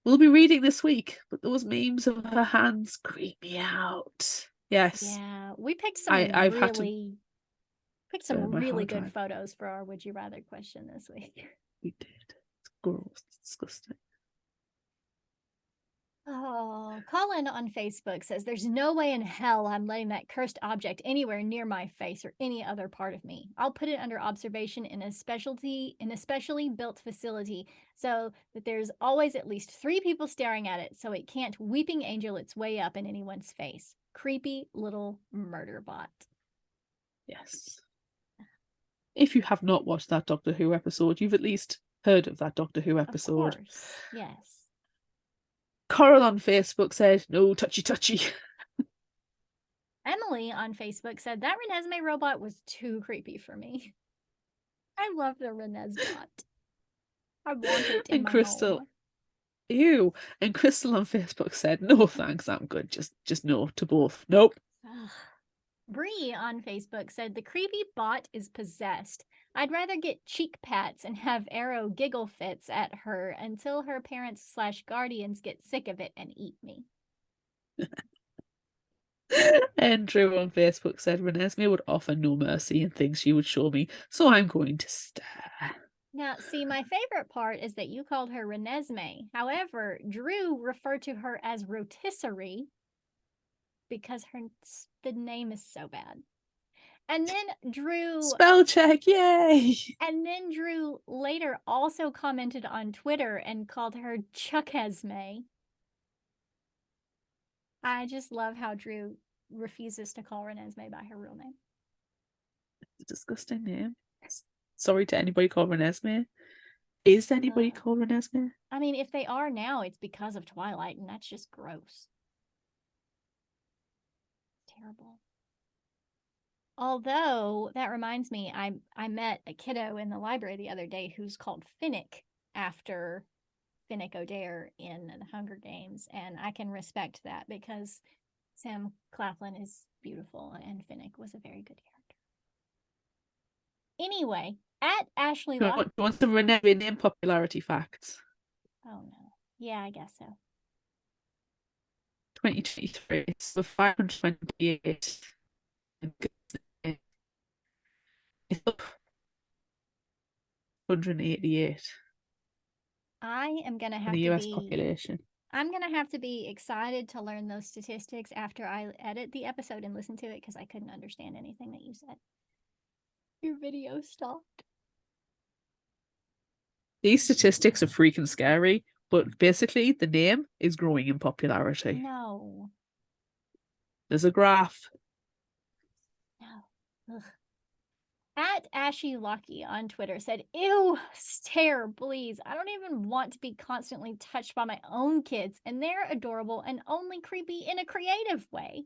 We'll be reading this week, but those memes of her hands creep me out. Yes, Yeah, we picked I've had to burn some my really hard good drive. photos for our Would You Rather question this week. We did. It's gross. It's disgusting. Oh, Colin on Facebook says there's no way in hell I'm letting that cursed object anywhere near my face or any other part of me. I'll put it under observation in a specially built facility so that there's always at least 3 people staring at it so it can't weeping angel its way up in anyone's face. Creepy little murder bot. Yes. If you have not watched that Doctor Who episode, you've at least heard of that Doctor Who Of episode. course. Yes. Coral on Facebook said, no touchy touchy. Emily on Facebook said that Renesmee robot was too creepy for me. I love the Renesbot. I want it in And my home. Crystal, ew. And Crystal on Facebook said, no thanks, I'm good. Just no to both. Nope. Bree on Facebook said the creepy bot is possessed. I'd rather get cheek pats and have Arrow giggle fits at her until her parents/guardians get sick of it and eat me. Andrew on Facebook said Renesmee would offer no mercy and things she would show me, so I'm going to stare. Now, see, my favorite part is that you called her Renesmee. However, Drew referred to her as Rotisserie because the name is so bad. And then Drew Spell check, yay! And then Drew later also commented on Twitter and called her Chuckesme. I just love how Drew refuses to call Renesmee by her real name. It's a disgusting name. Sorry to anybody called Renesmee. Is anybody called Renesmee? I mean, if they are now, it's because of Twilight, and that's just gross. Terrible. Although, that reminds me, I met a kiddo in the library the other day who's called Finnick after Finnick Odair in the Hunger Games, and I can respect that because Sam Claflin is beautiful and Finnick was a very good character. Anyway, at Ashley Do Lock. you want some Renesmee name popularity facts? Oh no. Yeah, I guess so. 2023, so 528. It's up 188 I am gonna in have the to US be population. I'm gonna have to be excited to learn those statistics after I edit the episode and listen to it because I couldn't understand anything that you said. Your video stopped. These statistics are freaking scary, but basically the name is growing in popularity. No. There's a graph. No. Ugh. At Ashy Lucky on Twitter said, ew, stare, please. I don't even want to be constantly touched by my own kids, and they're adorable and only creepy in a creative way.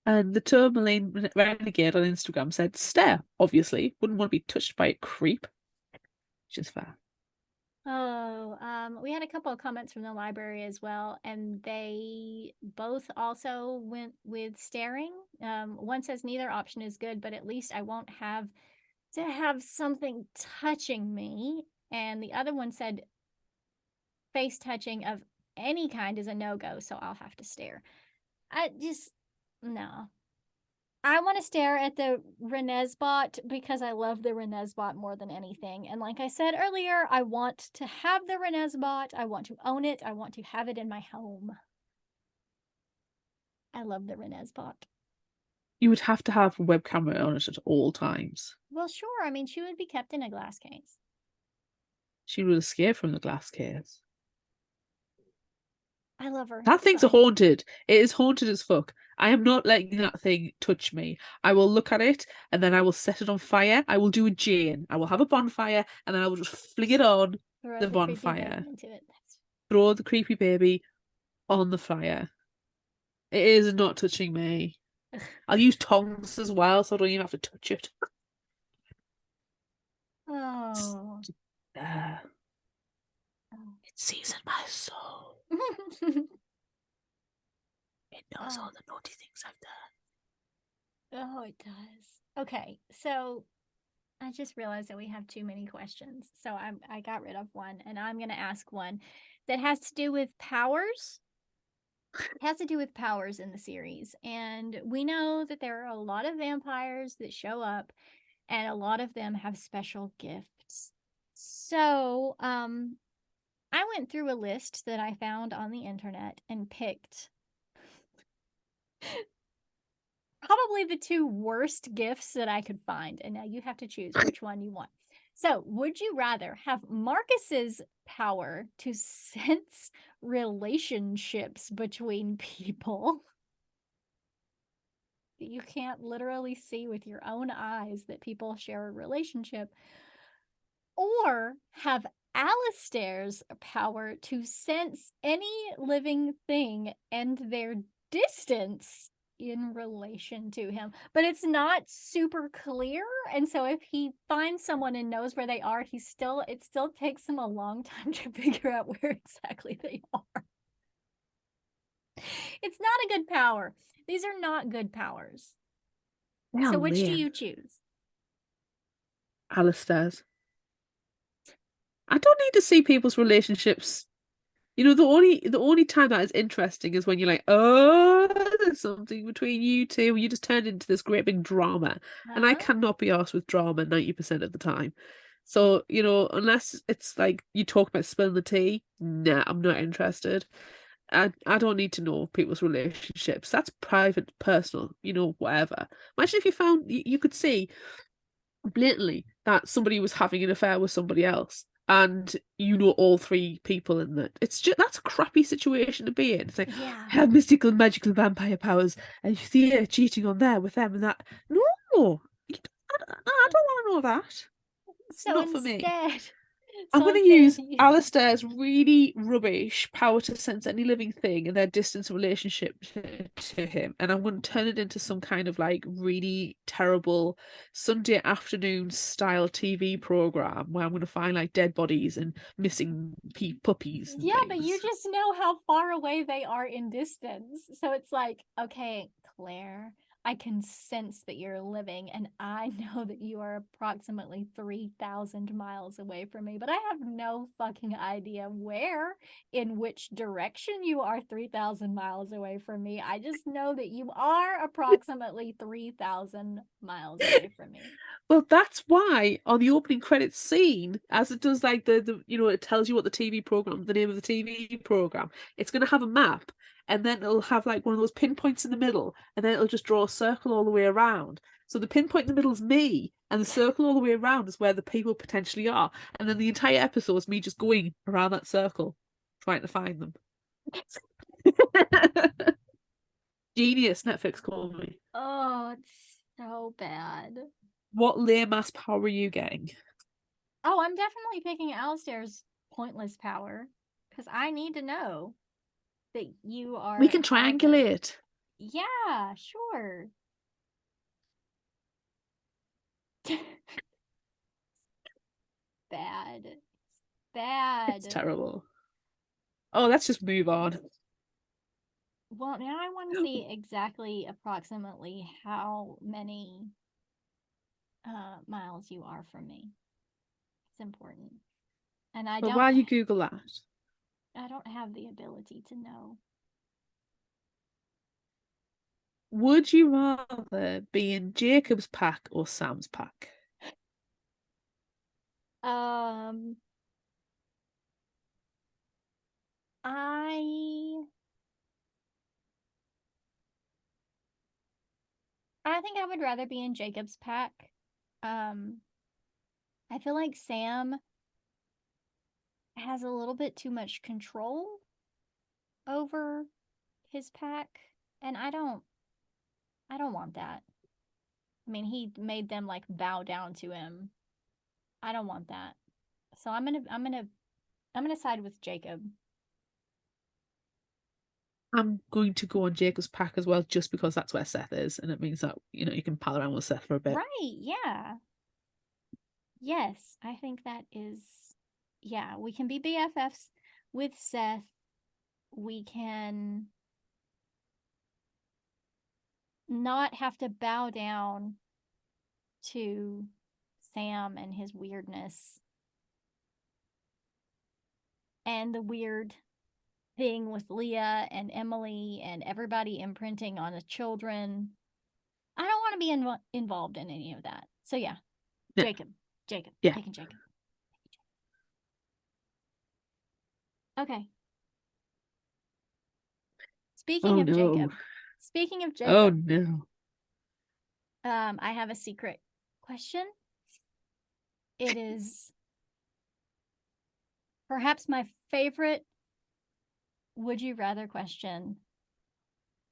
And the Tourmaline Renegade on Instagram said, stare, obviously. Wouldn't want to be touched by a creep. Which is fair. We had a couple of comments from the library as well, and they both also went with staring. One says neither option is good, but at least I won't have to have something touching me. And the other one said face touching of any kind is a no-go, so I'll have to stare. No. I want to stare at the Renesbot because I love the Renesbot more than anything. And like I said earlier, I want to have the Renesbot. I want to own it. I want to have it in my home. I love the Renesbot. You would have to have a web camera on it at all times. Well, sure. I mean, she would be kept in a glass case. She would escape from the glass case. I love her. That thing's haunted. It is haunted as fuck. I am not letting that thing touch me. I will look at it and then I will set it on fire. I will do a Jane. I will have a bonfire and then I will just fling it on the bonfire. Throw the creepy baby on the fire. It is not touching me. I'll use tongs as well, so I don't even have to touch it. Oh. It sees in my soul. It knows all the naughty things I've done. Oh, it does. Okay, so I just realized that we have too many questions. So I got rid of one, and I'm going to ask one that has to do with powers. It has to do with powers in the series. And we know that there are a lot of vampires that show up, and a lot of them have special gifts. So, I went through a list that I found on the internet and picked probably the two worst gifts that I could find. And now you have to choose which one you want. So, would you rather have Marcus's power to sense relationships between people that you can't literally see with your own eyes that people share a relationship, or have Alistair's power to sense any living thing and their distance in relation to him? But it's not super clear, and so if he finds someone and knows where they are, it still takes him a long time to figure out where exactly they are. It's not a good power. These are not good powers. So which do you choose? Alistair's. I don't need to see people's relationships. You know, the only time that is interesting is when you're like, oh, there's something between you two. You just turned into this great big drama. And I cannot be arsed with drama 90% of the time. So, you know, unless it's like you talk about spilling the tea, nah, I'm not interested. I don't need to know people's relationships. That's private, personal, you know, whatever. Imagine if you found you could see blatantly that somebody was having an affair with somebody else, and you know all three people in that. It's just that's a crappy situation to be in. It's like, I have mystical, magical vampire powers, and you see her cheating on there with them and that. No, I don't want to know that. It's so not for me. I'm going to use Alistair's really rubbish power to sense any living thing and their distant relationship to him. And I'm going to turn it into some kind of like really terrible Sunday afternoon style TV program where I'm going to find like dead bodies and missing puppies. And yeah, but you just know how far away they are in distance. So it's like, okay, Claire, I can sense that you're living, and I know that you are approximately 3,000 miles away from me, but I have no fucking idea where, in which direction you are 3,000 miles away from me. I just know that you are approximately 3,000 miles away from me. Well, that's why on the opening credits scene, as it does like the you know, it tells you what the TV program, the name of the TV program, it's going to have a map, and then it'll have like one of those pinpoints in the middle, and then it'll just draw a circle all the way around. So the pinpoint in the middle is me, and the circle all the way around is where the people potentially are. And then the entire episode is me just going around that circle, trying to find them. Genius, Netflix called me. Oh, it's so bad. What lame ass power are you getting? Oh, I'm definitely picking Alistair's pointless power, because I need to know that you are. We can triangulate. Yeah, sure. Bad. It's Bad. terrible. Oh, let's just move on. Well, now I want to see exactly approximately how many miles you are from me. It's important. And But while you Google that, I don't have the ability to know. would you rather be in Jacob's pack or Sam's pack? Um, I I think I would rather be in Jacob's pack. Um, I feel like Sam has a little bit too much control over his pack, and I don't want that. I mean, he made them like bow down to him. I don't want that. So I'm gonna side with Jacob. I'm going to go on Jacob's pack as well, just because that's where Seth is, and it means that you can pal around with Seth for a bit. Right, yeah. Yes, I think that is, yeah, we can be BFFs with Seth. We can not have to bow down to Sam and his weirdness and the weird thing with Leah and Emily and everybody imprinting on the children. I don't want to be involved in any of that. So, yeah, Yeah, Jacob, Jacob, yeah. taking Jacob. Okay. Oh Speaking of no. Jacob, speaking of Oh Jacob, no. I have a secret question. It is perhaps my favorite would you rather question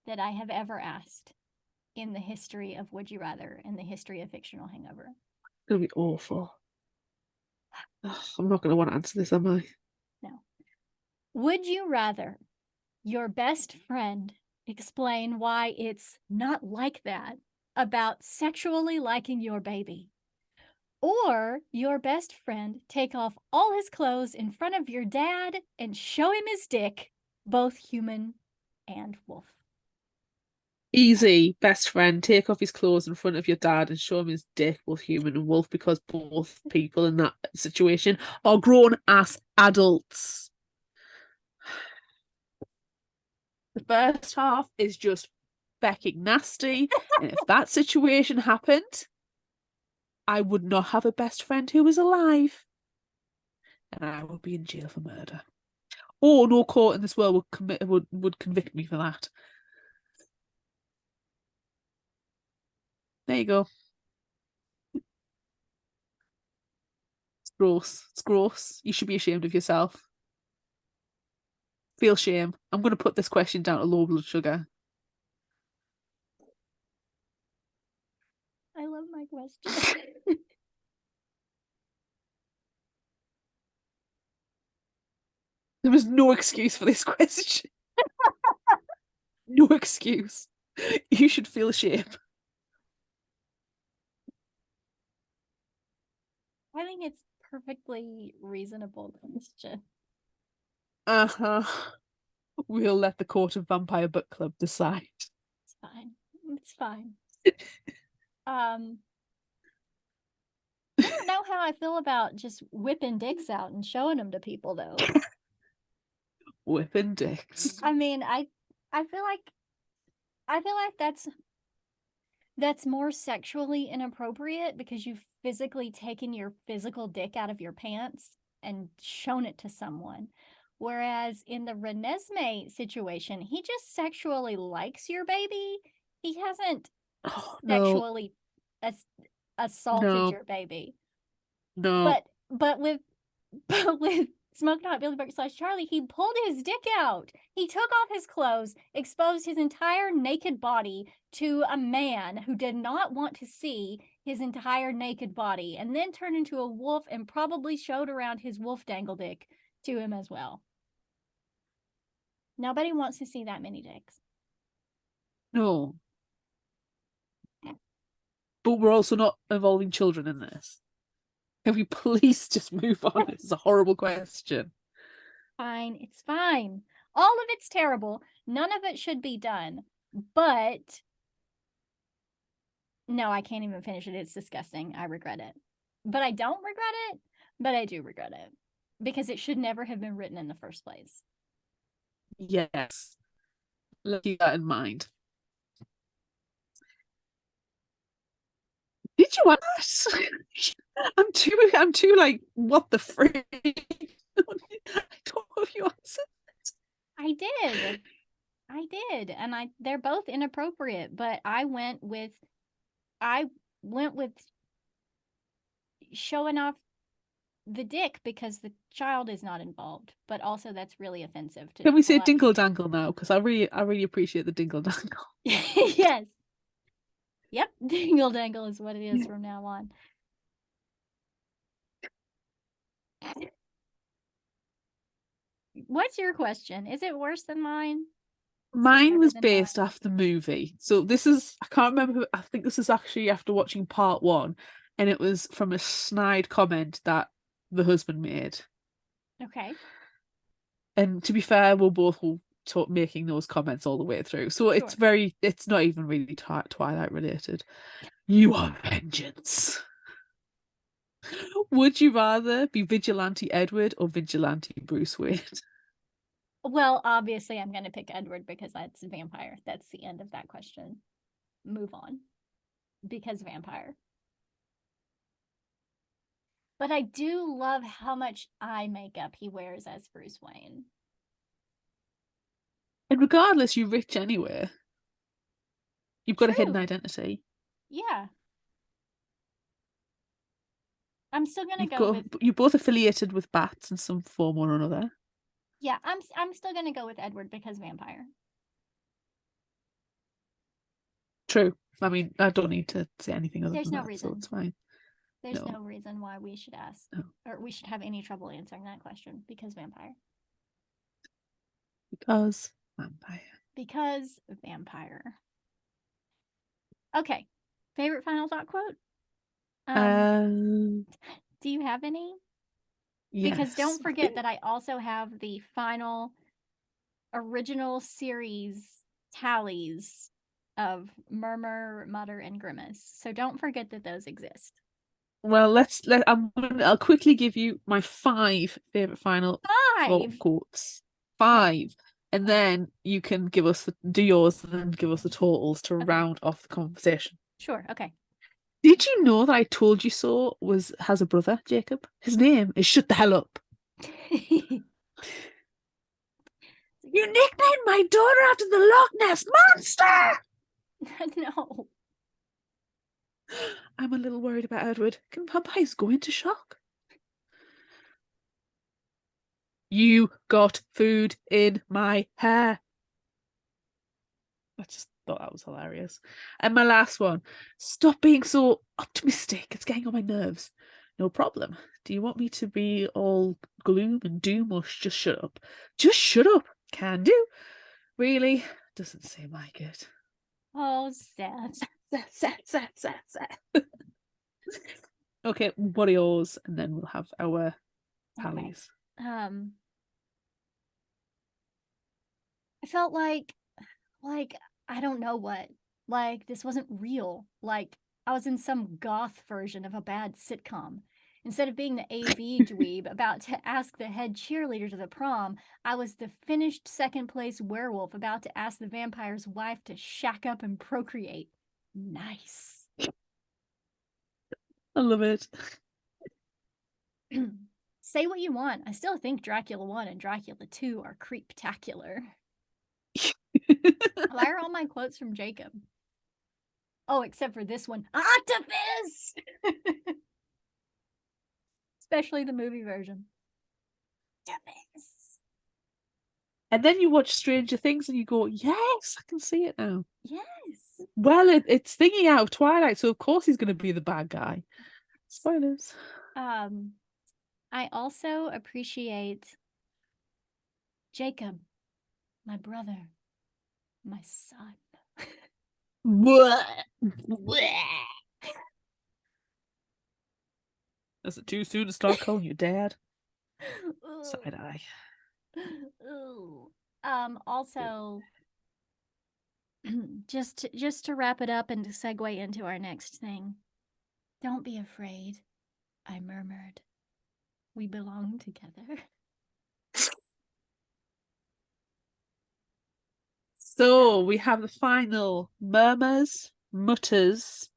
that I have ever asked in the history of Would You Rather, in the history of Fictional Hangover. It's gonna be awful. Ugh, I'm not gonna want to answer this, am I? No. Would you rather your best friend explain why it's not like that about sexually liking your baby? Or your best friend take off all his clothes in front of your dad and show him his dick, both human and wolf? Easy, best friend, take off his clothes in front of your dad and show him his dick, both human and wolf, because both people in that situation are grown ass adults. The first half is just becking nasty, and if that situation happened, I would not have a best friend who was alive, and I would be in jail for murder. Or no court in this world would convict me for that. There you go. It's gross. It's gross. You should be ashamed of yourself. Feel shame. I'm going to put this question down to low blood sugar. I love my question. There was no excuse for this question. No excuse. You should feel shame. I think it's perfectly reasonable question. Uh-huh. We'll let the Court of Vampire Book Club decide. It's fine. It's fine. Um, I don't know how I feel about just whipping dicks out and showing them to people, though. Whipping dicks. I mean, I feel like that's more sexually inappropriate because you've physically taken your physical dick out of your pants and shown it to someone. Whereas in the Renesmee situation, he just sexually likes your baby. He hasn't Oh, no, sexually ass- assaulted no, your baby. no. But with but with Smoking Hot Billy Burke / Charlie, he pulled his dick out. He took off his clothes, exposed his entire naked body to a man who did not want to see his entire naked body, and then turned into a wolf and probably showed around his wolf dangle dick to him as well. Nobody wants to see that many dicks. No. But we're also not involving children in this. Can we please just move on? This is a horrible question. Fine, it's fine. All of it's terrible. None of it should be done. But no, I can't even finish it. It's disgusting. I regret it. But I don't regret it, but I do regret it because it should never have been written in the first place. Yes. Let's keep that in mind. Did you ask? I'm too like, what the frick? I don't know if you answered. I did. And they're both inappropriate, but I went with showing off the dick because the child is not involved, but also that's really offensive to Can we say pull out. dingle dangle now? Because I really appreciate the dingle dangle. Yes. Yep, dingle dangle is what it is from now on. What's your question? Is it worse than mine? Mine was based off the movie. So this is, I can't remember, I think this is actually after watching part one, and it was from a snide comment that the husband made. Okay. And to be fair, we're both making those comments all the way through. So Sure. it's not even really Twilight related. You are vengeance. Would you rather be Vigilante Edward or Vigilante Bruce Wayne? Well, obviously, I'm going to pick Edward because that's a vampire. That's the end of that question. Move on. Because vampire. But I do love how much eye makeup he wears as Bruce Wayne. And regardless, you're rich anyway. You've got True. a hidden identity. Yeah. I'm still going to go with... You're both affiliated with bats in some form or another. Yeah, I'm still going to go with Edward because vampire. True. I mean, I don't need to say anything other There's than no that, reason. so it's fine. There's no reason why we should ask, or we should have any trouble answering that question because vampire. Because vampire. Because vampire. Okay. Favorite final thought quote? Do you have any? Yes. Because don't forget that I also have the final original series tallies of Murmur, Mutter, and Grimace. So don't forget that those exist. Well, I'll quickly give you my 5 favorite final thought quotes. 5. And then you can do yours and then give us the totals to round off the conversation. Sure, okay. Did you know that I Told You So has a brother, Jacob? His name is Shut the Hell Up. You nicknamed my daughter after the Loch Ness Monster! No. I'm a little worried about Edward. Can vampires go into shock? You got food in my hair. I just thought that was hilarious. And my last one. Stop being so optimistic. It's getting on my nerves. No problem. Do you want me to be all gloom and doom or just shut up? Just shut up. Can do. Really? Doesn't seem like it. Oh, sad. Sad. Okay, what are yours? And then we'll have our tallies. Okay. I felt like I don't know what. Like this wasn't real. Like I was in some goth version of a bad sitcom. Instead of being the AV dweeb about to ask the head cheerleader to the prom, I was the finished second place werewolf about to ask the vampire's wife to shack up and procreate. Nice. I love it. Say what you want. I still think Dracula 1 and Dracula 2 are creeptacular. Why are all my quotes from Jacob? Oh, except for this one. Octopus! Especially the movie version. Octopus. And then you watch Stranger Things and you go, yes, I can see it now. Yes. Well, it's thingy out of Twilight, so of course he's going to be the bad guy. Spoilers. I also appreciate Jacob, my brother, my son. Is it too soon to start calling you dad? Ooh. Side eye. Ooh. Also, just to wrap it up and to segue into our next thing. Don't be afraid, I murmured. We belong together. So we have the final murmurs, mutters,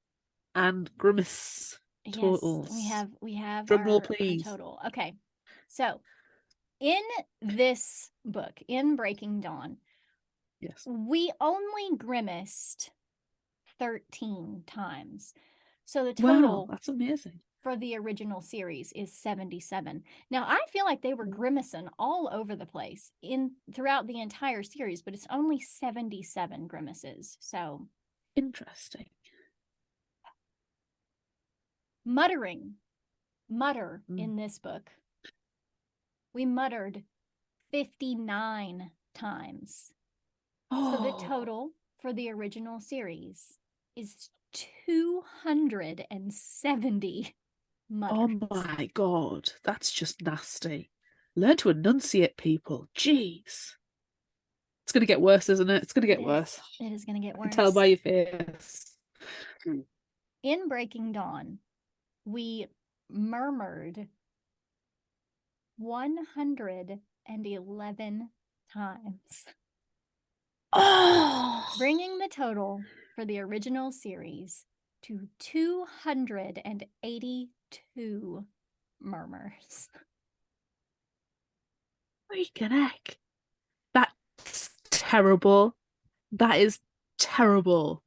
and grimace totals. Yes, we have Drum roll, our please. total. Okay. So in this book, in Breaking Dawn, yes, we only grimaced 13 times. So the total, wow, that's amazing, for the original series is 77. Now, I feel like they were grimacing all over the place throughout the entire series, but it's only 77 grimaces. So interesting. mutter in this book. We muttered 59 times. So the total for the original series is 270 mutters. Oh my god, that's just nasty. Learn to enunciate, people. Jeez. It's going to get worse, isn't it? It's going to get worse. It is going to get worse. I can tell by your face. In Breaking Dawn, we murmured 111 times. Oh! Bringing the total for the original series to 282 murmurs. Freaking heck. That's terrible. That is terrible.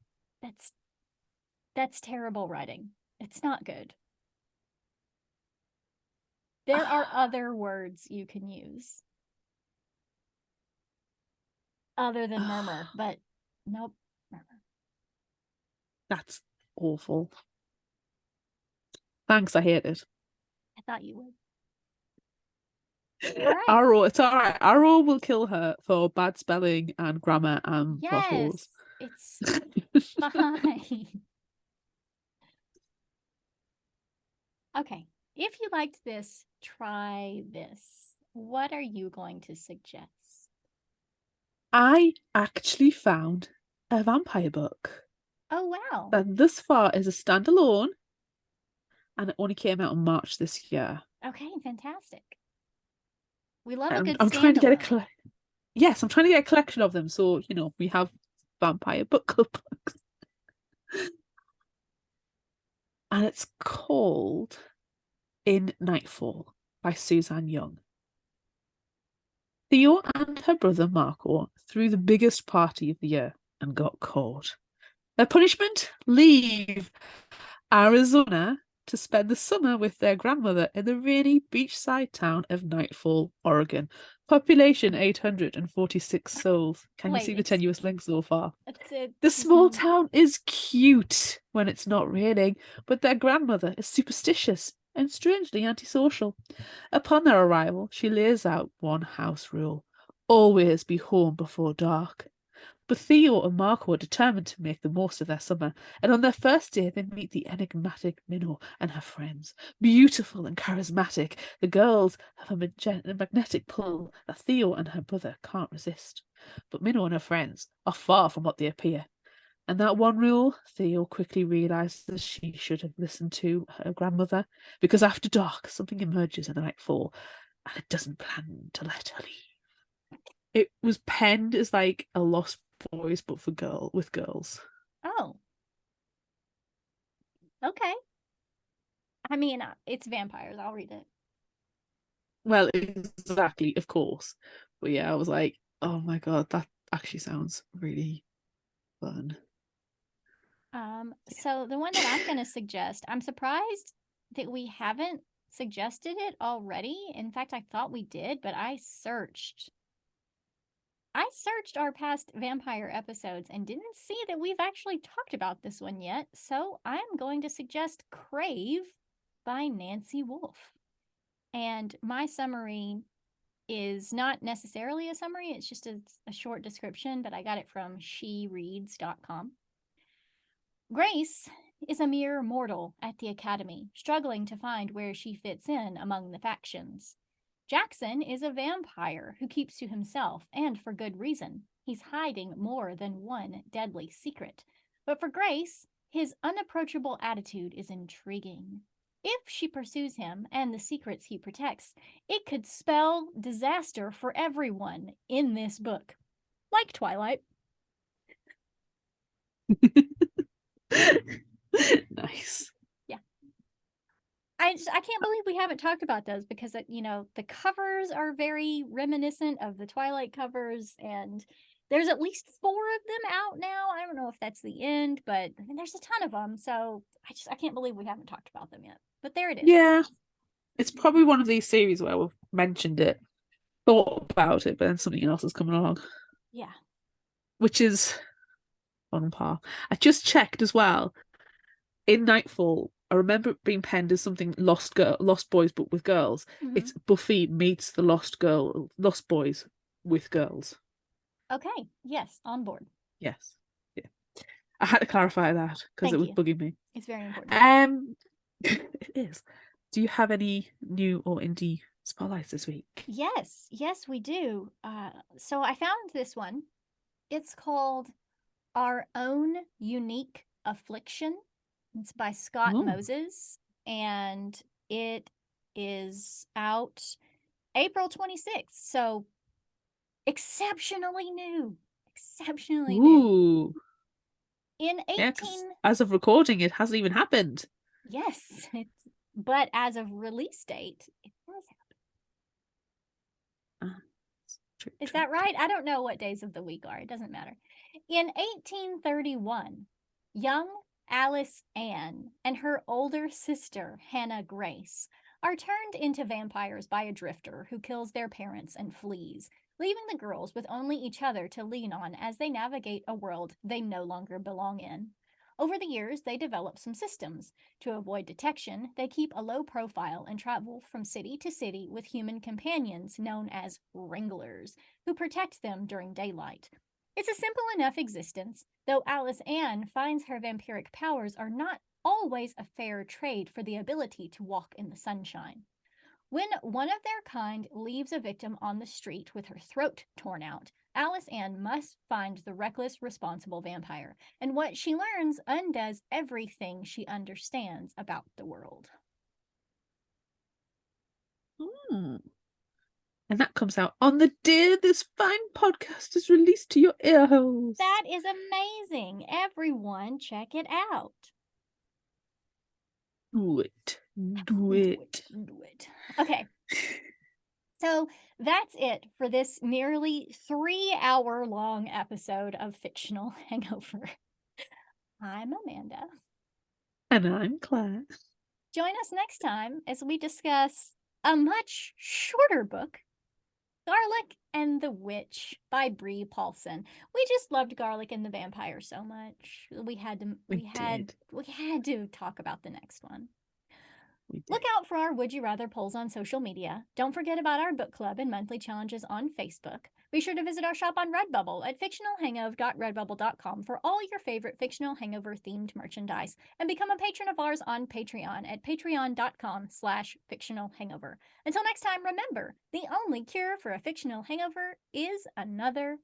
That's terrible writing. It's not good. There are other words you can use other than murmur, but nope, murmur. That's awful. Thanks, I hate it. I thought you would. Right. Arrow, it's all right. Arrow will kill her for bad spelling and grammar and plot holes. It's fine. Okay, if you liked this, try this. What are you going to suggest? I actually found a vampire book. Oh, wow. That thus far is a standalone, and it only came out in March this year. Okay, fantastic. We love a good I'm trying to get standalone. Yes, I'm trying to get a collection of them, so we have vampire book club books. And it's called In Nightfall by Suzanne Young. Theo and her brother Marco threw the biggest party of the year and got caught. Their punishment? Leave Arizona to spend the summer with their grandmother in the rainy beachside town of Nightfall, Oregon. Population 846 souls. Can you see the tenuous link so far? The small town is cute when it's not raining, but their grandmother is superstitious and strangely antisocial. Upon their arrival, she lays out one house rule: always be home before dark. But Theo and Marco are determined to make the most of their summer, and on their first day they meet the enigmatic Minnow and her friends. Beautiful and charismatic, the girls have a magnetic pull that Theo and her brother can't resist. But Minnow and her friends are far from what they appear. And that one rule, Theo quickly realises she should have listened to her grandmother, because after dark something emerges in the nightfall, and it doesn't plan to let her leave. It was penned as like a Lost Boys, but with girls. Oh. Okay. I mean, it's vampires. I'll read it. Well, exactly, of course. But yeah, I was like, oh my god, that actually sounds really fun. So the one that I'm going to suggest, I'm surprised that we haven't suggested it already. In fact, I thought we did, but I searched our past vampire episodes and didn't see that we've actually talked about this one yet. So I'm going to suggest Crave by Nancy Wolfe. And my summary is not necessarily a summary. It's just a short description, but I got it from shereads.com. Grace is a mere mortal at the academy, struggling to find where she fits in among the factions. Jackson is a vampire who keeps to himself, and for good reason. He's hiding more than one deadly secret. But for Grace, his unapproachable attitude is intriguing. If she pursues him and the secrets he protects, it could spell disaster for everyone in this book. Like Twilight. Nice. Yeah. I can't believe we haven't talked about those because, the covers are very reminiscent of the Twilight covers, and there's at least 4 of them out now. I don't know if that's the end, but I mean, there's a ton of them. So I can't believe we haven't talked about them yet. But there it is. Yeah. It's probably one of these series where we've mentioned it, thought about it, but then something else is coming along. Yeah. Which is on par. I just checked as well. In Nightfall, I remember it being penned as something Lost Boys, but with girls. Mm-hmm. It's Buffy meets the Lost Boys with girls. Okay. Yes, on board. Yes. Yeah. I had to clarify that because it was bugging me. It's very important. It is. Do you have any new or indie spotlights this week? Yes, we do. So I found this one. It's called Our Own Unique Affliction. It's by Scott Moses, and it is out April 26th. So exceptionally new. New. In 18... as of recording, it hasn't even happened. Yes, but as of release date, it does happen. Is that right? I don't know what days of the week are. It doesn't matter. In 1831, young Alice Ann and her older sister, Hannah Grace, are turned into vampires by a drifter who kills their parents and flees, leaving the girls with only each other to lean on as they navigate a world they no longer belong in. Over the years, they develop some systems. To avoid detection, they keep a low profile and travel from city to city with human companions known as wranglers, who protect them during daylight. It's a simple enough existence, though Alice Ann finds her vampiric powers are not always a fair trade for the ability to walk in the sunshine. When one of their kind leaves a victim on the street with her throat torn out, Alice Ann must find the reckless, responsible vampire, and what she learns undoes everything she understands about the world. And that comes out on the day this fine podcast is released to your ear holes. That is amazing. Everyone, check it out. Do it. Do it. Okay. So that's it for this nearly 3-hour-long episode of Fictional Hangover. I'm Amanda. And I'm Claire. Join us next time as we discuss a much shorter book, Garlic and the Witch by Bree Paulson. We just loved Garlic and the Vampire so much. We had to talk about the next one. Look out for our Would You Rather polls on social media. Don't forget about our book club and monthly challenges on Facebook. Be sure to visit our shop on Redbubble at fictionalhangover.redbubble.com for all your favorite Fictional Hangover themed merchandise, and become a patron of ours on Patreon at patreon.com/fictionalhangover. Until next time, remember, the only cure for a fictional hangover is another